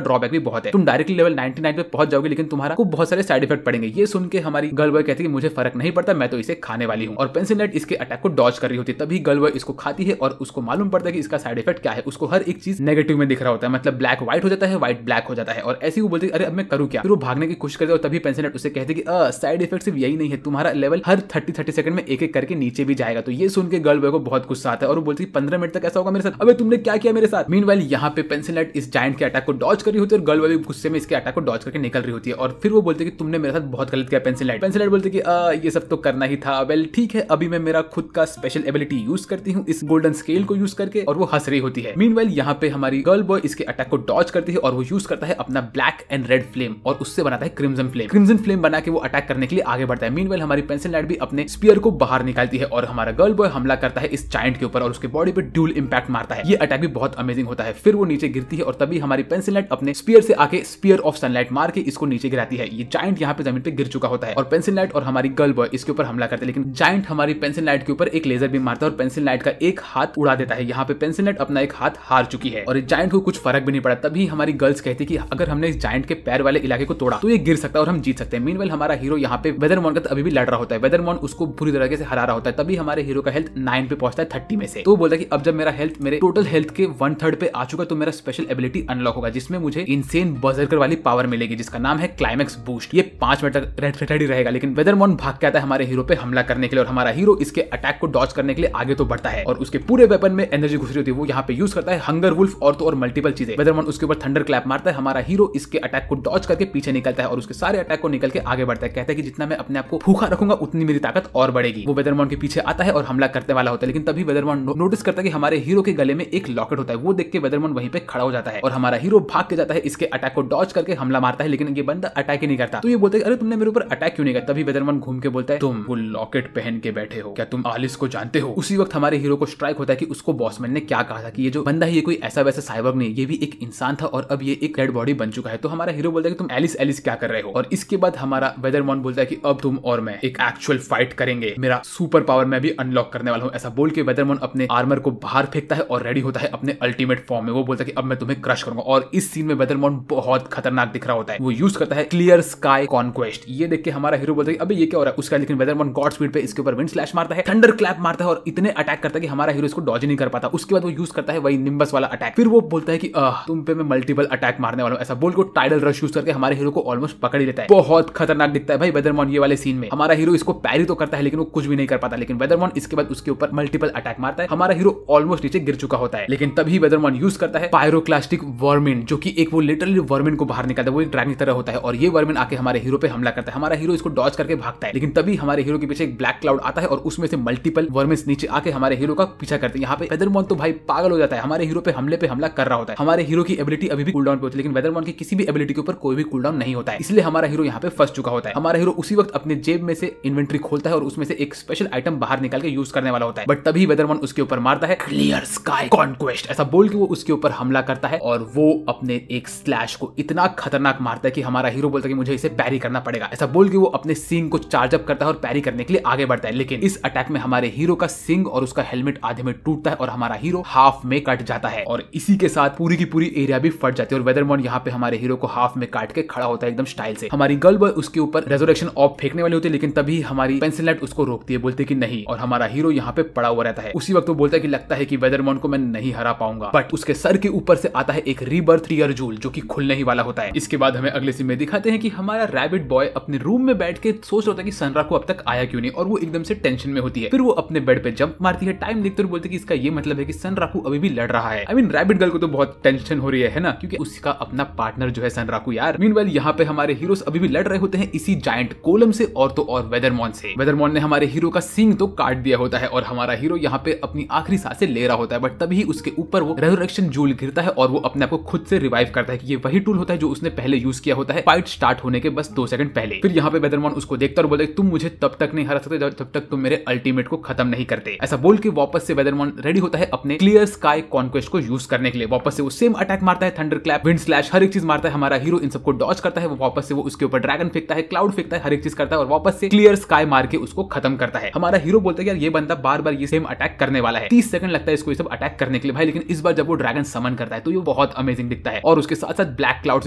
ड्रॉबैक भी बहुत है। तुम डायरेक्टली लेवल 99 पे पहुंच जाओगे लेकिन तुम्हारा को बहुत सारे साइड इफेक्ट पड़ेंगे। ये सुन के हमारी गर्ल बॉय कहती है कि मुझे फर्क नहीं पड़ता, मैं तो इसे खाने वाली हूँ। और पेंसिल लाइट इसके अटैक को डॉज कर रही होती है। तभी गर्ल बॉय इसको खाती है और उसको मालूम पड़ता है कि इसका साइड इफेक्ट क्या है। उसको हर एक चीज नेगेटिव में दिख रहा होता है, मतलब ब्लैक व्हाइट हो जाता है, व्हाइट ब्लैक हो जाता है। और ऐसी वो बोलती है अरे अब मैं करूँ क्या। फिर वो भागने की कोशिश करती है और तभी पेंसिल लाइट उसे कहती है कि साइड इफेक्ट सिर्फ यही नहीं है, तुम्हारा लेवल हर 30 सेकंड में एक एक करके नीचे भी जाएगा। तो ये सुन के गर्ल बॉय को बहुत गुस्सा आता है और वो बोलती है 15 मिनट तक ऐसा होगा मेरे साथ, अबे तुमने क्या किया मेरे साथ। मीनवाइल यहाँ पे पेंसिल लाइट इस जायंट के अटैक को डॉज कर रही होती है और गर्ल बॉय गुस्से में इसके अटैक को डॉज करके निकल रही होती है। और फिर वो बोलती है कि तुमने मेरे साथ बहुत गलत किया पेंसिल लाइट। पेंसिल लाइट बोलती है कि ये सब तो करना ही था। वेल ठीक है, अभी मैं मेरा खुद का स्पेशल एबिलिटी यूज करती हूँ इस गोल्डन स्केल को यूज करके। और वो हंस रही होती है। मीनवाइल यहाँ पे हमारी गर्ल बॉय इसके अटैक को डॉज करती है और वो यूज करता है अपना ब्लैक एंड रेड फ्लेम और उससे बनाता है क्रिम्सन फ्लेम। क्रिम्सन फ्लेम बना के वो अटैक करने के लिए आगे बढ़ता है। मीनवाइल हमारी पेंसिल लाइट भी अपने स्पीयर को बाहर निकालती है और हमारा गर्ल बॉय हमला करता है इस जायंट के ऊपर और उसके बॉडी पे ड्यूल इंपैक्ट मारता है। ये अटैक भी बहुत अमेजिंग होता है। फिर वो नीचे गिरती है और तभी हमारी पेंसिल लाइट अपने स्पीयर से आके स्पीयर ऑफ सनलाइट मार के इसको नीचे गिराती है। ये जायंट यहाँ पे जमीन पे गिर चुका होता है और पेंसिल लाइट और हमारी गर्ल बॉय इसके ऊपर हमला करते हैं, लेकिन जायंट हमारी पेंसिल लाइट के ऊपर एक लेजर बीम मारता है और पेंसिल लाइट का एक हाथ उड़ा देता है। यहाँ पे पेंसिल लाइट अपना एक हाथ हार चुकी है और इस जायंट को कुछ फर्क भी नहीं पड़ा। तभी हमारी गर्ल्स कहती है कि अगर हमने इस जायंट के पैर वाले इलाके को तोड़ा तो ये गिर सकता है और हम जीत सकते हैं। मीनवाइल हमारा हीरो यहाँ पे वेदरमॉन का अभी भी लड़ रहा होता है। वेदरमॉन उसको बुरी तरीके से हरा रहा होता है। तभी हमारे हीरो का हेल्थ 9 पे पहुंचता है 30 में से। तो वो बोलता है कि अब जब मेरा हेल्थ मेरे टोटल हेल्थ के 1/3 पे आ चुका तो मेरा स्पेशल एबिलिटी अनलॉक होगा, जिसमें मुझे इनसेन बर्जरकर वाली पावर मिलेगी जिसका नाम है क्लाइमैक्स बूस्ट। ये 5 मिनट तक रेडी रहेगा, लेकिन वेदरमॉन भाग के आता है हमारे हीरो पे हमला करने के लिए और हमारा हीरो इसके अटैक को डॉज करने के लिए आगे तो बढ़ता है और उसके पूरे वेपन में एनर्जी घुस रही होती है। वो यहाँ पे यूज करता है हंगर वुल्फ और तो और मल्टीपल चीजें। वेदरमॉन उसके ऊपर थंडर क्लैप मारता है। हमारा हीरो इसके अटैक को डॉज करके पीछे निकलता है और उसके सारे अटैक को निकल के आगे बढ़ता है। कहता है कि जितना मैं अपने आप को भूखा रखूंगा उतनी मेरी ताकत और बढ़ेगी। वो वेदरमॉन के पीछे आता है और हमला करने वाला होता है, लेकिन तभी वेदरमॉन नोटिस करता है कि हमारे हीरो के गले में एक लॉकेट होता है। वो देख के वेदरमॉन वहीं पे खड़ा हो जाता है और हमारा हीरो भाग के जाता है, इसके अटैक को डॉज करके हमला मारता है, लेकिन ये बंदा अटैक ही नहीं करता। तो ये बोलता है अरे तुमने मेरे ऊपर अटैक क्यों नहीं किया? तभी वेदरमॉन घूम के बोलता है तुम वो लॉकेट पहन के बैठे हो, क्या तुम आलिस को जानते हो? उसी वक्त हमारे हीरो को स्ट्राइक होता है कि उसको बॉसमैन ने क्या कहा था कि ये जो बंदा है ये कोई ऐसा वैसा साइबर्ग नहीं, ये भी एक इंसान था और अब ये एक डेड बॉडी बन चुका है। तो हमारा हीरो बोलता है कि तुम एलिस क्या कर रहे हो? और इसके बाद हमारा वेदरमॉन बोलता है कि अब तुम और मैं एक एक्चुअल फाइट करेंगे, मेरा सुपर पावर मैं भी अनलॉक करने वाला हूं। ऐसा बोल के वेदरमॉन अपने आर्मर को बाहर फेंकता है और रेडी होता है अपने अल्टीमेट फॉर्म में। वो बोलता है कि अब मैं तुम्हें क्रश करूंगा और इस सीन में वेदरमॉन बहुत खतरनाक दिख रहा होता है। वो यूज करता है क्लियर स्काई कॉन्क्वेस्ट। ये देख के हमारा हीरो बोलता है कि अबे ये क्या हो रहा है उसका, लेकिन वेदरमॉन गॉड स्पीड पे इसके ऊपर विंड स्लैश मारता है, थंडर क्लैप मारता है और इतने अटैक करता है कि हमारा हीरो इसको डॉज नहीं कर पाता। उसके बाद वो यूज करता है वही निम्बस वाला अटैक। फिर वो बोलता है कि तुम पे मैं मल्टीपल अटैक मारने वाला हूं। ऐसा बोल को टाइडल रश यूज करके हमारे हीरो को ऑलमोस्ट पकड़ ही लेता है। बहुत खतरनाक दिखता है भाई वेदरमॉन ये वाले सीन में। हमारा हीरो इसको पैरी तो करता है लेकिन वो कुछ भी नहीं कर पाता, लेकिन वेदरमॉन इसके बाद उसके ऊपर मल्टीपल अटैक मारता है। हमारा हीरो ऑलमोस्ट नीचे गिर चुका होता है, लेकिन तभी वेदरमॉन यूज करता है पायरोक्लास्टिक वर्मिन, जो कि एक वो लिटरली वर्मिन को बाहर निकालता है। वो एक ड्रैगन की तरह होता है और ये वर्मिन आके हमारे हीरो पे हमला करता है। हमारा हीरो इसको डॉज करके भागता है, लेकिन तभी हमारे हीरो के पीछे एक ब्लैक क्लाउड आता है और उसमें से मल्टीपल वर्मिन्स नीचे आके हमारे हीरो का पीछा करते हैं। यहाँ पे वेदरमॉन तो भाई पागल हो जाता है, हमारे हीरो पे हमला कर रहा होता है। हमारे हीरो की एबिलिटी अभी भी कूलडाउन पे होती है, लेकिन वेदरमॉन की किसी भी एबिलिटी के ऊपर कोई भी कूलडाउन नहीं होता है, इसलिए हमारा हीरो यहाँ पे फंस चुका होता है। हमारा हीरो उसी वक्त अपने जेब में से इन्वेंट्री खोलता है और उसमें से एक स्पेशल आइटम बाहर निकाल के यूज करने वाला होता है, बट तभी वेदरमॉन उसके ऊपर मारता है क्लियर स्काई कॉन्क्वेस्ट। ऐसा बोल के वो उसके ऊपर हमला करता है और वो अपने एक स्लैश को इतना खतरनाक मारता है कि हमारा हीरो बोलता है कि मुझे इसे पैरी करना पड़ेगा। ऐसा बोल के वो अपने सिंग को चार्ज अप करता है और पैरी करने के लिए आगे बढ़ता है, लेकिन इस अटैक में हमारे हीरो का सिंग और उसका हेलमेट आधे में टूटता है और हमारा हीरो हाफ में कट जाता है और इसी के साथ पूरी की पूरी एरिया भी फट जाती है और वेदरमॉन यहाँ पे हमारे हीरो को हाफ में काट के खड़ा होता है एकदम स्टाइल से। हमारी गर्ल बॉय उसके ऊपर रेजरेक्शन ऑफ फेंकने वाली होती है, लेकिन तभी हमारी पेंसिल लाइट उसको रोकती है, बोलते कि नहीं, और हमारा हीरो यहाँ पे पड़ा हुआ रहता है। उसी वक्त वो बोलता है कि लगता है कि वेदरमॉन को मैं नहीं हरा पाऊंगा, बट उसके सर के ऊपर से आता है एक रीबर्थ टीयर जूल जो कि खुलने ही वाला होता है। इसके बाद हमें अगले सीन में दिखाते हैं कि हमारा रैबिट बॉय अपने रूम में बैठ के सोच रहा होता है कि सनराकू अब तक आया क्यों नहीं, और वो एकदम से टेंशन में होती है। फिर वो अपने बेड पे जंप मारती है, टाइम देखते हुए बोलते कि इसका ये मतलब है कि सनराकू अभी भी लड़ रहा है। आई मीन रैबिट गर्ल को तो बहुत टेंशन हो रही है ना, क्योंकि उसका अपना पार्टनर जो है सनराकू यार। मीनवाइल यहाँ पे हमारे हीरोज अभी भी लड़ रहे होते हैं इसी जायंट कोलम से और तो और वेदरमॉन से। वेदरमॉन ने हमारे हीरो का सिंग तो काट दिया होता है और हमारा हीरो यहाँ पे अपनी आखिरी सांसें ले रहा होता है, बट तभी उसके ऊपर वो रेजरेक्शन जूल गिरता है और वो अपने आप को खुद से रिवाइव करता है कि ये वही टूल होता है जो उसने पहले यूज किया होता है फाइट स्टार्ट होने के बस 2 सेकंड पहले। फिर यहाँ पे वेदरमॉन उसको देखता और बोलता है तुम मुझे तब तक नहीं हरा सकते जब तक तुम मेरे अल्टीमेट को खत्म नहीं करते। ऐसा बोल के वापस से वेदरमॉन रेडी होता है अपने क्लियर स्काई कॉन्क्वेस्ट को यूज करने के लिए। वापस से वो सेम अटैक मारता है, थंडर क्लैप, विंड स्लैश, हर एक चीज मारता है। हमारा हीरो इन सबको डॉज करता है, वो वापस से वो उसके ऊपर ड्रैगन फेंकता है, क्लाउड फेंकता है, हर एक चीज करता है और वापस से क्लियर स्काई मार के उसको खत्म करता है। हमारा हीरो बोलता है यार ये बंदा बार बार ये सेम अटैक करने वाला है, 30 सेकंड लगता है इसको ये सब अटैक करने के लिए भाई, लेकिन इस बार जब वो ड्रैगन समन करता है तो ये बहुत अमेजिंग दिखता है और उसके साथ साथ ब्लैक क्लाउड्स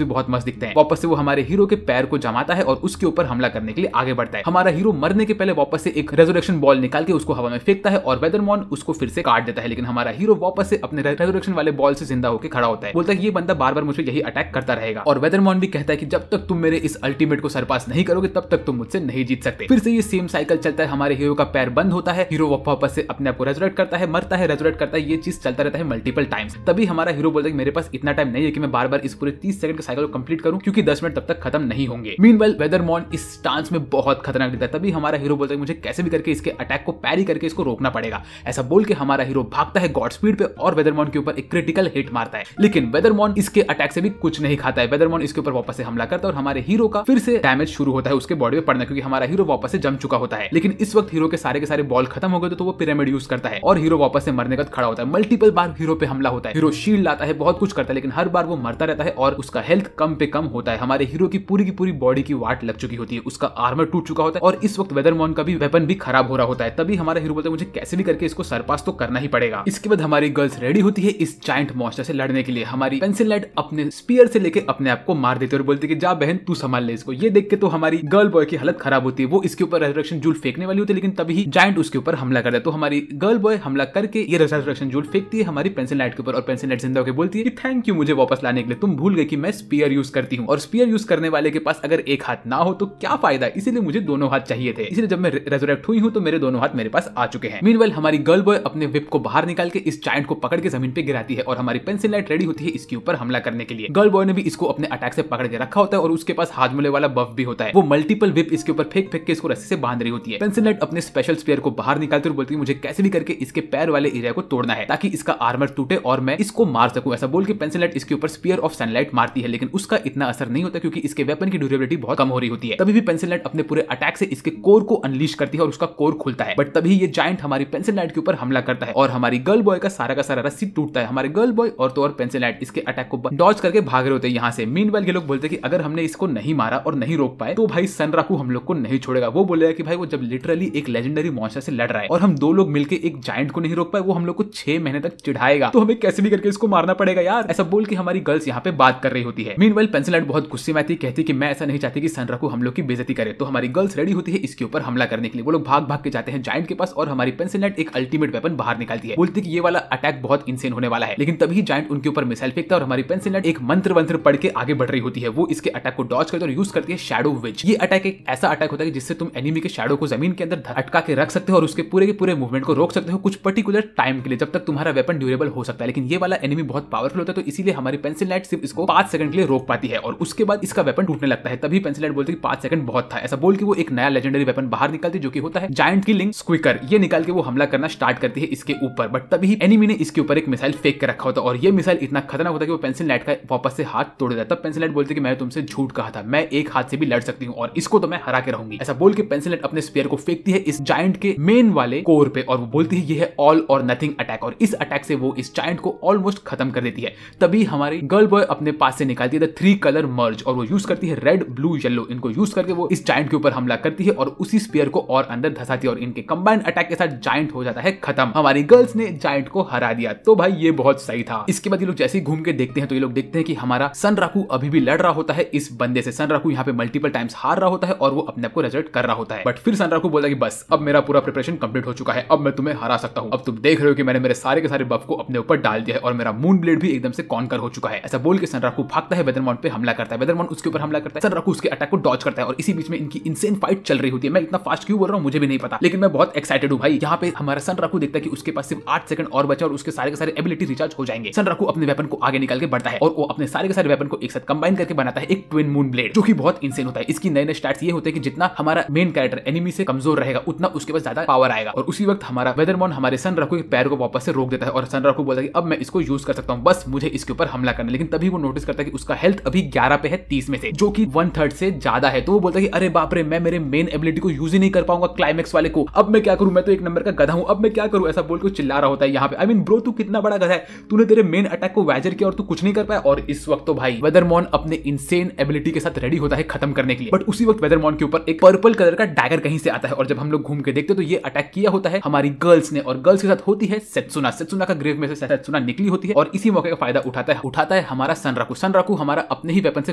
भी बहुत मस्त दिखते हैं। वापस से वो हमारे हीरो के पैर को जमाता है और उसके ऊपर हमला करने के लिए आगे बढ़ता है। हमारा हीरो मरने के पहले वापस से एक रेजरेक्शन बॉल निकाल के उसको हवा में फेंकता है और वेदरमॉन उसको फिर से काट देता है, लेकिन हमारा हीरो वापस से अपने रेजरेक्शन वाले बॉल से जिंदा होकर खड़ा होता है। बोलता है कि ये बंदा बार बार मुझे यही अटैक करता रहेगा और वेदरमॉन भी कहता है कि जब तक तुम मेरे इस अल्टीमेट को सरपास नहीं करोगे तब तक तुम मुझसे नहीं जीत सकते। फिर से ये सेम साइकिल चलता है, हमारे हीरो का पैर बंद होता है, हीरो वापस से अपने आप को रेजरेक्ट करता है, मरता है, रेजरेक्ट करता है, ये चीज चलता रहता है मल्टीपल टाइम्स। तभी हमारा हीरो बोलता है कि मेरे पास इतना टाइम नहीं है कि मैं बार बार इस पूरे 30 सेकंड के साइकिल को कंप्लीट करूं, क्योंकि 10 मिनट तब तक खत्म नहीं होंगे। मीनवाइल वेदरमॉन इस स्टांस में बहुत खतरनाक दिखता है। तभी हमारा हीरो बोलता है मुझे कैसे भी करके इसके अटैक को पैरी करके इसको रोकना पड़ेगा। ऐसा बोल के हमारा हीरो भागता है गॉड स्पीड पे और वेदरमॉन के ऊपर एक क्रिटिकल हिट मारता है, लेकिन वेदरमॉन इसके अटैक से भी कुछ नहीं खाता है। वेदरमॉन इसके ऊपर वापस से हमला करता है और हमारे हीरो का फिर से डैमेज शुरू होता है उसके बॉडी में पड़ना, क्योंकि हमारा हीरो वापस से जम चुका होता है। लेकिन इस वक्त हीरो के सारे बॉल खत्म हो गए तो वो पिरामिड यूज करता है और हीरो वापस से मरने का खड़ा होता है। मल्टीपल बार हीरो पे हमला होता है, हीरो शील्ड लाता है, बहुत कुछ करता है, लेकिन हर बार वो मरता रहता है और उसका हेल्थ कम पे कम होता है। हमारे हीरो की पूरी बॉडी की वाट लग चुकी होती है, उसका आर्मर टूट चुका होता है और इस वक्त वेदरमॉन का भी वेपन भी खराब हो रहा होता है। तभी हमारा हीरो बोलता है मुझे कैसे भी करके इसको सरपास तो करना ही पड़ेगा। इसके बाद हमारी गर्ल्स रेडी होती है इस जायंट मॉन्स्टर से लड़ने के लिए। हमारी पेंसिल लाइट अपने स्पीयर से लेके अपने आप को मार देती है और बोलती है कि जा बहन तू संभाल ले इसको। ये देख के तो हमारी गर्ल बॉय की हालत खराब होती है, वो इसके ऊपर रेजरेक्शन जूल फेंकने वाली होती है, लेकिन तभी जायंट उसके ऊपर हमला करता है। तो हमारी गर्ल बॉय हमला करके ये रेजरेक्शन जूल फेंकती है हमारी पेंसिल लाइट के ऊपर और पेंसिल लाइट जिंदा होकर बोलती है कि थैंक यू मुझे वापस लाने के लिए, तुम भूल गए कि मैं स्पीयर यूज करती हूँ और स्पीयर यूज करने वाले के पास अगर एक हाथ ना हो तो क्या फायदा, इसीलिए मुझे दोनों हाथ चाहिए थे। इसलिए जब मैं रेजरेक्ट हुई हूँ तो मेरे दोनों हाथ मेरे पास आ चुके हैं। मीनवाइल हमारी गर्ल बॉय अपने विप को बाहर निकाल के इस जायंट को पकड़ के जमीन पे गिराती है और हमारी पेंसिल लाइट रेडी होती है इसके ऊपर हमला करने के लिए। गर्ल बॉय ने भी इसको अपने अटैक से पकड़ के रखा होता है और उसके पास हाजमोले वाला बफ भी होता है। वो मल्टीपल विप इसके ऊपर फेंक के इसको रस्सी से बांध रही होती है। पेंसिल लाइट अपने स्पेशल स्पीयर को बाहर निकालते हुए बोलती है मुझे कैसे भी करके इसके पैर वाले एरिया को तोड़ना है ताकि इसका आर्मर टूटे और मैं इसको मार सकूं। ऐसा बोल के पेंसिल लाइट इसके ऊपर स्पीयर ऑफ सनलाइट मारती है, लेकिन उसका इतना असर नहीं होता क्योंकि इसके वेपन की ड्यूरेबिलिटी बहुत कम हो रही होती है। तभी भी पेंसिल लाइट अपने पूरे अटैक से इसके कोर को अनलीश करती है और उसका कोर खुलता है। बट तभी ये जायंट हमारी पेंसिल लाइट के ऊपर हमला करता है और हमारी गर्ल बॉय का सारा रस्सी टूटता है। हमारे गर्ल बॉय और तो और पेंसिल लाइट इसके अटैक को डॉज करके भाग रहे होते हैं यहाँ से। मीनवाइल ये लोग बोलते हैं कि अगर हमने इसको नहीं मारा और नहीं रोक पाए तो भाई सनराकू हम लोग को नहीं छोड़ेगा। वो बोलेगा कि भाई वो जब लिटरली एक लेजेंडरी मॉन्स्टर से लड़ रहा है और हम दो लोग मिलकर एक जायंट को नहीं रोक पाए, वो हम लोग को 6 महीने तक चिढ़ाएगा, तो हमें कैसे भी करके इसको मारना पड़ेगा यार। ऐसा बोल के हमारी गर्ल्स यहाँ पे बात कर रही होती है। मीनवाइल पेंसिल लाइट बहुत गुस्से में आती है, कहती कि मैं ऐसा नहीं चाहती कि सनराकू हम लोग की बेइज्जती करे। तो हमारी गर्ल्स रेडी होती है इसके ऊपर हमला करने के लिए। वो लोग भाग के जाते हैं जायंट के पास और हमारी पेंसिल लाइट एक अल्टीमेट वेपन बाहर निकालती है, बोलती है कि ये वाला अटैक बहुत इंसेन होने वाला है। लेकिन तभी जायंट उनके ऊपर मिसाइल फेंकता है और हमारी पेंसिल लाइट एक मंत्र पढ़ के आगे बढ़ रही होती है। वो इसके अटैक को डॉज करती है और यूज करती है शैडो विच। ये अटैक एक ऐसा अटैक होता है जिससे तुम एनिमी के शैडो को जमीन के अंदर अटका के रख सकते हो और उसके पूरे के पूरे मूवमेंट को रोक सकते हो कुछ पर्टिकुलर टाइम के लिए, जब तक तुम्हारा वेपन ड्यूरेबल हो सकता है। लेकिन ये वाला एनिमी बहुत पावरफुल होता है, तो इसीलिए हमारी पेंसिल लाइट सिर्फ इसको 5 सेकंड के लिए रोक पाती है और उसके बाद इसका वेपन टूटने लगता है। तभी पेंसिल लाइट बोलती है कि 5 सेकंड बहुत था। ऐसा बोल के वो एक नया लेजेंडरी वेपन बाहर निकालती है जो कि होता है जायंट किलिंग स्क्विकर। ये निकाल के वो हमला करना स्टार्ट करती है इसके ऊपर। बट तभी एनिमी ने इसके ऊपर एक मिसाइल फेंक के रखा होता है और ये मिसाइल इतना खतरनाक होता है कि वो पेंसिल लाइट का वापस से हाथ तोड़ देता है। तब पेंसिल लाइट बोलती है कि मैं तुमसे झूठ कहा था, मैं एक हाथ से भी लड़ सकती हूँ और इसको तो मैं हरा के रहूंगी। ऐसा बोल के पेंसिल लाइट अपने स्पीयर को फेंकती है इस जायंट के मेन वाले कोर पे और वो बोलती है ये है ऑल और नथिंग अटैक और इस अटैक से वो इस जायंट को ऑलमोस्ट खत्म कर देती है। तभी हमारी गर्ल बॉय अपने पास से निकालती है द 3 कलर मर्ज और वो यूज करती है रेड ब्लू येलो। इनको यूज करके वो इस जायंट के ऊपर हमला करती है और उसी स्पीयर को और अंदर धसाती है और इनके कंबाइंड अटैक के साथ जायंट हो जाता है खत्म। हमारी गर्ल्स ने जायंट को हरा दिया। तो भाई ये बहुत सही था। इसके बाद ये लोग जैसे ही घूम के देखते हैं तो ये लोग देखते हैं कि हमारा सनराकू अभी भी लड़ रहा होता है इस बंदे से। सनराकू यहाँ पे मल्टीपल टाइम्स हार रहा होता है और वो अपने आप को रिजल्ट कर रहा होता है। बट फिर सनराकू बोलता है कि बस अब मेरा पूरा प्रिपरेशन कंप्लीट हो चुका है, अब मैं तुम्हें हरा सकता हूँ। अब तुम देख रहे हो कि मैंने मेरे सारे के सारे बफ को अपने ऊपर डाल दिया है और मेरा मून ब्लेड भी एकदम से कॉन्कर हो चुका है। ऐसा बोल के सनराकू भागता है, वेदरमॉन पे हमला करता है। वेदरमॉन उसके ऊपर हमला करता है, सनराकू उसके अटैक को डॉज करता है और इसी बीच में इनकी इंसेन फाइट चल रही होती है। मैं इतना फास्ट क्यों बोल रहा हूँ मुझे भी नहीं पता, लेकिन मैं बहुत एक्साइटेड हूँ भाई। यहाँ पे हमारा सनराकू देखता है कि उसके पास सिर्फ 8 सेकंड और बचा और उसके सारे के सारे एबिलिटी रिचार्ज हो जाएंगे। सनराकू अपने वेपन को आगे निकाल के बढ़ता है और वो अपने सारे के सारे वेपन को एक साथ कंबाइन करके बनाता है एक ट्विन मून ब्लेड, जो कि बहुत इंसेन होता है। इसकी नए स्टैट्स ये होते हैं कि जितना हमारा मेन कैरेक्टर एनिमी से कमजोर रहेगा उतना उसके पास ज्यादा पावर आएगा। और उसी वक्त हमारा वेदरमॉन हमारे सनराकू के पैर को वापस से रोक देता है और सनराकू बोलता है कि अब मैं इसको यूज कर सकता हूँ, बस मुझे इसके ऊपर हमला करना। लेकिन तभी वो नोटिस करता है कि उसका हेल्थ अभी 11 पे है 30 में से, जो कि 1/3 से ज्यादा है। तो वो बोलता है कि अरे बाप रे, मैं मेरे मेन एबिलिटी को यूज ही नहीं कर पाऊंगा क्लाइमेक्स वाले को, अब मैं क्या करूं, मैं तो एक नंबर का गधा हूं, अब मैं क्या करूं। ऐसा बोल के चिल्ला रहा होता है यहाँ पे। आई मीन ब्रो, तू कितना बड़ा गधा है, तूने तेरे मेन अटैक को वैजर किया और तू कुछ नहीं कर पाया। और इस वक्त तो भाई वेदरमॉन अपने इंसेन एबिलिटी के साथ रेडी होता है खत्म करने के लिए। बट उसी वक्त वेदरमॉन के ऊपर एक पर्पल कलर का डैगर कहीं से आता है और जब हम लोग घूम के देखते तो ये अटैक किया होता है हमारी गर्ल्स ने और गर्ल्स के साथ होती है सेत्सुना। सेत्सुना का ग्रेव में से सेत्सुना निकली होती है और इसी मौके का फायदा उठाता है हमारा सनराकू। सनराकू हमारा अपने ही वेपन से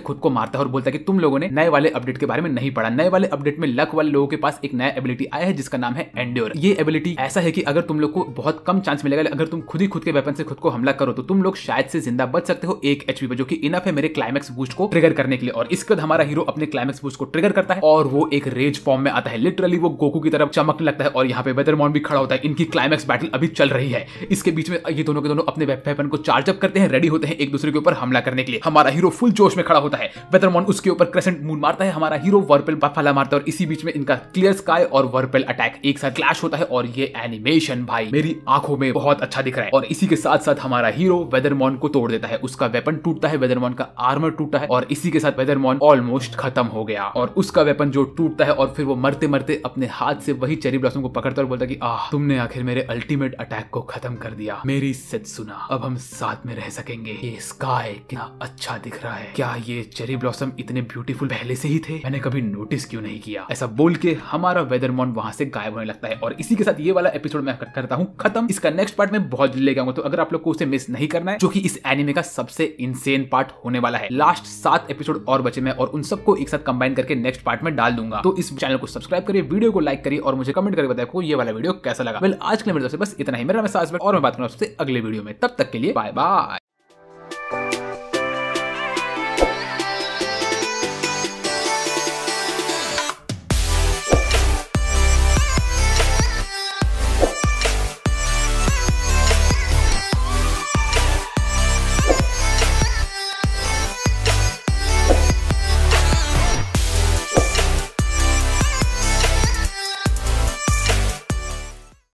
खुद को मारता है और बोलता है कि तुम लोगों ने नए वाले अपडेट के बारे में नहीं पढ़ा। नए वाले अपडेट में लक वाले लोगों के पास एक नया एबिलिटी आया है जिसका नाम है एंड्योर। ये एबिलिटी ऐसा है कि अगर तुम लोग को बहुत कम चांस मिलेगा, अगर तुम खुद ही खुद के वेपन से खुद को हमला करो तो तुम लोग शायद से जिंदा बच सकते हो 1 HP पे, जो कि इनफ है मेरे क्लाइमेक्स बूस्ट को ट्रिगर करने के लिए। और इसके बाद हमारा हीरो अपने क्लाइमेक्स बूस्ट को ट्रिगर करता है और वो एक रेज फॉर्म में आता है। लिटरली वो गोकू की तरफ चमकने लगता है और यहाँ पे वेदरमॉन भी खड़ा होता है। इनकी क्लाइमेक्स बैटल अभी चल रही है। इसके बीच में ये दोनों के दोनों अपने वेपन को चार्ज अप करते हैं, रेडी होते हैं एक दूसरे के ऊपर हमला करने के लिए। हमारा हीरो फुल जोश में खड़ा होता है, वेदरमॉन उसके ऊपर क्रेसेंट मून मारता है, हमारा हीरो वर्पेल बफाला मारता है और इसी बीच में इनका क्लियर स्काई और वर्पेल अटैक एक साथ क्लैश होता है। और ये एनिमेशन भाई मेरी आंखों में बहुत अच्छा दिख रहा है। और इसी के साथ साथ हमारा हीरो वेदरमॉन को तोड़ देता है, उसका वेपन टूटता है, वेदरमॉन का आर्मर टूटता है और इसी के साथ वेदरमॉन ऑलमोस्ट खत्म हो गया और उसका वेपन जो टूटता है और फिर वो मरते मरते अपने हाथ से वही चेरी ब्लॉसम को पकड़ता और बोलता कि आह, तुमने आखिर मेरे अल्टीमेट अटैक को खत्म कर दिया, मेरी सेत्सुना, अब हम साथ में रह सकेंगे। ये स्काई कितना अच्छा दिख रहा है, क्या ये चेरी ब्लॉसम इतने ब्यूटीफुल पहले से ही थे, मैंने कभी नोटिस क्यों नहीं किया। ऐसा बोल के हमारा वेदरमॉन वहां से गायब होने लगता है और इसी के साथ ये वाला एपिसोड मैं करता हूँ खत्म। इसका नेक्स्ट पार्ट में बहुत जल्दी लेके आऊंगा, तो अगर आप लोग को उसे मिस नहीं करना है, जो कि इस एनिमे का सबसे इंसेन पार्ट होने वाला है, लास्ट 7 एपिसोड और बचे मैं और उन सबको एक साथ कंबाइन करके नेक्स्ट पार्ट में डाल दूंगा। तो इस चैनल को सब्सक्राइब करिए, वीडियो को लाइक करिए और मुझे कमेंट करके बताइए आपको ये वाला वीडियो कैसा लगा। वेल, आज के लिए मेरे दोस्तों बस इतना ही। मेरा नाम है साजिद और मैं बात करूंगा आपसे अगले वीडियो में। तब तक के लिए बाय बाय।